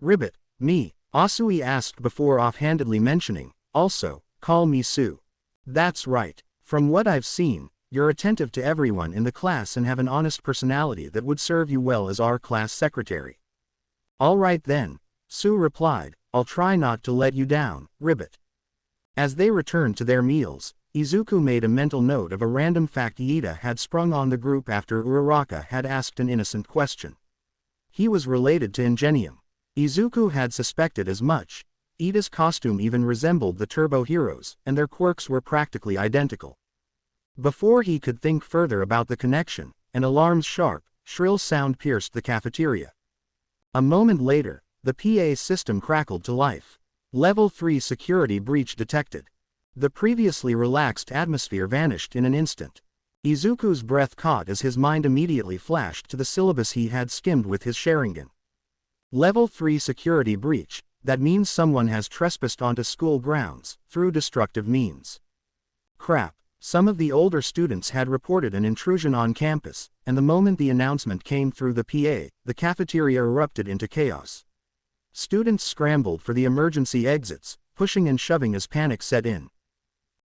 Ribbit, me, Asui asked before offhandedly mentioning, also, call me Sue. That's right. From what I've seen, you're attentive to everyone in the class and have an honest personality that would serve you well as our class secretary. All right then, Sue replied, I'll try not to let you down, Ribbit. As they returned to their meals, Izuku made a mental note of a random fact Ida had sprung on the group after Uraraka had asked an innocent question. He was related to Ingenium. Izuku had suspected as much. Ida's costume even resembled the Turbo Heroes, and their quirks were practically identical. Before he could think further about the connection, an alarm's sharp, shrill sound pierced the cafeteria. A moment later, the PA system crackled to life. Level 3 security breach detected. The previously relaxed atmosphere vanished in an instant. Izuku's breath caught as his mind immediately flashed to the syllabus he had skimmed with his Sharingan. Level 3 security breach, that means someone has trespassed onto school grounds, through destructive means. Crap, some of the older students had reported an intrusion on campus, and the moment the announcement came through the PA, the cafeteria erupted into chaos. Students scrambled for the emergency exits, pushing and shoving as panic set in.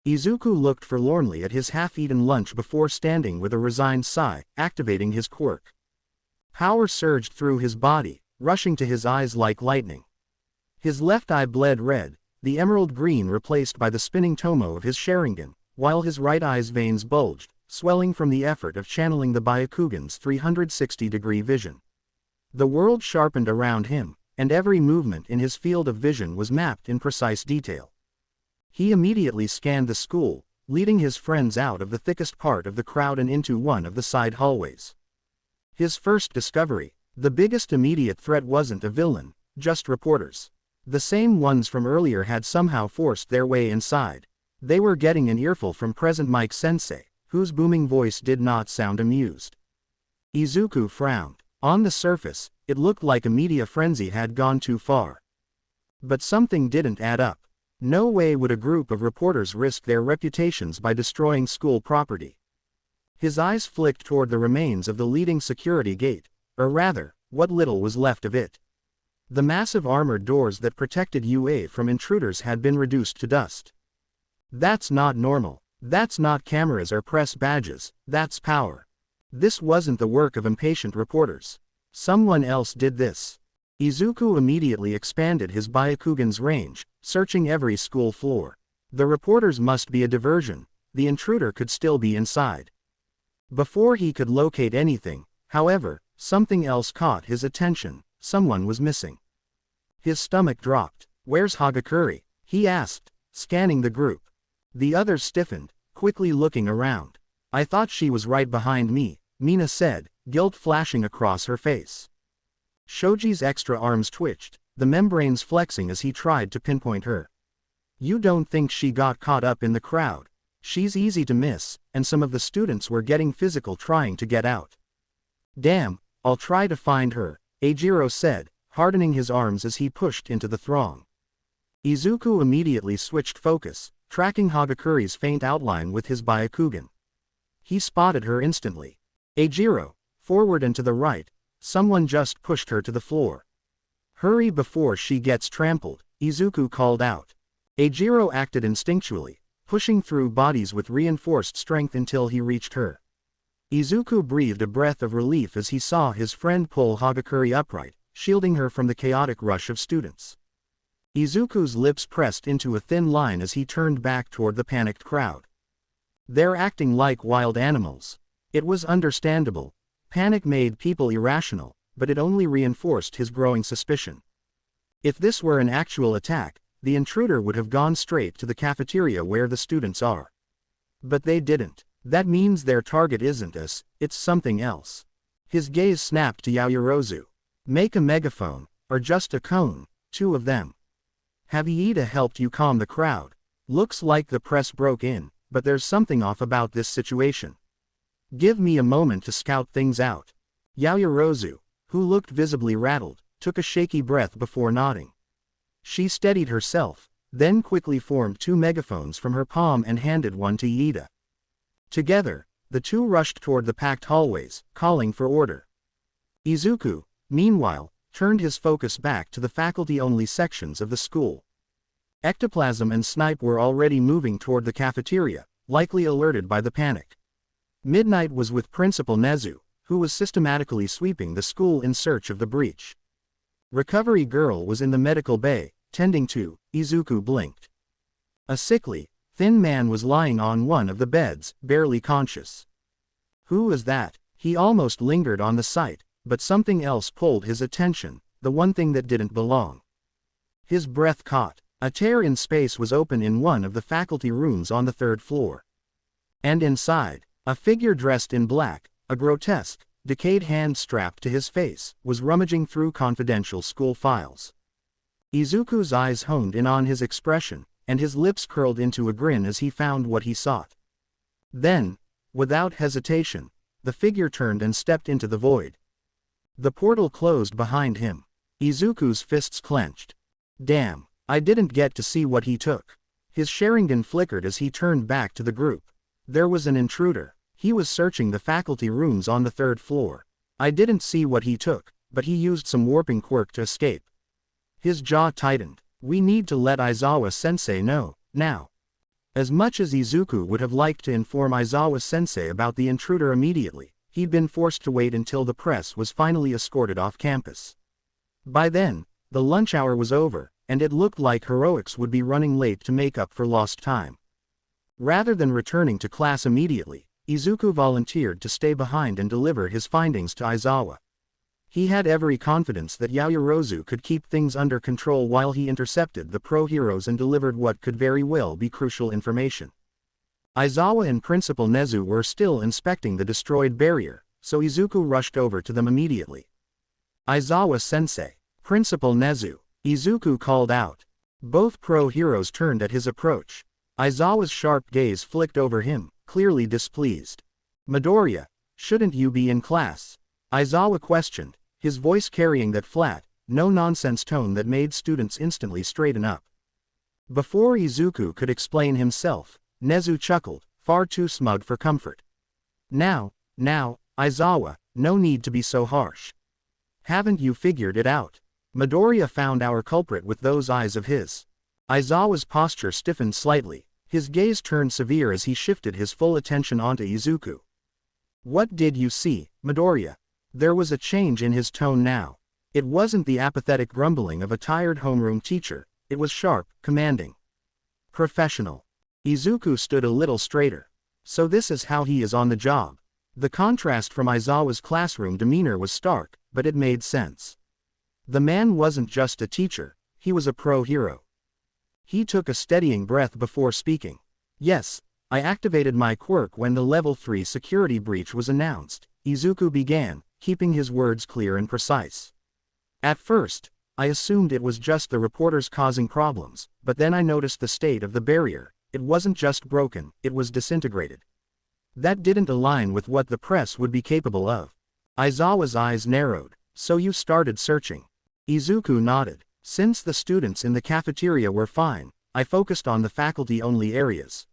Izuku looked forlornly at his half-eaten lunch before standing with a resigned sigh, activating his quirk. Power surged through his body, rushing to his eyes like lightning. His left eye bled red, the emerald green replaced by the spinning tomo of his Sharingan, while his right eye's veins bulged, swelling from the effort of channeling the Byakugan's 360-degree vision. The world sharpened around him, and every movement in his field of vision was mapped in precise detail. He immediately scanned the school, leading his friends out of the thickest part of the crowd and into one of the side hallways. His first discovery: the biggest immediate threat wasn't a villain, just reporters. The same ones from earlier had somehow forced their way inside. They were getting an earful from present Mike Sensei, whose booming voice did not sound amused. Izuku frowned. On the surface, it looked like a media frenzy had gone too far. But something didn't add up. No way would a group of reporters risk their reputations by destroying school property. His eyes flicked toward the remains of the leading security gate, or rather, what little was left of it. The massive armored doors that protected UA from intruders had been reduced to dust. That's not normal. That's not cameras or press badges, that's power. This wasn't the work of impatient reporters. Someone else did this. Izuku immediately expanded his Byakugan's range, searching every school floor. The reporters must be a diversion. The intruder could still be inside. Before he could locate anything, however, something else caught his attention. Someone was missing. His stomach dropped. Where's Hagakure? He asked, scanning the group. The others stiffened, quickly looking around. I thought she was right behind me, Mina said, guilt flashing across her face. Shoji's extra arms twitched, the membranes flexing as he tried to pinpoint her. You don't think she got caught up in the crowd? She's easy to miss, and some of the students were getting physical trying to get out. Damn, I'll try to find her, Eijiro said, hardening his arms as he pushed into the throng. Izuku immediately switched focus, tracking Hagakure's faint outline with his Byakugan. He spotted her instantly. Eijiro, forward and to the right, someone just pushed her to the floor. Hurry before she gets trampled, Izuku called out. Eijiro acted instinctually, pushing through bodies with reinforced strength until he reached her. Izuku breathed a breath of relief as he saw his friend pull Hagakure upright, shielding her from the chaotic rush of students. Izuku's lips pressed into a thin line as he turned back toward the panicked crowd. They're acting like wild animals. It was understandable. Panic made people irrational, but it only reinforced his growing suspicion. If this were an actual attack, the intruder would have gone straight to the cafeteria where the students are. But they didn't. That means their target isn't us, it's something else. His gaze snapped to Yaoyorozu. Make a megaphone, Or just a cone, 2 of them? Have Iida helped you calm the crowd? Looks like the press broke in, but there's something off about this situation. Give me a moment to scout things out. Yaoyorozu, who looked visibly rattled, took a shaky breath before nodding. She steadied herself, then quickly formed 2 megaphones from her palm and handed one to Iida. Together, the 2 rushed toward the packed hallways, calling for order. Izuku, meanwhile, turned his focus back to the faculty-only sections of the school. Ectoplasm and Snipe were already moving toward the cafeteria, likely alerted by the panic. Midnight was with Principal Nezu, who was systematically sweeping the school in search of the breach. Recovery Girl was in the medical bay, tending to. Izuku blinked. A sickly, thin man was lying on one of the beds, barely conscious. Who is that? He almost lingered on the site, but something else pulled his attention, the one thing that didn't belong. His breath caught. A tear in space was open in one of the faculty rooms on the 3rd floor. And inside, a figure dressed in black, a grotesque, decayed hand strapped to his face, was rummaging through confidential school files. Izuku's eyes honed in on his expression, and his lips curled into a grin as he found what he sought. Then, without hesitation, the figure turned and stepped into the void. The portal closed behind him. Izuku's fists clenched. Damn, I didn't get to see what he took. His Sharingan flickered as he turned back to the group. There was an intruder. He was searching the faculty rooms on the 3rd floor. I didn't see what he took, but he used some warping quirk to escape. His jaw tightened. We need to let Aizawa-sensei know, now. As much as Izuku would have liked to inform Aizawa-sensei about the intruder immediately, he'd been forced to wait until the press was finally escorted off campus. By then, the lunch hour was over, and it looked like heroics would be running late to make up for lost time. Rather than returning to class immediately, Izuku volunteered to stay behind and deliver his findings to Aizawa. He had every confidence that Yaoyorozu could keep things under control while he intercepted the pro-heroes and delivered what could very well be crucial information. Aizawa and Principal Nezu were still inspecting the destroyed barrier, so Izuku rushed over to them immediately. Aizawa-sensei, Principal Nezu, Izuku called out. Both pro-heroes turned at his approach. Aizawa's sharp gaze flicked over him, clearly displeased. Midoriya, shouldn't you be in class? Aizawa questioned, his voice carrying that flat, no-nonsense tone that made students instantly straighten up. Before Izuku could explain himself, Nezu chuckled, far too smug for comfort. Now, Aizawa, no need to be so harsh. Haven't you figured it out? Midoriya found our culprit with those eyes of his. Aizawa's posture stiffened slightly, his gaze turned severe as he shifted his full attention onto Izuku. What did you see, Midoriya? There was a change in his tone now. It wasn't the apathetic grumbling of a tired homeroom teacher, it was sharp, commanding. Professional. Izuku stood a little straighter. So this is how he is on the job. The contrast from Aizawa's classroom demeanor was stark, but it made sense. The man wasn't just a teacher, he was a pro-hero. He took a steadying breath before speaking. Yes, I activated my quirk when the level 3 security breach was announced, Izuku began, keeping his words clear and precise. At first, I assumed it was just the reporters causing problems, but then I noticed the state of the barrier. It wasn't just broken, it was disintegrated. That didn't align with what the press would be capable of. Aizawa's eyes narrowed. So you started searching. Izuku nodded. Since the students in the cafeteria were fine, I focused on the faculty-only areas.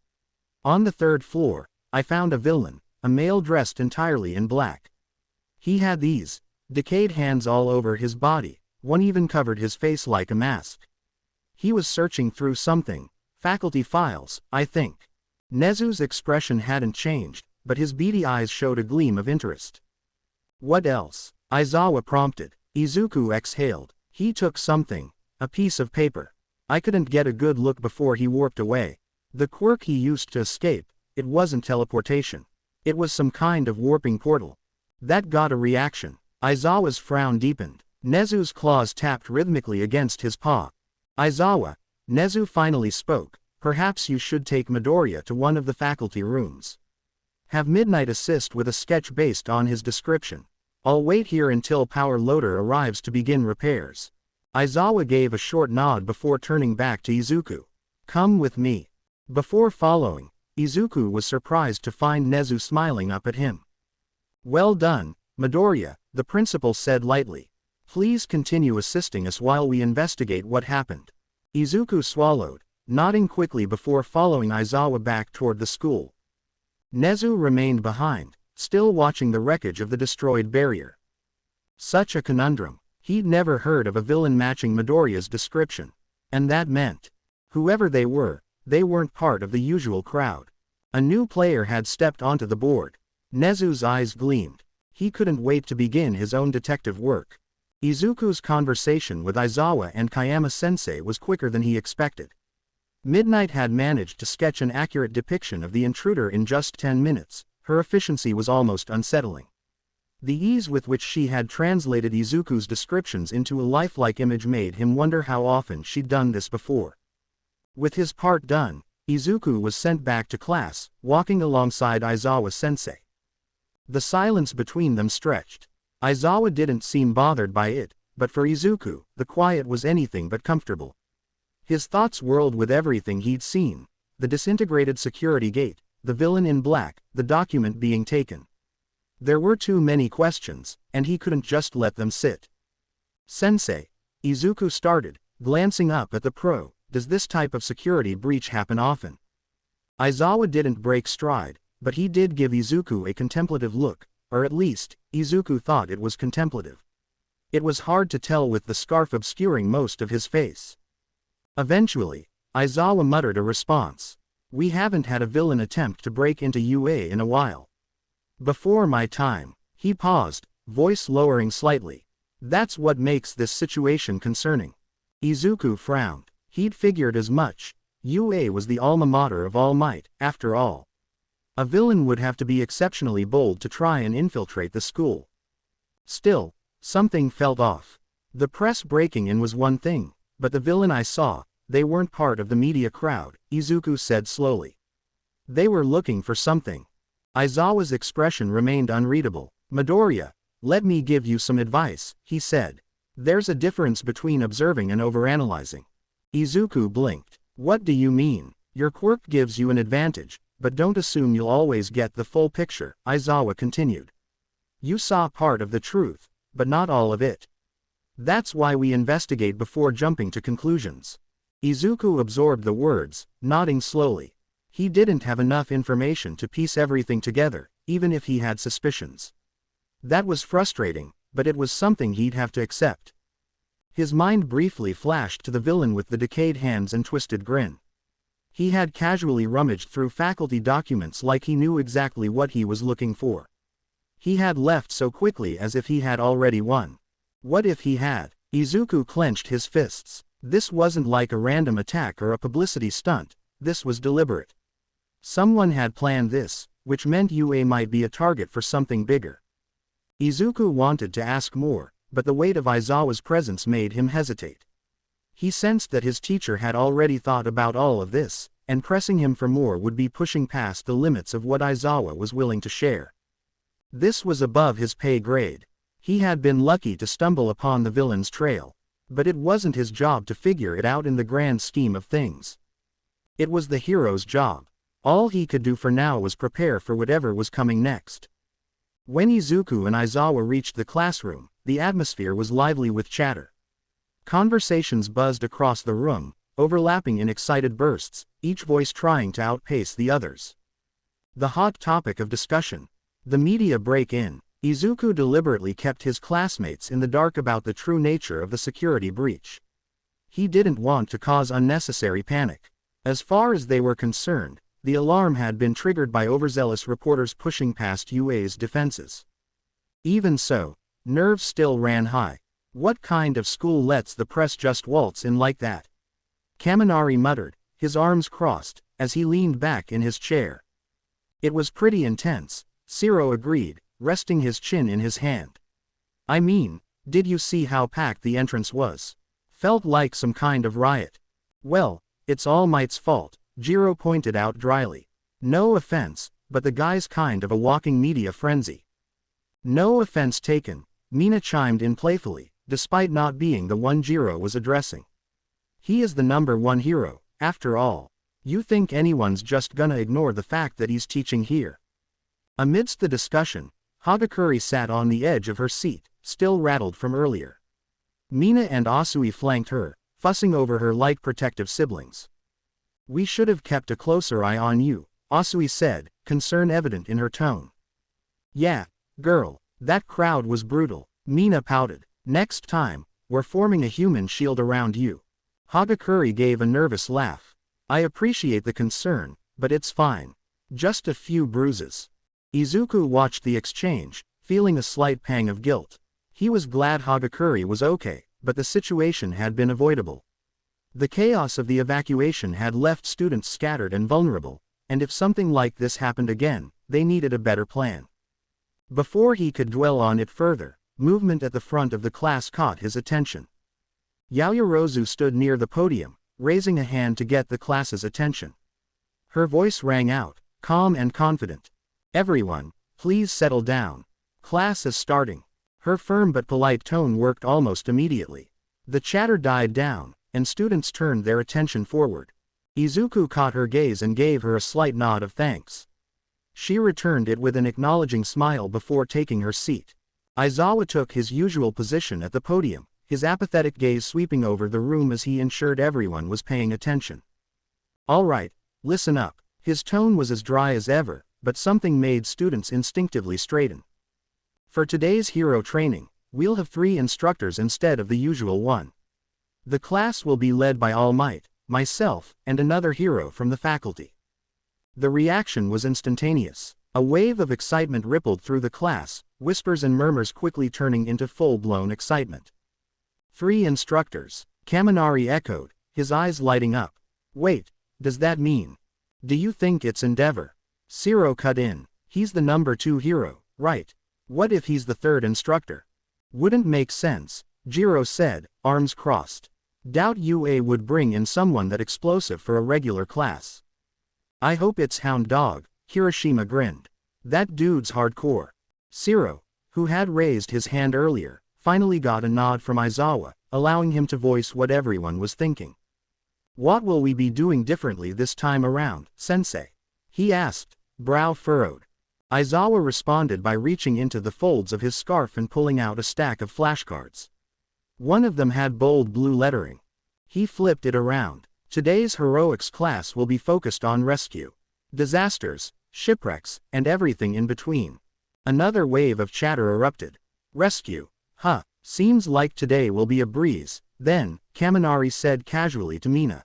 On the 3rd floor, I found a villain, a male dressed entirely in black. He had these decayed hands all over his body, one even covered his face like a mask. He was searching through something, faculty files, I think. Nezu's expression hadn't changed, but his beady eyes showed a gleam of interest. What else? Aizawa prompted. Izuku exhaled. He took something, a piece of paper. I couldn't get a good look before he warped away. The quirk he used to escape, it wasn't teleportation. It was some kind of warping portal. That got a reaction. Aizawa's frown deepened. Nezu's claws tapped rhythmically against his paw. Aizawa, Nezu finally spoke, perhaps you should take Midoriya to one of the faculty rooms. Have Midnight assist with a sketch based on his description. I'll wait here until Power Loader arrives to begin repairs. Aizawa gave a short nod before turning back to Izuku. Come with me. Before following, Izuku was surprised to find Nezu smiling up at him. Well done, Midoriya, the principal said lightly. Please continue assisting us while we investigate what happened. Izuku swallowed, nodding quickly before following Aizawa back toward the school. Nezu remained behind, still watching the wreckage of the destroyed barrier. Such a conundrum. He'd never heard of a villain matching Midoriya's description. And that meant, whoever they weren't part of the usual crowd. A new player had stepped onto the board. Nezu's eyes gleamed. He couldn't wait to begin his own detective work. Izuku's conversation with Aizawa and Kayama-sensei was quicker than he expected. Midnight had managed to sketch an accurate depiction of the intruder in just 10 minutes. Her efficiency was almost unsettling. The ease with which she had translated Izuku's descriptions into a lifelike image made him wonder how often she'd done this before. With his part done, Izuku was sent back to class, walking alongside Aizawa-sensei. The silence between them stretched. Aizawa didn't seem bothered by it, but for Izuku, the quiet was anything but comfortable. His thoughts whirled with everything he'd seen: the disintegrated security gate, the villain in black, the document being taken. There were too many questions, and he couldn't just let them sit. Sensei, Izuku started, glancing up at the pro, does this type of security breach happen often? Aizawa didn't break stride, but he did give Izuku a contemplative look, or at least, Izuku thought it was contemplative. It was hard to tell with the scarf obscuring most of his face. Eventually, Aizawa muttered a response. We haven't had a villain attempt to break into UA in a while. Before my time. He paused, voice lowering slightly. That's what makes this situation concerning. Izuku frowned. He'd figured as much. UA was the alma mater of All Might, after all. A villain would have to be exceptionally bold to try and infiltrate the school. Still, something felt off. The press breaking in was one thing, but the villain I saw, they weren't part of the media crowd, Izuku said slowly. They were looking for something. Aizawa's expression remained unreadable. Midoriya, let me give you some advice, he said. There's a difference between observing and overanalyzing. Izuku blinked. What do you mean? Your quirk gives you an advantage, but don't assume you'll always get the full picture, Aizawa continued. You saw part of the truth, but not all of it. That's why we investigate before jumping to conclusions. Izuku absorbed the words, nodding slowly. He didn't have enough information to piece everything together, even if he had suspicions. That was frustrating, but it was something he'd have to accept. His mind briefly flashed to the villain with the decayed hands and twisted grin. He had casually rummaged through faculty documents like he knew exactly what he was looking for. He had left so quickly as if he had already won. What if he had? Izuku clenched his fists. This wasn't like a random attack or a publicity stunt, this was deliberate. Someone had planned this, which meant UA might be a target for something bigger. Izuku wanted to ask more, but the weight of Aizawa's presence made him hesitate. He sensed that his teacher had already thought about all of this, and pressing him for more would be pushing past the limits of what Aizawa was willing to share. This was above his pay grade. He had been lucky to stumble upon the villain's trail, but it wasn't his job to figure it out in the grand scheme of things. It was the hero's job. All he could do for now was prepare for whatever was coming next. When Izuku and Aizawa reached the classroom, the atmosphere was lively with chatter. Conversations buzzed across the room, overlapping in excited bursts, each voice trying to outpace the others. The hot topic of discussion: the media break-in. Izuku deliberately kept his classmates in the dark about the true nature of the security breach. He didn't want to cause unnecessary panic. As far as they were concerned, the alarm had been triggered by overzealous reporters pushing past UA's defenses. Even so, nerves still ran high. What kind of school lets the press just waltz in like that? Kaminari muttered, his arms crossed, as he leaned back in his chair. It was pretty intense, Shiro agreed, resting his chin in his hand. I mean, did you see how packed the entrance was? Felt like some kind of riot. Well, it's All Might's fault, Jiro pointed out dryly. No offense, but the guy's kind of a walking media frenzy. No offense taken, Mina chimed in playfully, despite not being the one Jiro was addressing. He is the #1 hero, after all. You think anyone's just gonna ignore the fact that he's teaching here? Amidst the discussion, Hagakure sat on the edge of her seat, still rattled from earlier. Mina and Asui flanked her, fussing over her like protective siblings. We should have kept a closer eye on you, Asui said, concern evident in her tone. Yeah, girl, that crowd was brutal, Mina pouted. Next time, we're forming a human shield around you. Hagakure gave a nervous laugh. I appreciate the concern, but it's fine. Just a few bruises. Izuku watched the exchange, feeling a slight pang of guilt. He was glad Hagakure was okay, but the situation had been avoidable. The chaos of the evacuation had left students scattered and vulnerable, and if something like this happened again, they needed a better plan. Before he could dwell on it further, movement at the front of the class caught his attention. Yaoyorozu stood near the podium, raising a hand to get the class's attention. Her voice rang out, calm and confident. Everyone, please settle down. Class is starting. Her firm but polite tone worked almost immediately. The chatter died down, and students turned their attention forward. Izuku caught her gaze and gave her a slight nod of thanks. She returned it with an acknowledging smile before taking her seat. Aizawa took his usual position at the podium, his apathetic gaze sweeping over the room as he ensured everyone was paying attention. All right, listen up. His tone was as dry as ever, but something made students instinctively straighten. For today's hero training, we'll have 3 instructors instead of the usual one. The class will be led by All Might, myself, and another hero from the faculty. The reaction was instantaneous. A wave of excitement rippled through the class, whispers and murmurs quickly turning into full-blown excitement. 3 instructors, Kaminari echoed, his eyes lighting up. Wait, does that mean? Do you think it's Endeavor? Zero cut in. He's the #2 hero, right? What if he's the 3rd instructor? Wouldn't make sense, Jiro said, arms crossed. Doubt UA would bring in someone that explosive for a regular class. I hope it's Hound Dog, Hiroshima grinned. That dude's hardcore. Zero, who had raised his hand earlier, finally got a nod from Aizawa, allowing him to voice what everyone was thinking. What will we be doing differently this time around, sensei? He asked, brow furrowed. Aizawa responded by reaching into the folds of his scarf and pulling out a stack of flashcards. One of them had bold blue lettering. He flipped it around. Today's heroics class will be focused on rescue, disasters, shipwrecks, and everything in between. Another wave of chatter erupted. Rescue? Huh, seems like today will be a breeze, then, Kaminari said casually to Mina.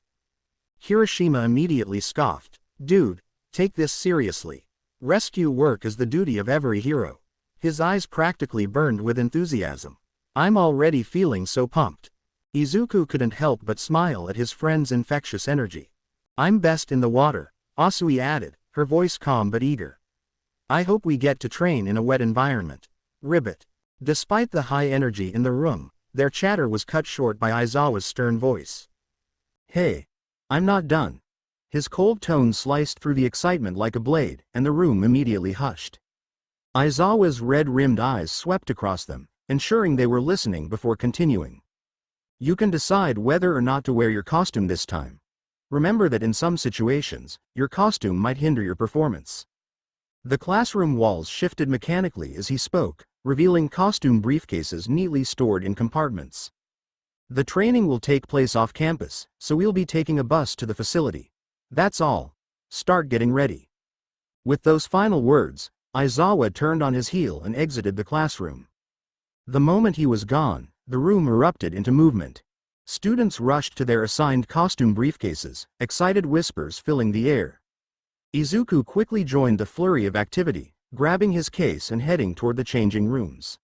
Hiroshima immediately scoffed. Dude, take this seriously. Rescue work is the duty of every hero. His eyes practically burned with enthusiasm. I'm already feeling so pumped. Izuku couldn't help but smile at his friend's infectious energy. I'm best in the water, Asui added, her voice calm but eager. I hope we get to train in a wet environment. Ribbit. Despite the high energy in the room, their chatter was cut short by Aizawa's stern voice. Hey, I'm not done. His cold tone sliced through the excitement like a blade, and the room immediately hushed. Aizawa's red-rimmed eyes swept across them, ensuring they were listening before continuing. You can decide whether or not to wear your costume this time. Remember that in some situations, your costume might hinder your performance. The classroom walls shifted mechanically as he spoke, revealing costume briefcases neatly stored in compartments. The training will take place off campus, so we'll be taking a bus to the facility. That's all. Start getting ready. With those final words, Aizawa turned on his heel and exited the classroom. The moment he was gone, the room erupted into movement. Students rushed to their assigned costume briefcases, excited whispers filling the air. Izuku quickly joined the flurry of activity, grabbing his case and heading toward the changing rooms.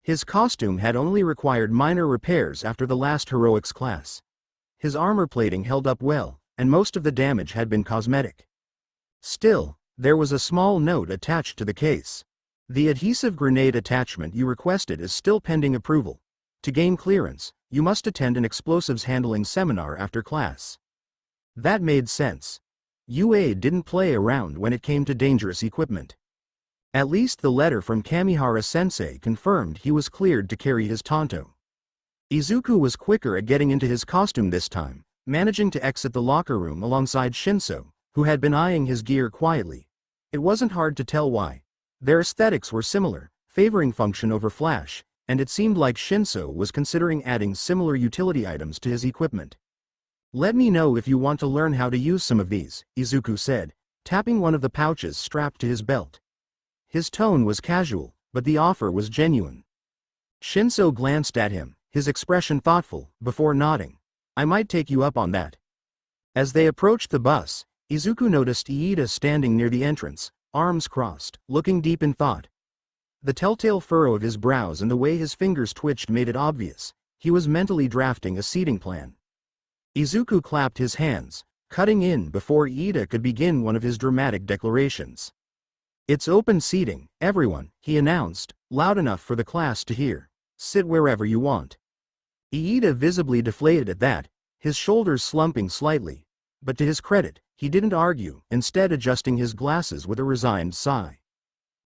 His costume had only required minor repairs after the last heroics class. His armor plating held up well, and most of the damage had been cosmetic. Still, there was a small note attached to the case. The adhesive grenade attachment you requested is still pending approval. To gain clearance, you must attend an explosives handling seminar after class. That made sense. UA didn't play around when it came to dangerous equipment. At least the letter from Kamihara-sensei confirmed he was cleared to carry his Tonto. Izuku was quicker at getting into his costume this time, managing to exit the locker room alongside Shinso, who had been eyeing his gear quietly. It wasn't hard to tell why. Their aesthetics were similar, favoring function over flash, and it seemed like Shinso was considering adding similar utility items to his equipment. "Let me know if you want to learn how to use some of these," Izuku said, tapping one of the pouches strapped to his belt. His tone was casual, but the offer was genuine. Shinso glanced at him, his expression thoughtful, before nodding. "I might take you up on that." As they approached the bus, Izuku noticed Iida standing near the entrance, arms crossed, looking deep in thought. The telltale furrow of his brows and the way his fingers twitched made it obvious. He was mentally drafting a seating plan. Izuku clapped his hands, cutting in before Iida could begin one of his dramatic declarations. "It's open seating, everyone," he announced, loud enough for the class to hear. "Sit wherever you want." Iida visibly deflated at that, his shoulders slumping slightly. But to his credit, he didn't argue, instead adjusting his glasses with a resigned sigh.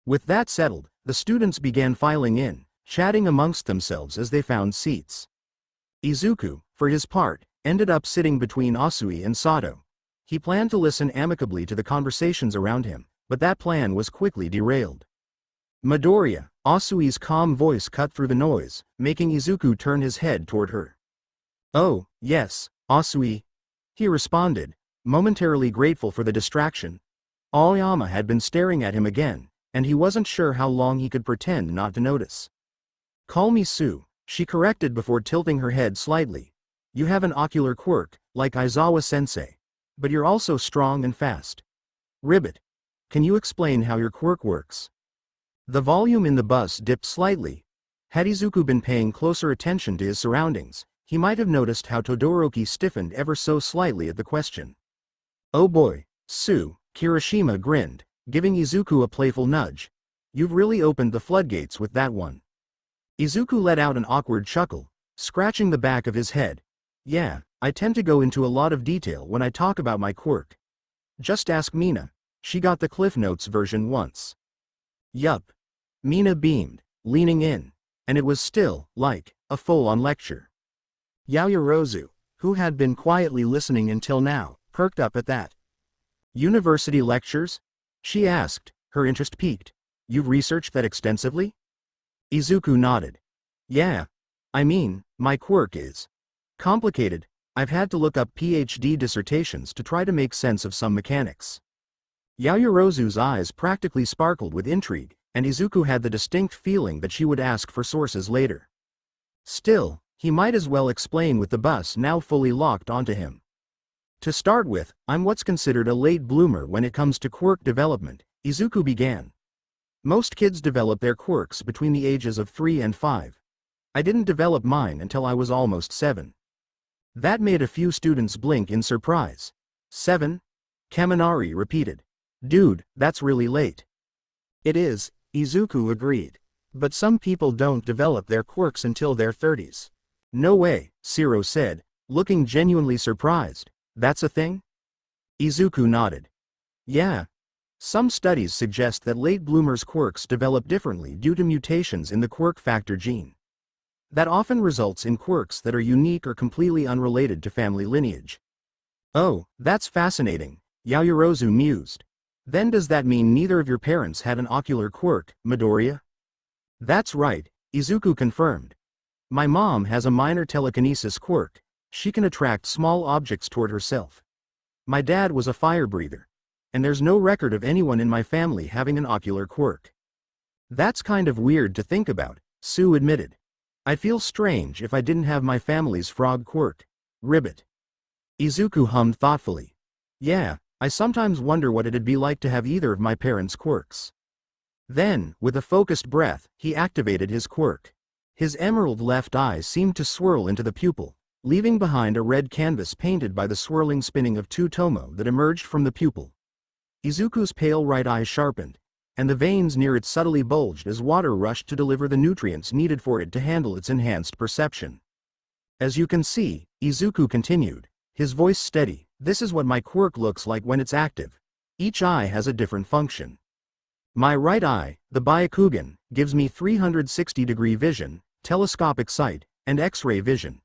With that settled, the students began filing in, chatting amongst themselves as they found seats. Izuku, for his part, ended up sitting between Asui and Sato. He planned to listen amicably to the conversations around him, but that plan was quickly derailed. "Midoriya," Asui's calm voice cut through the noise, making Izuku turn his head toward her. "Oh, yes, Asui," he responded, momentarily grateful for the distraction. Aoyama had been staring at him again, and he wasn't sure how long he could pretend not to notice. "Call me Sue," she corrected before tilting her head slightly. "You have an ocular quirk, like Aizawa-sensei. But you're also strong and fast. Ribbit. Can you explain how your quirk works?" The volume in the bus dipped slightly. Had Izuku been paying closer attention to his surroundings, he might have noticed how Todoroki stiffened ever so slightly at the question. "Oh boy, Sue," Kirishima grinned, giving Izuku a playful nudge. "You've really opened the floodgates with that one." Izuku let out an awkward chuckle, scratching the back of his head. "Yeah, I tend to go into a lot of detail when I talk about my quirk. Just ask Mina. She got the Cliff Notes version once." "Yup." Mina beamed, leaning in, and it was still, like, a full-on lecture. Yaoyorozu, who had been quietly listening until now, perked up at that. "University lectures?" she asked, her interest piqued. "You've researched that extensively?" Izuku nodded. "Yeah. I mean, my quirk is complicated. I've had to look up PhD dissertations to try to make sense of some mechanics." Yaoyorozu's eyes practically sparkled with intrigue, and Izuku had the distinct feeling that she would ask for sources later. Still, he might as well explain with the bus now fully locked onto him. "To start with, I'm what's considered a late bloomer when it comes to quirk development," Izuku began. "Most kids develop their quirks between the ages of 3 and 5. I didn't develop mine until I was almost 7. That made a few students blink in surprise. 7? Kaminari repeated. "Dude, that's really late." "It is," Izuku agreed. "But some people don't develop their quirks until their 30s. "No way," Shiro said, looking genuinely surprised. "That's a thing?" Izuku nodded. "Yeah. Some studies suggest that late bloomers' quirks develop differently due to mutations in the quirk factor gene. That often results in quirks that are unique or completely unrelated to family lineage." "Oh, that's fascinating," Yaoyorozu mused. "Then does that mean neither of your parents had an ocular quirk, Midoriya?" "That's right," Izuku confirmed. "My mom has a minor telekinesis quirk. She can attract small objects toward herself. My dad was a fire breather. And there's no record of anyone in my family having an ocular quirk." "That's kind of weird to think about," Sue admitted. "I'd feel strange if I didn't have my family's frog quirk. Ribbit." Izuku hummed thoughtfully. "Yeah, I sometimes wonder what it'd be like to have either of my parents' quirks." Then, with a focused breath, he activated his quirk. His emerald left eye seemed to swirl into the pupil, leaving behind a red canvas painted by the swirling spinning of two tomo that emerged from the pupil. Izuku's pale right eye sharpened, and the veins near it subtly bulged as water rushed to deliver the nutrients needed for it to handle its enhanced perception. "As you can see," Izuku continued, his voice steady, "this is what my quirk looks like when it's active. Each eye has a different function. My right eye, the Byakugan, gives me 360-degree vision, telescopic sight, and X-ray vision.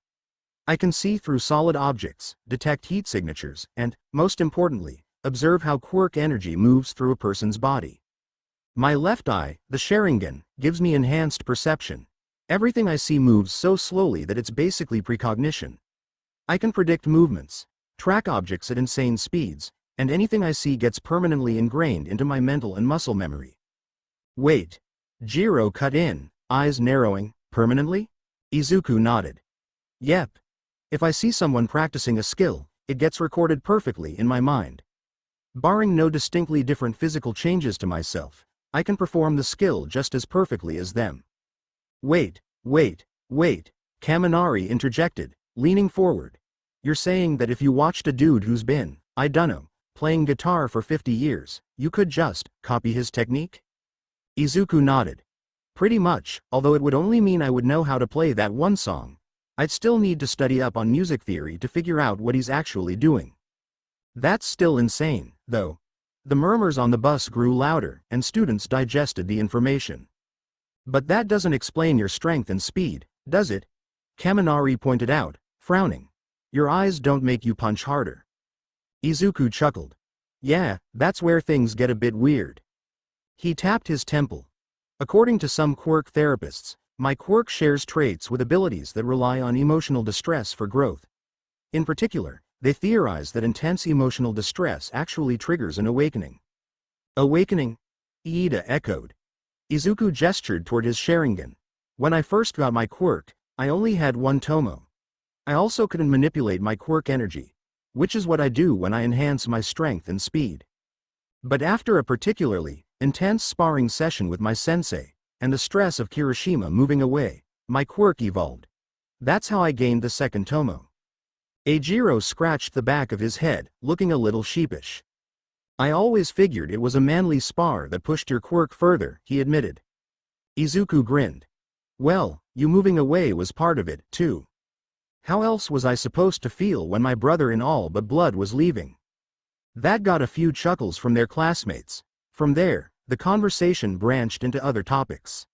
I can see through solid objects, detect heat signatures, and, most importantly, observe how quirk energy moves through a person's body. My left eye, the Sharingan, gives me enhanced perception. Everything I see moves so slowly that it's basically precognition. I can predict movements, track objects at insane speeds, and anything I see gets permanently ingrained into my mental and muscle memory. Wait. Jiro cut in, eyes narrowing, permanently? Izuku nodded. Yep. If I see someone practicing a skill, it gets recorded perfectly in my mind. Barring no distinctly different physical changes to myself, I can perform the skill just as perfectly as them. Wait, Kaminari interjected, leaning forward. You're saying that if you watched a dude who's been, I dunno, playing guitar for 50 years, you could just copy his technique? Izuku nodded. Pretty much, although it would only mean I would know how to play that one song. I'd still need to study up on music theory to figure out what he's actually doing. That's still insane, though. The murmurs on the bus grew louder, and students digested the information. But that doesn't explain your strength and speed, does it? Kaminari pointed out, frowning. Your eyes don't make you punch harder. Izuku chuckled. Yeah, that's where things get a bit weird. He tapped his temple. According to some quirk therapists, my quirk shares traits with abilities that rely on emotional distress for growth. In particular, they theorize that intense emotional distress actually triggers an awakening. Awakening? Iida echoed. Izuku gestured toward his Sharingan. When I first got my quirk, I only had one tomo. I also couldn't manipulate my quirk energy, which is what I do when I enhance my strength and speed. But after a particularly intense sparring session with my sensei, and the stress of Kirishima moving away, my quirk evolved. That's how I gained the second tomo. Eijiro scratched the back of his head, looking a little sheepish. I always figured it was a manly spar that pushed your quirk further, he admitted. Izuku grinned. Well, you moving away was part of it, too. How else was I supposed to feel when my brother in all but blood was leaving? That got a few chuckles from their classmates. From there, the conversation branched into other topics.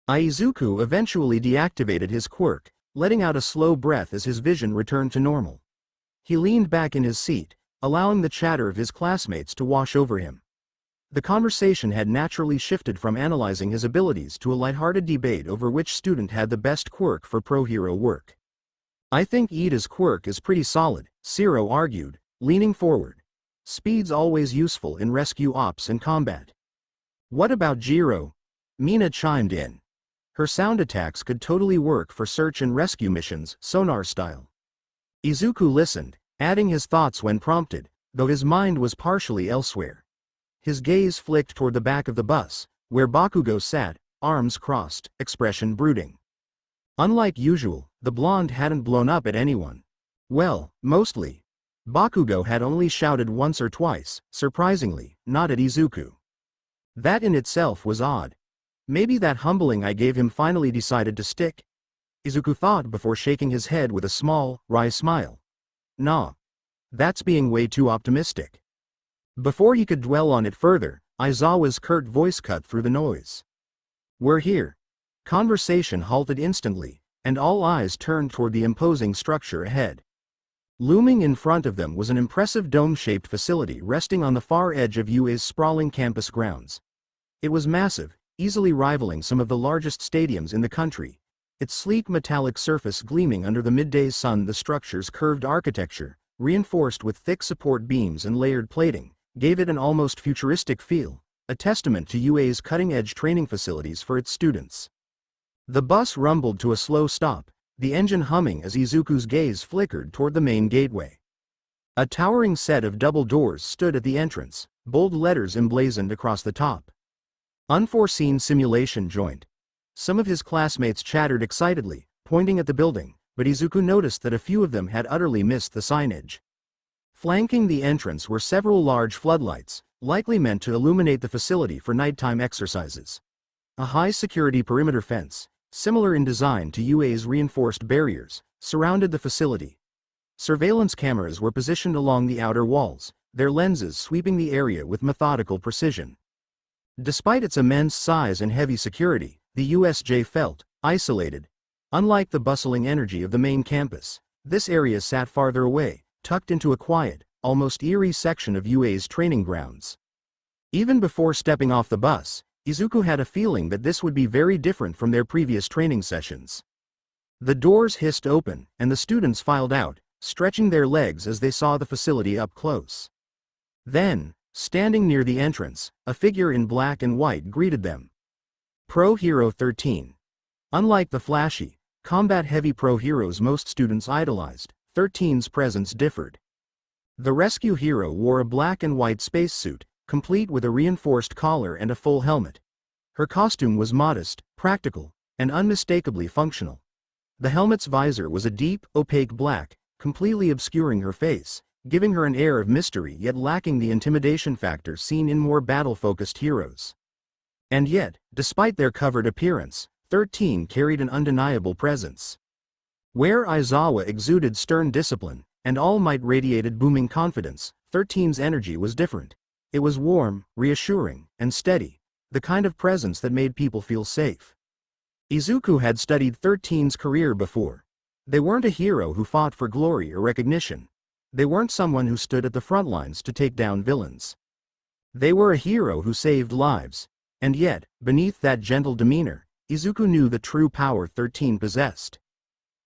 Izuku eventually deactivated his quirk, letting out a slow breath as his vision returned to normal. He leaned back in his seat, allowing the chatter of his classmates to wash over him. The conversation had naturally shifted from analyzing his abilities to a lighthearted debate over which student had the best quirk for pro-hero work. I think Iida's quirk is pretty solid, Zero argued, leaning forward. Speed's always useful in rescue ops and combat. What about Jiro? Mina chimed in. Her sound attacks could totally work for search and rescue missions, sonar style. Izuku listened, adding his thoughts when prompted, though his mind was partially elsewhere. His gaze flicked toward the back of the bus, where Bakugo sat, arms crossed, expression brooding. Unlike usual, the blonde hadn't blown up at anyone. Well, mostly. Bakugo had only shouted once or twice, surprisingly, not at Izuku. That in itself was odd. Maybe that humbling I gave him finally decided to stick? Izuku thought before shaking his head with a small, wry smile. Nah. That's being way too optimistic. Before he could dwell on it further, Aizawa's curt voice cut through the noise. We're here. Conversation halted instantly, and all eyes turned toward the imposing structure ahead. Looming in front of them was an impressive dome-shaped facility resting on the far edge of UA's sprawling campus grounds. It was massive, easily rivaling some of the largest stadiums in the country, its sleek metallic surface gleaming under the midday sun. The structure's curved architecture, reinforced with thick support beams and layered plating, gave it an almost futuristic feel, a testament to UA's cutting-edge training facilities for its students. The bus rumbled to a slow stop, the engine humming as Izuku's gaze flickered toward the main gateway. A towering set of double doors stood at the entrance, bold letters emblazoned across the top. Unforeseen simulation joint. Some of his classmates chattered excitedly, pointing at the building, but Izuku noticed that a few of them had utterly missed the signage. Flanking the entrance were several large floodlights, likely meant to illuminate the facility for nighttime exercises. A high-security perimeter fence, similar in design to UA's reinforced barriers, surrounded the facility. Surveillance cameras were positioned along the outer walls, their lenses sweeping the area with methodical precision. Despite its immense size and heavy security, the USJ felt isolated. Unlike the bustling energy of the main campus, this area sat farther away, tucked into a quiet, almost eerie section of UA's training grounds. Even before stepping off the bus, Izuku had a feeling that this would be very different from their previous training sessions. The doors hissed open, and the students filed out, stretching their legs as they saw the facility up close. Then, standing near the entrance, a figure in black and white greeted them. Pro Hero 13. Unlike the flashy, combat-heavy pro heroes most students idolized, 13's presence differed. The rescue hero wore a black and white spacesuit, complete with a reinforced collar and a full helmet. Her costume was modest, practical, and unmistakably functional. The helmet's visor was a deep, opaque black, completely obscuring her face, giving her an air of mystery yet lacking the intimidation factor seen in more battle-focused heroes. And yet, despite their covered appearance, 13 carried an undeniable presence. Where Aizawa exuded stern discipline, and All Might radiated booming confidence, 13's energy was different. It was warm, reassuring, and steady, the kind of presence that made people feel safe. Izuku had studied 13's career before. They weren't a hero who fought for glory or recognition. They weren't someone who stood at the front lines to take down villains. They were a hero who saved lives. And yet, beneath that gentle demeanor, Izuku knew the true power 13 possessed.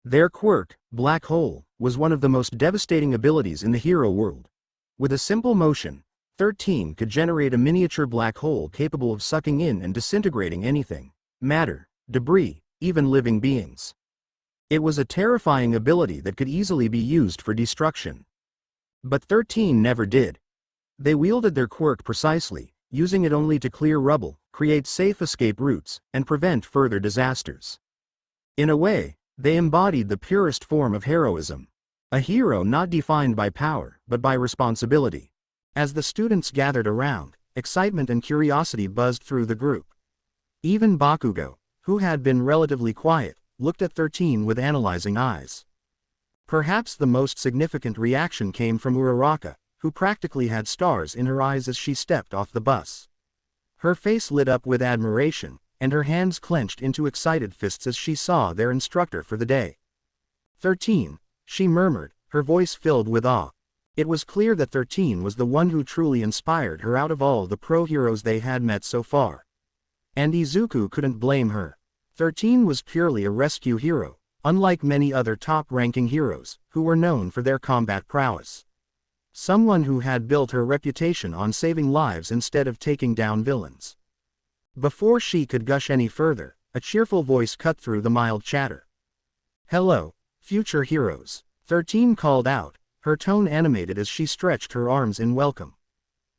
Their quirk, Black Hole, was one of the most devastating abilities in the hero world. With a simple motion, 13 could generate a miniature black hole capable of sucking in and disintegrating anything, matter, debris, even living beings. It was a terrifying ability that could easily be used for destruction. But 13 never did. They wielded their quirk precisely, using it only to clear rubble, create safe escape routes, and prevent further disasters. In a way, they embodied the purest form of heroism. A hero not defined by power, but by responsibility. As the students gathered around, excitement and curiosity buzzed through the group. Even Bakugo, who had been relatively quiet, looked at 13 with analyzing eyes. Perhaps the most significant reaction came from Uraraka, who practically had stars in her eyes as she stepped off the bus. Her face lit up with admiration, and her hands clenched into excited fists as she saw their instructor for the day. 13, she murmured, her voice filled with awe. It was clear that 13 was the one who truly inspired her out of all the pro heroes they had met so far. And Izuku couldn't blame her. 13 was purely a rescue hero, unlike many other top-ranking heroes, who were known for their combat prowess. Someone who had built her reputation on saving lives instead of taking down villains. Before she could gush any further, a cheerful voice cut through the mild chatter. "Hello, future heroes," 13 called out, her tone animated as she stretched her arms in welcome.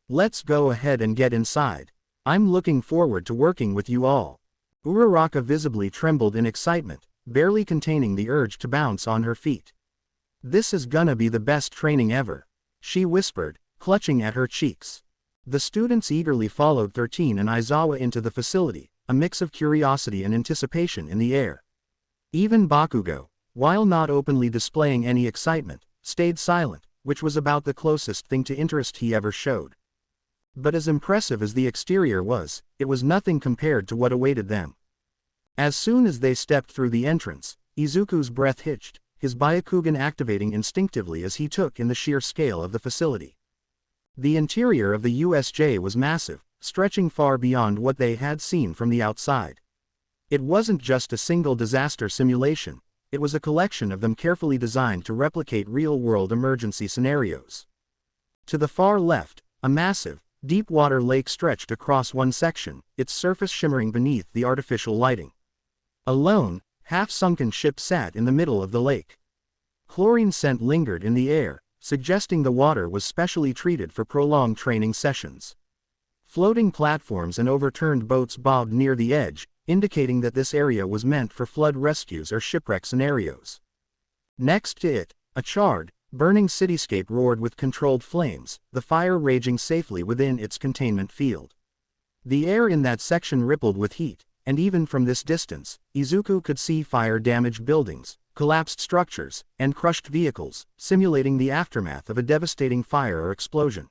"Let's go ahead and get inside. I'm looking forward to working with you all." Uraraka visibly trembled in excitement, barely containing the urge to bounce on her feet. "This is gonna be the best training ever," she whispered, clutching at her cheeks. The students eagerly followed 13 and Aizawa into the facility, a mix of curiosity and anticipation in the air. Even Bakugo, while not openly displaying any excitement, stayed silent, which was about the closest thing to interest he ever showed. But as impressive as the exterior was, it was nothing compared to what awaited them. As soon as they stepped through the entrance, Izuku's breath hitched, his Byakugan activating instinctively as he took in the sheer scale of the facility. The interior of the USJ was massive, stretching far beyond what they had seen from the outside. It wasn't just a single disaster simulation, it was a collection of them carefully designed to replicate real-world emergency scenarios. To the far left, a massive, deep-water lake stretched across one section, its surface shimmering beneath the artificial lighting. A lone, half-sunken ship sat in the middle of the lake. Chlorine scent lingered in the air, suggesting the water was specially treated for prolonged training sessions. Floating platforms and overturned boats bobbed near the edge, indicating that this area was meant for flood rescues or shipwreck scenarios. Next to it, a charred, burning cityscape roared with controlled flames, the fire raging safely within its containment field. The air in that section rippled with heat, and even from this distance, Izuku could see fire-damaged buildings, collapsed structures, and crushed vehicles, simulating the aftermath of a devastating fire or explosion.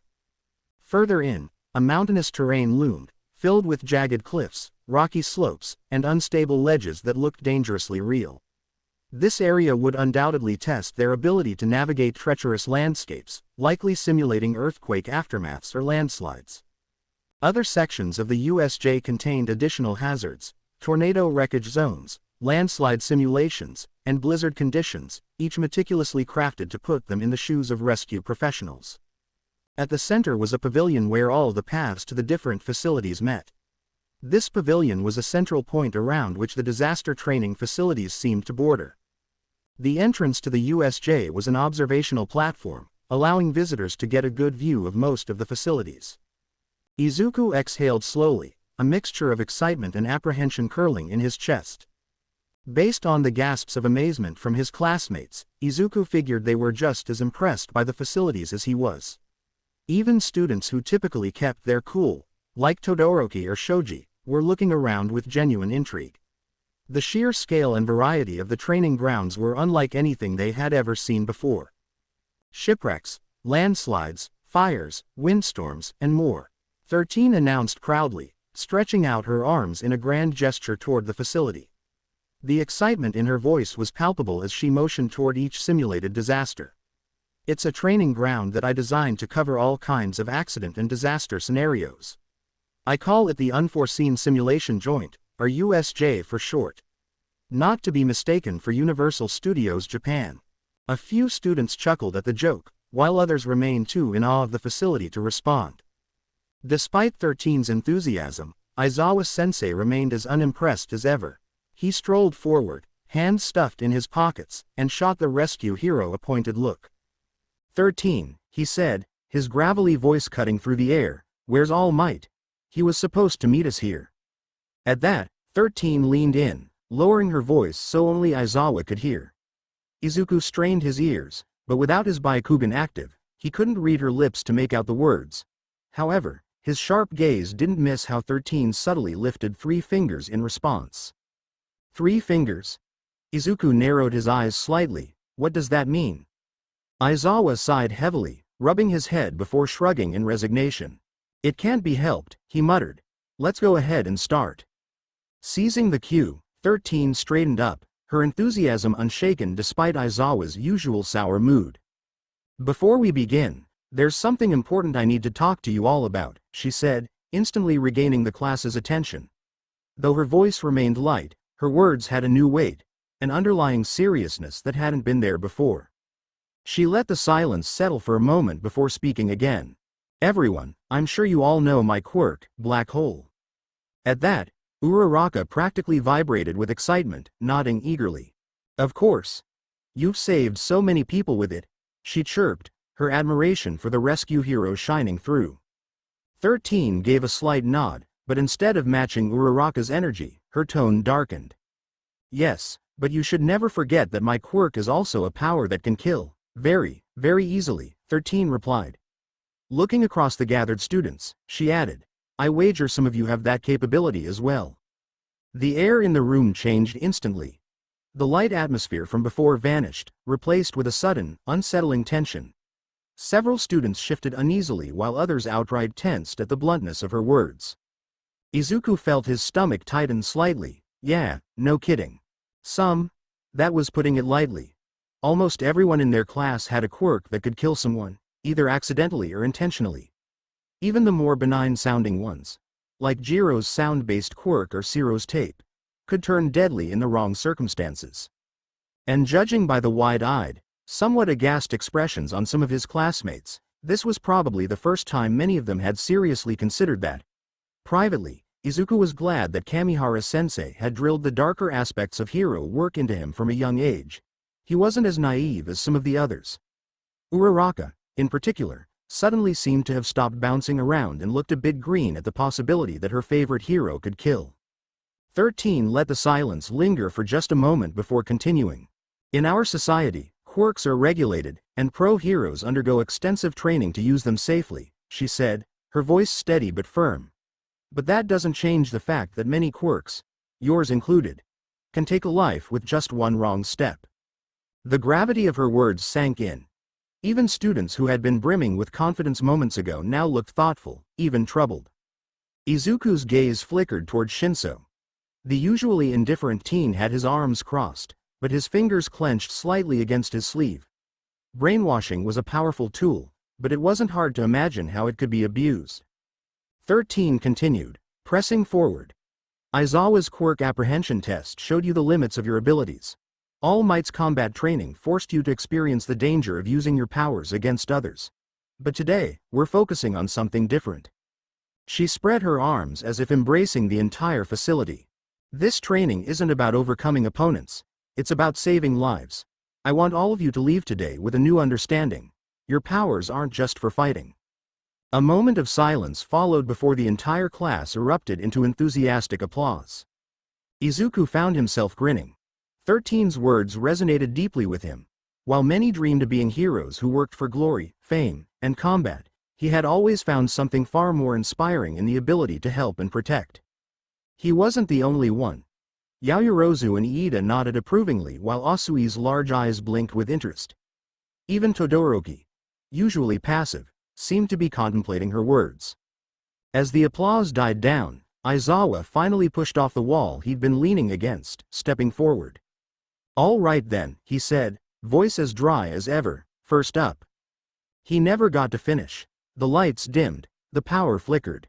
Further in, a mountainous terrain loomed, filled with jagged cliffs, rocky slopes, and unstable ledges that looked dangerously real. This area would undoubtedly test their ability to navigate treacherous landscapes, likely simulating earthquake aftermaths or landslides. Other sections of the USJ contained additional hazards, tornado wreckage zones, landslide simulations, and blizzard conditions, each meticulously crafted to put them in the shoes of rescue professionals. At the center was a pavilion where all the paths to the different facilities met. This pavilion was a central point around which the disaster training facilities seemed to border. The entrance to the USJ was an observational platform, allowing visitors to get a good view of most of the facilities. Izuku exhaled slowly, a mixture of excitement and apprehension curling in his chest. Based on the gasps of amazement from his classmates, Izuku figured they were just as impressed by the facilities as he was. Even students who typically kept their cool, like Todoroki or Shoji, were looking around with genuine intrigue. The sheer scale and variety of the training grounds were unlike anything they had ever seen before. Shipwrecks, landslides, fires, windstorms, and more. 13 announced proudly, stretching out her arms in a grand gesture toward the facility. The excitement in her voice was palpable as she motioned toward each simulated disaster. It's a training ground that I designed to cover all kinds of accident and disaster scenarios. I call it the Unforeseen Simulation Joint, or USJ for short. Not to be mistaken for Universal Studios Japan. A few students chuckled at the joke, while others remained too in awe of the facility to respond. Despite 13's enthusiasm, Aizawa-sensei remained as unimpressed as ever. He strolled forward, hands stuffed in his pockets, and shot the rescue hero a pointed look. 13, he said, his gravelly voice cutting through the air, "Where's All Might? He was supposed to meet us here." At that, 13 leaned in, lowering her voice so only Aizawa could hear. Izuku strained his ears, but without his Byakugan active, he couldn't read her lips to make out the words. However, his sharp gaze didn't miss how 13 subtly lifted 3 fingers in response. 3 fingers? Izuku narrowed his eyes slightly. What does that mean? Aizawa sighed heavily, rubbing his head before shrugging in resignation. It can't be helped, he muttered. Let's go ahead and start. Seizing the cue, 13 straightened up, her enthusiasm unshaken despite Aizawa's usual sour mood. Before we begin, there's something important I need to talk to you all about, she said, instantly regaining the class's attention. Though her voice remained light, her words had a new weight, an underlying seriousness that hadn't been there before. She let the silence settle for a moment before speaking again. Everyone, I'm sure you all know my quirk, Black Hole. At that, Uraraka practically vibrated with excitement, nodding eagerly. Of course. You've saved so many people with it, she chirped, her admiration for the rescue hero shining through. 13 gave a slight nod, but instead of matching Uraraka's energy, her tone darkened. Yes, but you should never forget that my quirk is also a power that can kill, very, very easily, 13 replied. Looking across the gathered students, she added, I wager some of you have that capability as well. The air in the room changed instantly. The light atmosphere from before vanished, replaced with a sudden, unsettling tension. Several students shifted uneasily while others outright tensed at the bluntness of her words. Izuku felt his stomach tighten slightly. Yeah, no kidding. That was putting it lightly. Almost everyone in their class had a quirk that could kill someone, either accidentally or intentionally. Even the more benign-sounding ones, like Jiro's sound-based quirk or Siro's tape, could turn deadly in the wrong circumstances. And judging by the wide-eyed, somewhat aghast expressions on some of his classmates, this was probably the first time many of them had seriously considered that. Privately, Izuku was glad that Kamihara-sensei had drilled the darker aspects of hero work into him from a young age. He wasn't as naive as some of the others. Uraraka, in particular, suddenly seemed to have stopped bouncing around and looked a bit green at the possibility that her favorite hero could kill. 13 let the silence linger for just a moment before continuing. In our society, quirks are regulated, and pro-heroes undergo extensive training to use them safely, she said, her voice steady but firm. But that doesn't change the fact that many quirks, yours included, can take a life with just one wrong step. The gravity of her words sank in. Even students who had been brimming with confidence moments ago now looked thoughtful, even troubled. Izuku's gaze flickered toward Shinso. The usually indifferent teen had his arms crossed, but his fingers clenched slightly against his sleeve. Brainwashing was a powerful tool, but it wasn't hard to imagine how it could be abused. 13 continued, pressing forward. Aizawa's quirk apprehension test showed you the limits of your abilities. All Might's combat training forced you to experience the danger of using your powers against others. But today, we're focusing on something different. She spread her arms as if embracing the entire facility. This training isn't about overcoming opponents, it's about saving lives. I want all of you to leave today with a new understanding. Your powers aren't just for fighting. A moment of silence followed before the entire class erupted into enthusiastic applause. Izuku found himself grinning. 13's words resonated deeply with him. While many dreamed of being heroes who worked for glory, fame, and combat, he had always found something far more inspiring in the ability to help and protect. He wasn't the only one. Yaoyorozu and Iida nodded approvingly while Asui's large eyes blinked with interest. Even Todoroki, usually passive, seemed to be contemplating her words. As the applause died down, Aizawa finally pushed off the wall he'd been leaning against, stepping forward. "All right then," he said, voice as dry as ever, "first up." He never got to finish. The lights dimmed, the power flickered.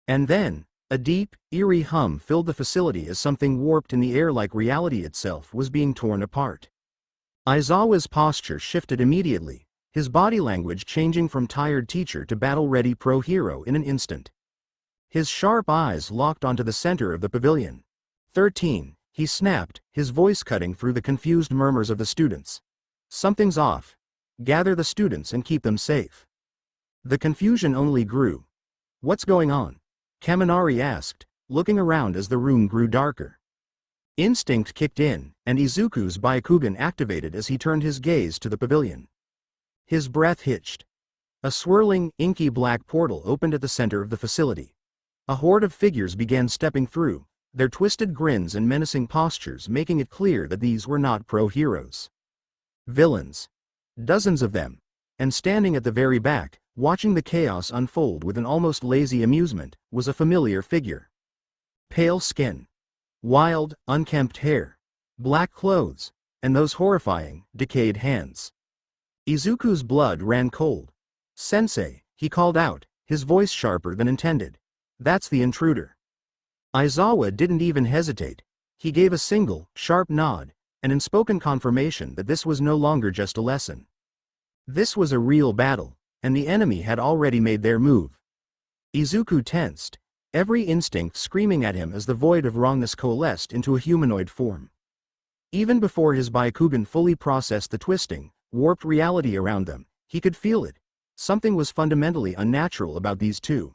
And then, a deep, eerie hum filled the facility as something warped in the air like reality itself was being torn apart. Aizawa's posture shifted immediately, his body language changing from tired teacher to battle-ready pro-hero in an instant. His sharp eyes locked onto the center of the pavilion. 13, he snapped, his voice cutting through the confused murmurs of the students. "Something's off. Gather the students and keep them safe." The confusion only grew. "What's going on?" Kaminari asked, looking around as the room grew darker. Instinct kicked in, and Izuku's Byakugan activated as he turned his gaze to the pavilion. His breath hitched. A swirling, inky black portal opened at the center of the facility. A horde of figures began stepping through, their twisted grins and menacing postures making it clear that these were not pro-heroes. Villains. Dozens of them. And standing at the very back, watching the chaos unfold with an almost lazy amusement, was a familiar figure. Pale skin. Wild, unkempt hair. Black clothes. And those horrifying, decayed hands. Izuku's blood ran cold. "Sensei," he called out, his voice sharper than intended. "That's the intruder." Aizawa didn't even hesitate. He gave a single, sharp nod, and unspoken confirmation that this was no longer just a lesson. This was a real battle, and the enemy had already made their move. Izuku tensed, every instinct screaming at him as the void of wrongness coalesced into a humanoid form. Even before his Byakugan fully processed the twisting, warped reality around them, he could feel it. Something was fundamentally unnatural about these two.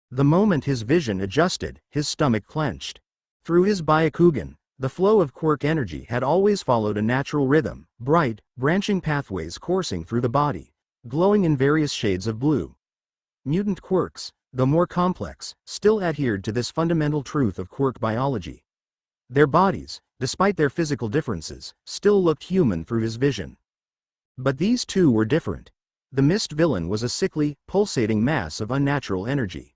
The moment his vision adjusted, his stomach clenched. Through his Byakugan, the flow of quirk energy had always followed a natural rhythm, bright, branching pathways coursing through the body, glowing in various shades of blue. Mutant quirks, though more complex, still adhered to this fundamental truth of quirk biology. Their bodies, despite their physical differences, still looked human through his vision. But these two were different. The mist villain was a sickly, pulsating mass of unnatural energy.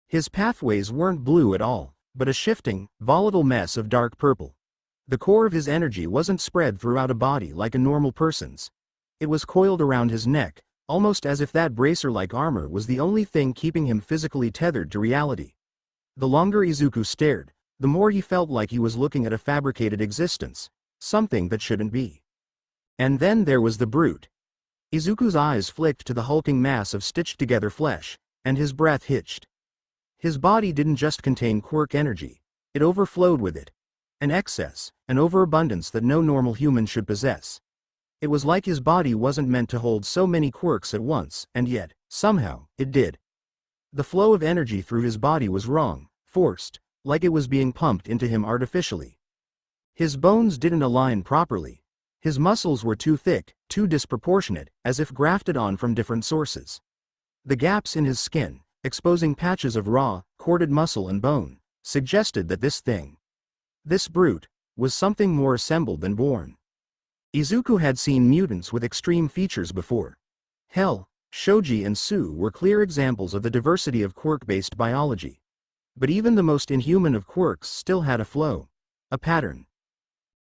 His pathways weren't blue at all, but a shifting, volatile mess of dark purple. The core of his energy wasn't spread throughout a body like a normal person's. It was coiled around his neck, almost as if that bracer-like armor was the only thing keeping him physically tethered to reality. The longer Izuku stared, the more he felt like he was looking at a fabricated existence, something that shouldn't be. And then there was the brute. Izuku's eyes flicked to the hulking mass of stitched-together flesh, and his breath hitched. His body didn't just contain quirk energy, it overflowed with it. An excess, an overabundance that no normal human should possess. It was like his body wasn't meant to hold so many quirks at once, and yet, somehow, it did. The flow of energy through his body was wrong, forced, like it was being pumped into him artificially. His bones didn't align properly. His muscles were too thick, too disproportionate, as if grafted on from different sources. The gaps in his skin, exposing patches of raw, corded muscle and bone, suggested that this brute, was something more assembled than born. Izuku had seen mutants with extreme features before. Hell, Shoji and Su were clear examples of the diversity of quirk-based biology. But even the most inhuman of quirks still had a flow, a pattern.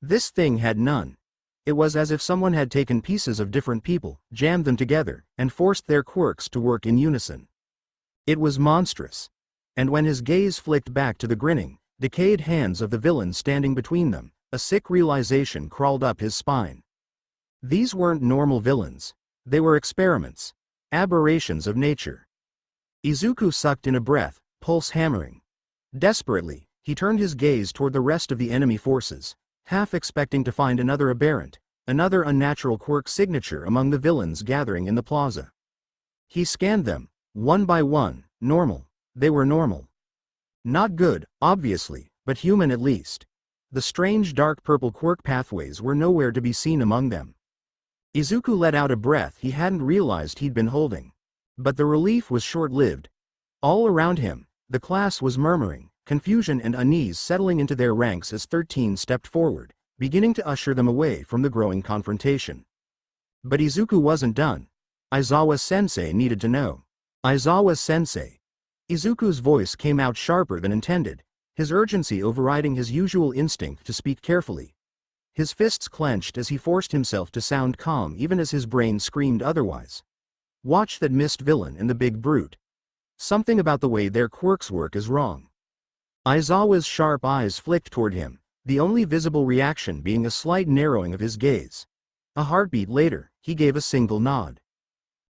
This thing had none. It was as if someone had taken pieces of different people, jammed them together, and forced their quirks to work in unison. It was monstrous. And when his gaze flicked back to the grinning, decayed hands of the villain standing between them, a sick realization crawled up his spine. These weren't normal villains. They were experiments. Aberrations of nature. Izuku sucked in a breath, pulse hammering. Desperately, he turned his gaze toward the rest of the enemy forces, half expecting to find another aberrant, another unnatural quirk signature among the villains gathering in the plaza. He scanned them, one by one, normal. They were normal. Not good, obviously, but human at least. The strange dark purple quirk pathways were nowhere to be seen among them. Izuku let out a breath he hadn't realized he'd been holding. But the relief was short-lived. All around him, the class was murmuring, confusion and unease settling into their ranks as 13 stepped forward, beginning to usher them away from the growing confrontation. But Izuku wasn't done. Aizawa-sensei needed to know. Aizawa-sensei. Izuku's voice came out sharper than intended, his urgency overriding his usual instinct to speak carefully. His fists clenched as he forced himself to sound calm even as his brain screamed otherwise. Watch that mist villain and the big brute. Something about the way their quirks work is wrong. Aizawa's sharp eyes flicked toward him, the only visible reaction being a slight narrowing of his gaze. A heartbeat later, he gave a single nod.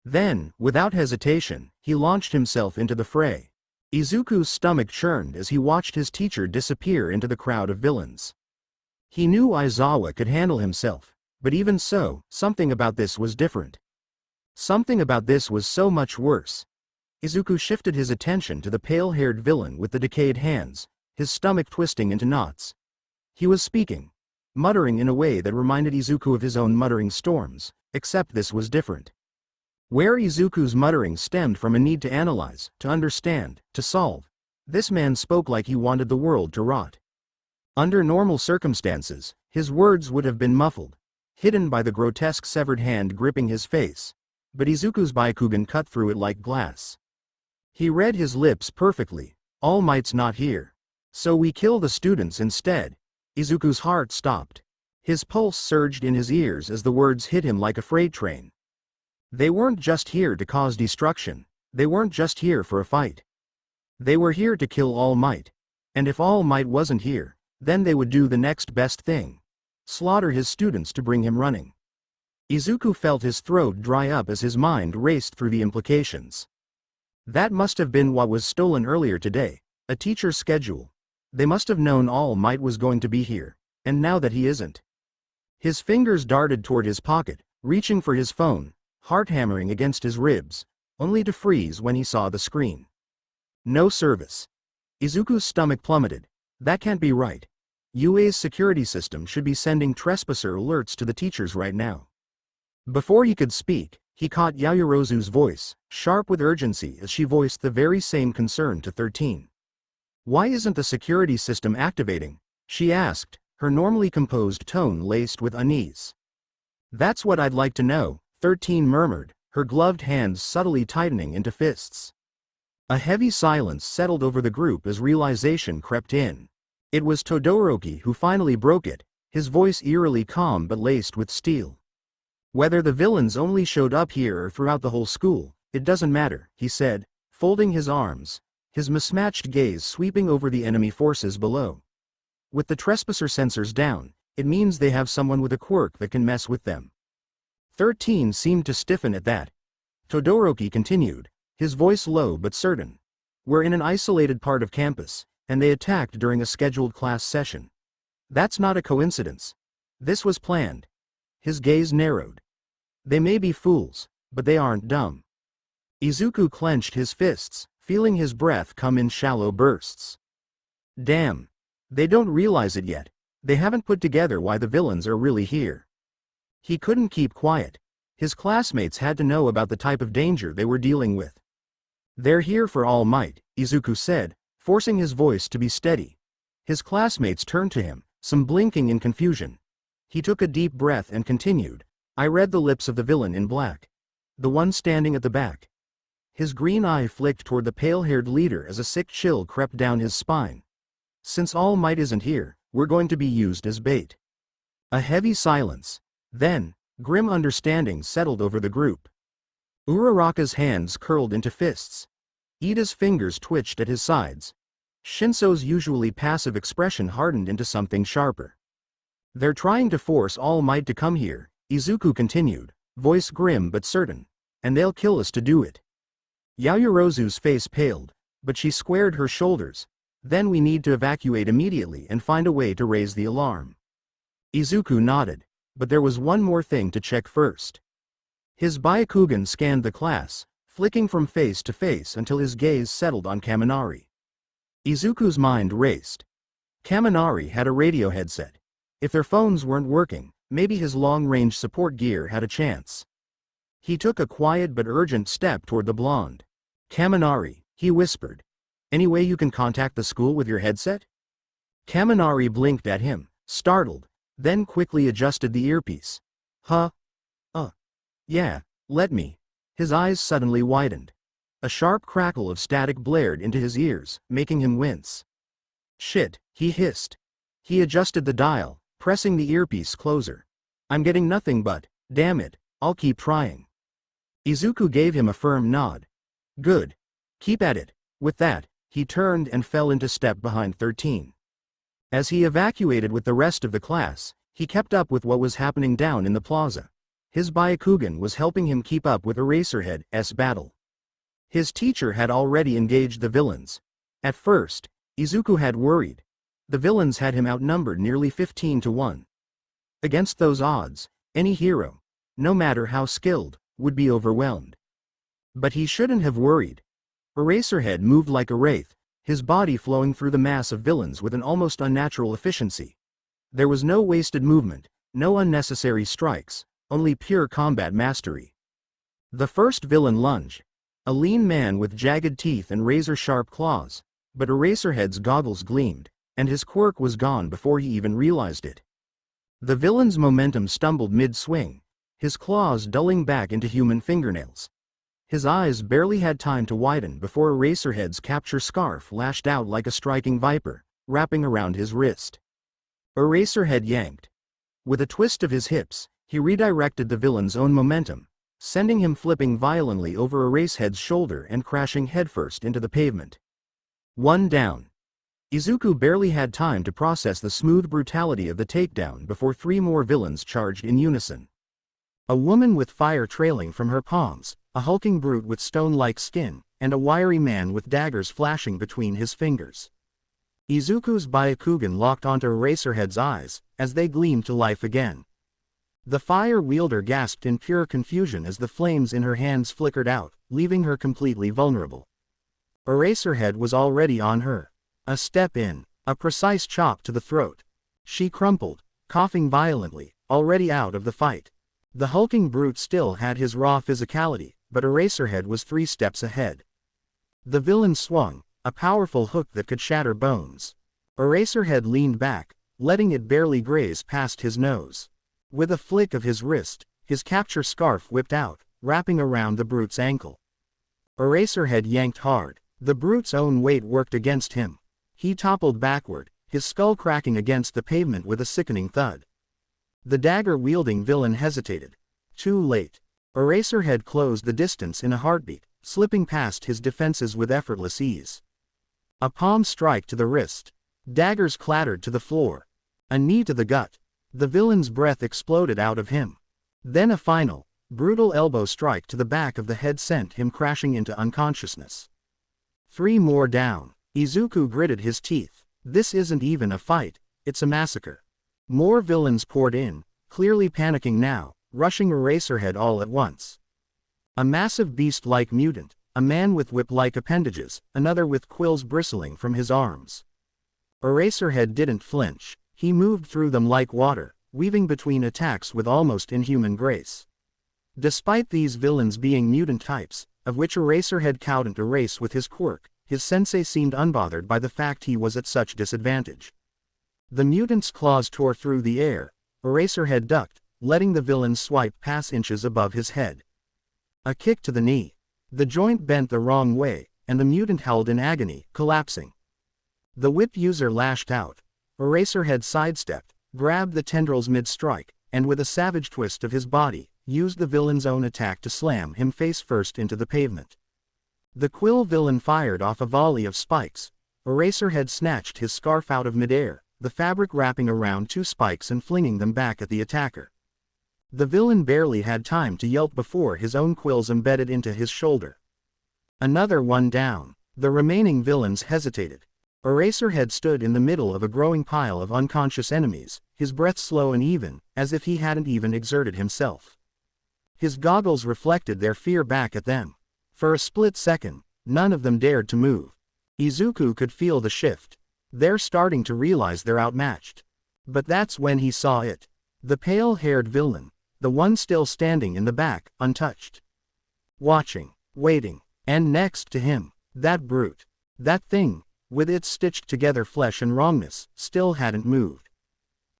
Then, without hesitation, he launched himself into the fray. Izuku's stomach churned as he watched his teacher disappear into the crowd of villains. He knew Aizawa could handle himself, but even so, something about this was different. Something about this was so much worse. Izuku shifted his attention to the pale-haired villain with the decayed hands, his stomach twisting into knots. He was speaking, muttering in a way that reminded Izuku of his own muttering storms, except this was different. Where Izuku's muttering stemmed from a need to analyze, to understand, to solve, this man spoke like he wanted the world to rot. Under normal circumstances, his words would have been muffled, hidden by the grotesque severed hand gripping his face, but Izuku's Byakugan cut through it like glass. He read his lips perfectly. All Might's not here. So we kill the students instead. Izuku's heart stopped. His pulse surged in his ears as the words hit him like a freight train. They weren't just here to cause destruction. They weren't just here for a fight. They were here to kill All Might. And if All Might wasn't here, then they would do the next best thing. Slaughter his students to bring him running. Izuku felt his throat dry up as his mind raced through the implications. That must have been what was stolen earlier today, a teacher's schedule. They must have known All Might was going to be here, and now that he isn't. His fingers darted toward his pocket, reaching for his phone, heart hammering against his ribs, only to freeze when he saw the screen. No service. Izuku's stomach plummeted. That can't be right. UA's security system should be sending trespasser alerts to the teachers right now. Before he could speak, he caught Yayorozu's voice, sharp with urgency as she voiced the very same concern to 13. Why isn't the security system activating? She asked, her normally composed tone laced with unease. That's what I'd like to know, 13 murmured, her gloved hands subtly tightening into fists. A heavy silence settled over the group as realization crept in. It was Todoroki who finally broke it, his voice eerily calm but laced with steel. Whether the villains only showed up here or throughout the whole school, it doesn't matter, he said, folding his arms, his mismatched gaze sweeping over the enemy forces below. With the trespasser sensors down, it means they have someone with a quirk that can mess with them. 13 seemed to stiffen at that. Todoroki continued, his voice low but certain. We're in an isolated part of campus, and they attacked during a scheduled class session. That's not a coincidence. This was planned. His gaze narrowed. They may be fools, but they aren't dumb. Izuku clenched his fists, feeling his breath come in shallow bursts. Damn. They don't realize it yet. They haven't put together why the villains are really here. He couldn't keep quiet. His classmates had to know about the type of danger they were dealing with. They're here for All Might, Izuku said, forcing his voice to be steady. His classmates turned to him, some blinking in confusion. He took a deep breath and continued. I read the lips of the villain in black. The one standing at the back. His green eye flicked toward the pale-haired leader as a sick chill crept down his spine. Since All Might isn't here, we're going to be used as bait. A heavy silence. Then, grim understanding settled over the group. Uraraka's hands curled into fists. Ida's fingers twitched at his sides. Shinso's usually passive expression hardened into something sharper. They're trying to force All Might to come here, Izuku continued, voice grim but certain. And they'll kill us to do it. Yaoyorozu's face paled, but she squared her shoulders. Then we need to evacuate immediately and find a way to raise the alarm. Izuku nodded, but there was one more thing to check first. His Byakugan scanned the class, flicking from face to face until his gaze settled on Kaminari. Izuku's mind raced. Kaminari had a radio headset. If their phones weren't working, maybe his long-range support gear had a chance. He took a quiet but urgent step toward the blonde. Kaminari, he whispered. Any way you can contact the school with your headset? Kaminari blinked at him, startled, then quickly adjusted the earpiece. Huh? Yeah, let me. His eyes suddenly widened. A sharp crackle of static blared into his ears, making him wince. Shit, he hissed. He adjusted the dial, pressing the earpiece closer. I'm getting nothing but, damn it, I'll keep trying. Izuku gave him a firm nod. Good. Keep at it. With that, he turned and fell into step behind 13. As he evacuated with the rest of the class, he kept up with what was happening down in the plaza. His Byakugan was helping him keep up with Eraserhead's battle. His teacher had already engaged the villains. At first, Izuku had worried. The villains had him outnumbered nearly 15 to 1. Against those odds, any hero, no matter how skilled, would be overwhelmed. But he shouldn't have worried. Eraserhead moved like a wraith, his body flowing through the mass of villains with an almost unnatural efficiency. There was no wasted movement, no unnecessary strikes, only pure combat mastery. The first villain lunged. A lean man with jagged teeth and razor-sharp claws, but Eraserhead's goggles gleamed, and his quirk was gone before he even realized it. The villain's momentum stumbled mid-swing, his claws dulling back into human fingernails. His eyes barely had time to widen before Eraserhead's capture scarf lashed out like a striking viper, wrapping around his wrist. Eraserhead yanked. With a twist of his hips, he redirected the villain's own momentum, sending him flipping violently over Eraserhead's shoulder and crashing headfirst into the pavement. One down. Izuku barely had time to process the smooth brutality of the takedown before 3 more villains charged in unison. A woman with fire trailing from her palms, a hulking brute with stone-like skin, and a wiry man with daggers flashing between his fingers. Izuku's Byakugan locked onto Eraserhead's eyes, as they gleamed to life again. The fire wielder gasped in pure confusion as the flames in her hands flickered out, leaving her completely vulnerable. Eraserhead was already on her. A step in, a precise chop to the throat. She crumpled, coughing violently, already out of the fight. The hulking brute still had his raw physicality, but Eraserhead was 3 steps ahead. The villain swung, a powerful hook that could shatter bones. Eraserhead leaned back, letting it barely graze past his nose. With a flick of his wrist, his capture scarf whipped out, wrapping around the brute's ankle. Eraserhead yanked hard. The brute's own weight worked against him. He toppled backward, his skull cracking against the pavement with a sickening thud. The dagger-wielding villain hesitated. Too late. Eraserhead closed the distance in a heartbeat, slipping past his defenses with effortless ease. A palm strike to the wrist. Daggers clattered to the floor. A knee to the gut. The villain's breath exploded out of him. Then a final, brutal elbow strike to the back of the head sent him crashing into unconsciousness. 3 more down. Izuku gritted his teeth. This isn't even a fight, it's a massacre. More villains poured in, clearly panicking now, rushing Eraserhead all at once. A massive beast-like mutant, a man with whip-like appendages, another with quills bristling from his arms. Eraserhead didn't flinch. He moved through them like water, weaving between attacks with almost inhuman grace. Despite these villains being mutant types, of which Eraserhead couldn't erase with his quirk, his sensei seemed unbothered by the fact he was at such disadvantage. The mutant's claws tore through the air. Eraserhead ducked, letting the villain swipe pass inches above his head. A kick to the knee. The joint bent the wrong way, and the mutant howled in agony, collapsing. The whip user lashed out. Eraserhead sidestepped, grabbed the tendrils mid-strike, and with a savage twist of his body, used the villain's own attack to slam him face-first into the pavement. The quill villain fired off a volley of spikes. Eraserhead snatched his scarf out of midair, the fabric wrapping around 2 spikes and flinging them back at the attacker. The villain barely had time to yelp before his own quills embedded into his shoulder. Another one down. The remaining villains hesitated. Eraserhead stood in the middle of a growing pile of unconscious enemies, his breath slow and even, as if he hadn't even exerted himself. His goggles reflected their fear back at them. For a split second, none of them dared to move. Izuku could feel the shift. They're starting to realize they're outmatched. But that's when he saw it. The pale-haired villain, the one still standing in the back, untouched. Watching, waiting, and next to him, that brute, that thing, with its stitched-together flesh and wrongness, still hadn't moved.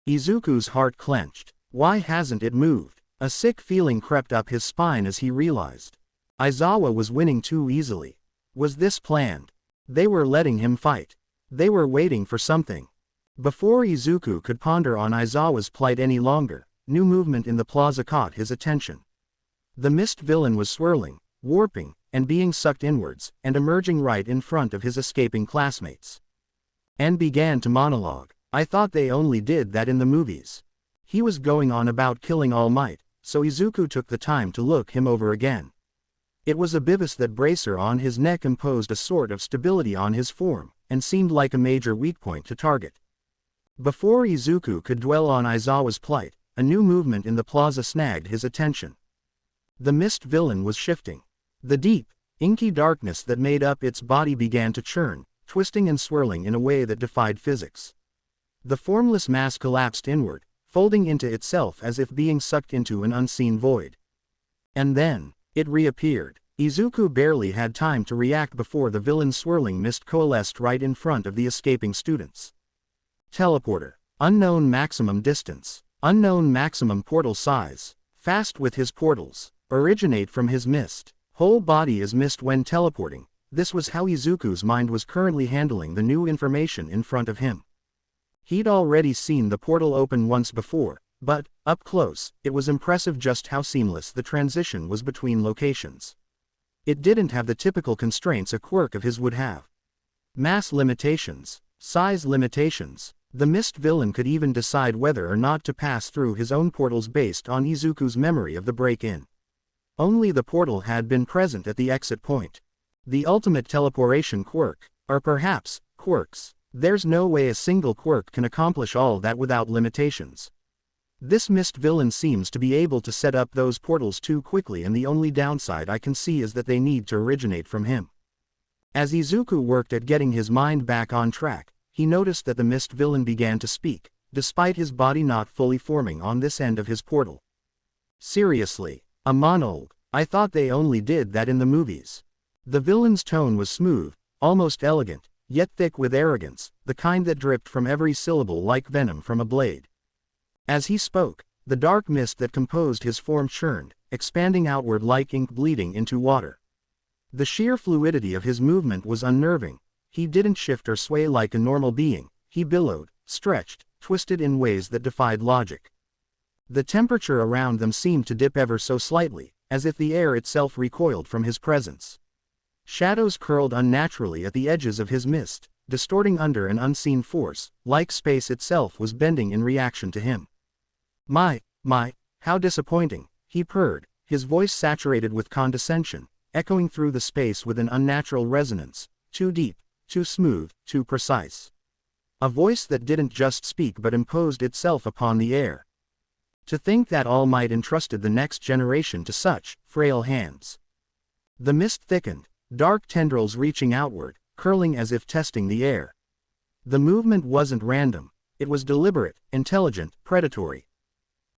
Izuku's heart clenched. Why hasn't it moved? A sick feeling crept up his spine as he realized. Aizawa was winning too easily. Was this planned? They were letting him fight. They were waiting for something. Before Izuku could ponder on Aizawa's plight any longer, new movement in the plaza caught his attention. The mist villain was swirling, warping, and being sucked inwards, and emerging right in front of his escaping classmates. And began to monologue. I thought they only did that in the movies. He was going on about killing All Might, so Izuku took the time to look him over again. It was a bivous that bracer on his neck imposed a sort of stability on his form, and seemed like a major weak point to target. Before Izuku could dwell on Aizawa's plight, a new movement in the plaza snagged his attention. The mist villain was shifting. The deep, inky darkness that made up its body began to churn, twisting and swirling in a way that defied physics. The formless mass collapsed inward, folding into itself as if being sucked into an unseen void. And then, it reappeared. Izuku barely had time to react before the villain's swirling mist coalesced right in front of the escaping students. Teleporter. Unknown maximum distance. Unknown maximum portal size. Fast with his portals. Originate from his mist. Whole body is mist when teleporting. This was how Izuku's mind was currently handling the new information in front of him. He'd already seen the portal open once before, but, up close, it was impressive just how seamless the transition was between locations. It didn't have the typical constraints a quirk of his would have. Mass limitations. Size limitations. The mist villain could even decide whether or not to pass through his own portals based on Izuku's memory of the break-in. Only the portal had been present at the exit point. The ultimate teleportation quirk, or perhaps, quirks. There's no way a single quirk can accomplish all that without limitations. This mist villain seems to be able to set up those portals too quickly, and the only downside I can see is that they need to originate from him. As Izuku worked at getting his mind back on track, he noticed that the mist villain began to speak, despite his body not fully forming on this end of his portal. Seriously, a monologue. I thought they only did that in the movies. The villain's tone was smooth, almost elegant, yet thick with arrogance, the kind that dripped from every syllable like venom from a blade. As he spoke, the dark mist that composed his form churned, expanding outward like ink bleeding into water. The sheer fluidity of his movement was unnerving. He didn't shift or sway like a normal being, he billowed, stretched, twisted in ways that defied logic. The temperature around them seemed to dip ever so slightly, as if the air itself recoiled from his presence. Shadows curled unnaturally at the edges of his mist, distorting under an unseen force, like space itself was bending in reaction to him. My, how disappointing, he purred, his voice saturated with condescension, echoing through the space with an unnatural resonance, too deep, too smooth, too precise. A voice that didn't just speak but imposed itself upon the air. To think that All Might entrusted the next generation to such frail hands. The mist thickened, dark tendrils reaching outward, curling as if testing the air. The movement wasn't random, it was deliberate, intelligent, predatory.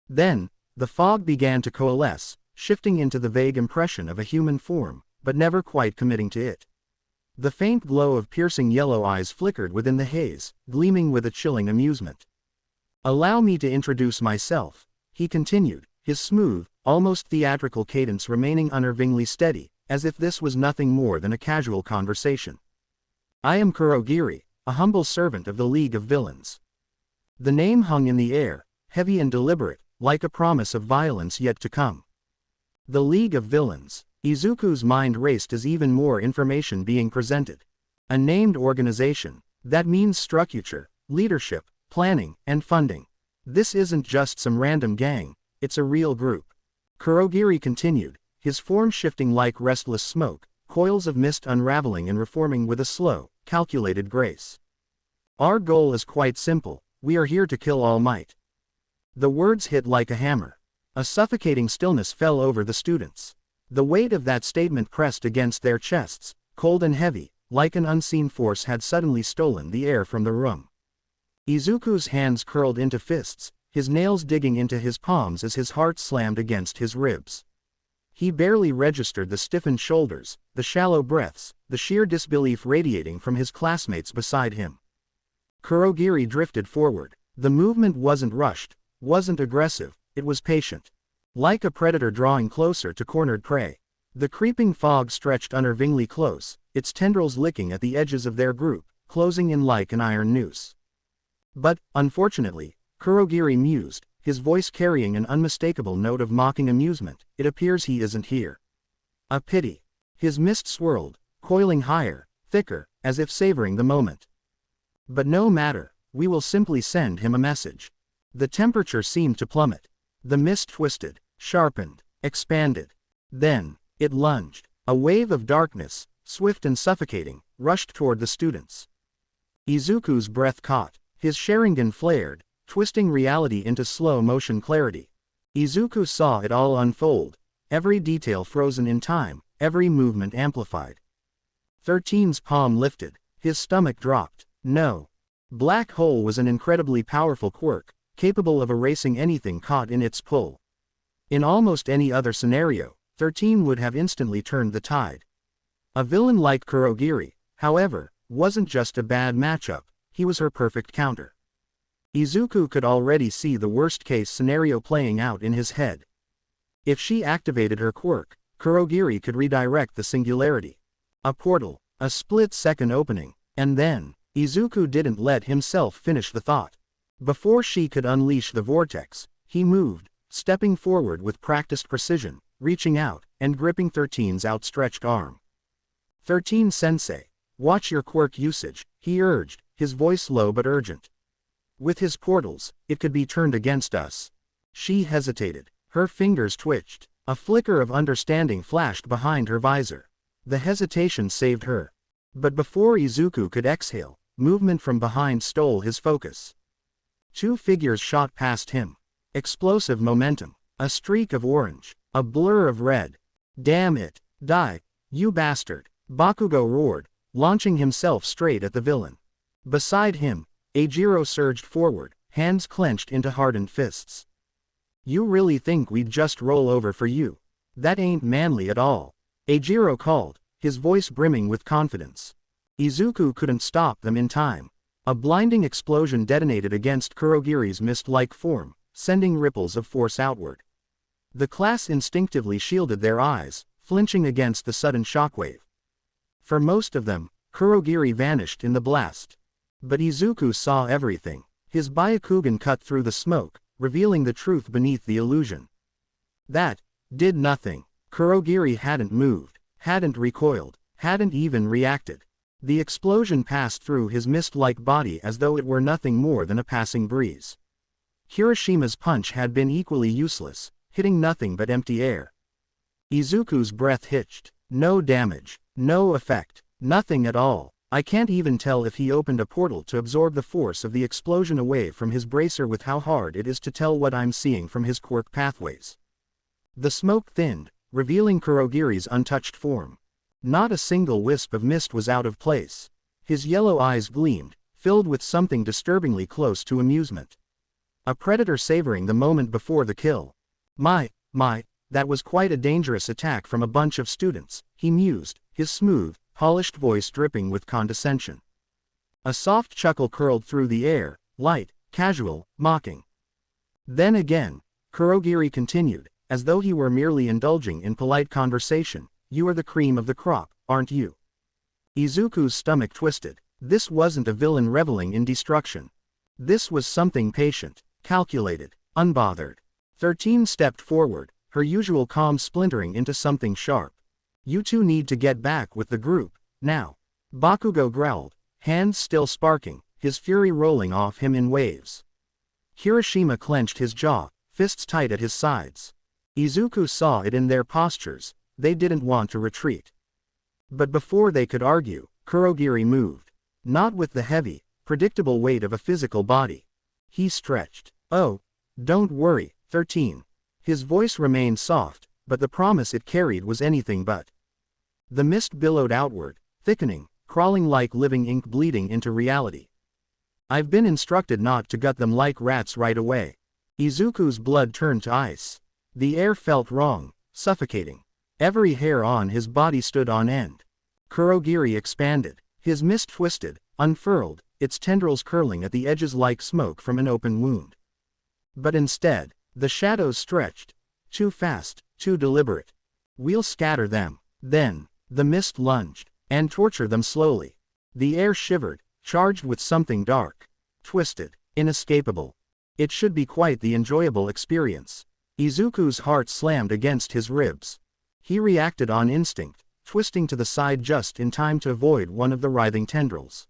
Then, the fog began to coalesce, shifting into the vague impression of a human form, but never quite committing to it. The faint glow of piercing yellow eyes flickered within the haze, gleaming with a chilling amusement. "Allow me to introduce myself," he continued, his smooth, almost theatrical cadence remaining unnervingly steady, as if this was nothing more than a casual conversation. "I am Kurogiri, a humble servant of the League of Villains." The name hung in the air, heavy and deliberate, like a promise of violence yet to come. The League of Villains. Izuku's mind raced as even more information being presented. A named organization. That means structure, leadership, planning, and funding. This isn't just some random gang, it's a real group. Kurogiri continued, his form shifting like restless smoke, coils of mist unraveling and reforming with a slow, calculated grace. Our goal is quite simple, we are here to kill All Might. The words hit like a hammer. A suffocating stillness fell over the students. The weight of that statement pressed against their chests, cold and heavy, like an unseen force had suddenly stolen the air from the room. Izuku's hands curled into fists, his nails digging into his palms as his heart slammed against his ribs. He barely registered the stiffened shoulders, the shallow breaths, the sheer disbelief radiating from his classmates beside him. Kurogiri drifted forward. The movement wasn't rushed, wasn't aggressive, it was patient. Like a predator drawing closer to cornered prey. The creeping fog stretched unnervingly close, its tendrils licking at the edges of their group, closing in like an iron noose. But, unfortunately, Kurogiri mused, his voice carrying an unmistakable note of mocking amusement, it appears he isn't here. A pity. His mist swirled, coiling higher, thicker, as if savoring the moment. But no matter, we will simply send him a message. The temperature seemed to plummet. The mist twisted, sharpened, expanded. Then, it lunged. A wave of darkness, swift and suffocating, rushed toward the students. Izuku's breath caught. His Sharingan flared, twisting reality into slow-motion clarity. Izuku saw it all unfold, every detail frozen in time, every movement amplified. 13's palm lifted, his stomach dropped. No. Black Hole was an incredibly powerful quirk, capable of erasing anything caught in its pull. In almost any other scenario, 13 would have instantly turned the tide. A villain like Kurogiri, however, wasn't just a bad matchup, he was her perfect counter. Izuku could already see the worst-case scenario playing out in his head. If she activated her quirk, Kurogiri could redirect the singularity. A portal, a split-second opening, and then, Izuku didn't let himself finish the thought. Before she could unleash the vortex, he moved, stepping forward with practiced precision, reaching out, and gripping 13's outstretched arm. 13-sensei, watch your quirk usage, he urged, his voice low but urgent. With his portals, it could be turned against us. She hesitated, her fingers twitched, a flicker of understanding flashed behind her visor. The hesitation saved her. But before Izuku could exhale, movement from behind stole his focus. Two figures shot past him. Explosive momentum, a streak of orange, a blur of red. Damn it, die, you bastard, Bakugo roared, launching himself straight at the villain. Beside him, Eijiro surged forward, hands clenched into hardened fists. You really think we'd just roll over for you? That ain't manly at all. Eijiro called, his voice brimming with confidence. Izuku couldn't stop them in time. A blinding explosion detonated against Kurogiri's mist-like form, sending ripples of force outward. The class instinctively shielded their eyes, flinching against the sudden shockwave. For most of them, Kurogiri vanished in the blast. But Izuku saw everything. His Byakugan cut through the smoke, revealing the truth beneath the illusion. That did nothing. Kurogiri hadn't moved, hadn't recoiled, hadn't even reacted. The explosion passed through his mist-like body as though it were nothing more than a passing breeze. Hiroshima's punch had been equally useless, hitting nothing but empty air. Izuku's breath hitched. No damage, no effect, nothing at all. I can't even tell if he opened a portal to absorb the force of the explosion away from his bracer with how hard it is to tell what I'm seeing from his quirk pathways. The smoke thinned, revealing Kurogiri's untouched form. Not a single wisp of mist was out of place. His yellow eyes gleamed, filled with something disturbingly close to amusement. A predator savoring the moment before the kill. My, that was quite a dangerous attack from a bunch of students, he mused, his smooth, polished voice dripping with condescension. A soft chuckle curled through the air, light, casual, mocking. Then again, Kurogiri continued, as though he were merely indulging in polite conversation, you are the cream of the crop, aren't you? Izuku's stomach twisted. This wasn't a villain reveling in destruction. This was something patient, calculated, unbothered. 13 stepped forward, her usual calm splintering into something sharp. You two need to get back with the group, now. Bakugo growled, hands still sparking, his fury rolling off him in waves. Kirishima clenched his jaw, fists tight at his sides. Izuku saw it in their postures, they didn't want to retreat. But before they could argue, Kurogiri moved. Not with the heavy, predictable weight of a physical body. He stretched. Oh, don't worry, 13. His voice remained soft, but the promise it carried was anything but. The mist billowed outward, thickening, crawling like living ink bleeding into reality. I've been instructed not to gut them like rats right away. Izuku's blood turned to ice. The air felt wrong, suffocating. Every hair on his body stood on end. Kurogiri expanded, his mist twisted, unfurled, its tendrils curling at the edges like smoke from an open wound. But instead, the shadows stretched. Too fast, too deliberate. We'll scatter them. Then, the mist lunged, and torture them slowly. The air shivered, charged with something dark. Twisted, inescapable. It should be quite the enjoyable experience. Izuku's heart slammed against his ribs. He reacted on instinct, twisting to the side just in time to avoid one of the writhing tendrils.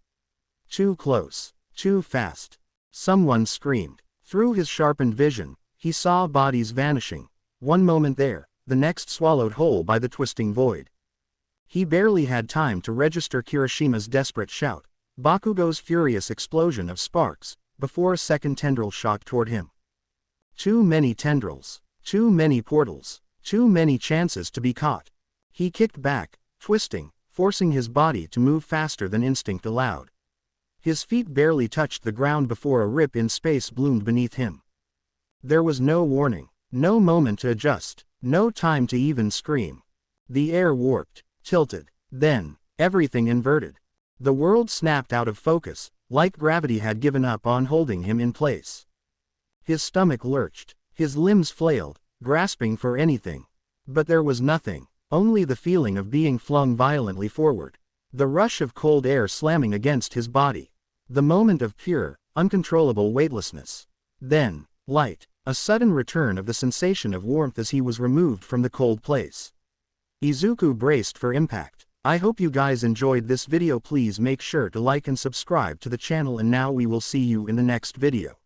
Too close, too fast. Someone screamed. Through his sharpened vision, he saw bodies vanishing, one moment there, the next swallowed whole by the twisting void. He barely had time to register Kirishima's desperate shout, Bakugo's furious explosion of sparks, before a second tendril shot toward him. Too many tendrils, too many portals, too many chances to be caught. He kicked back, twisting, forcing his body to move faster than instinct allowed. His feet barely touched the ground before a rip in space bloomed beneath him. There was no warning, no moment to adjust, no time to even scream. The air warped, tilted, then, everything inverted. The world snapped out of focus, like gravity had given up on holding him in place. His stomach lurched, his limbs flailed, grasping for anything. But there was nothing, only the feeling of being flung violently forward. The rush of cold air slamming against his body. The moment of pure, uncontrollable weightlessness. Then, light, a sudden return of the sensation of warmth as he was removed from the cold place. Izuku braced for impact. I hope you guys enjoyed this video. Please make sure to like and subscribe to the channel, and now we will see you in the next video.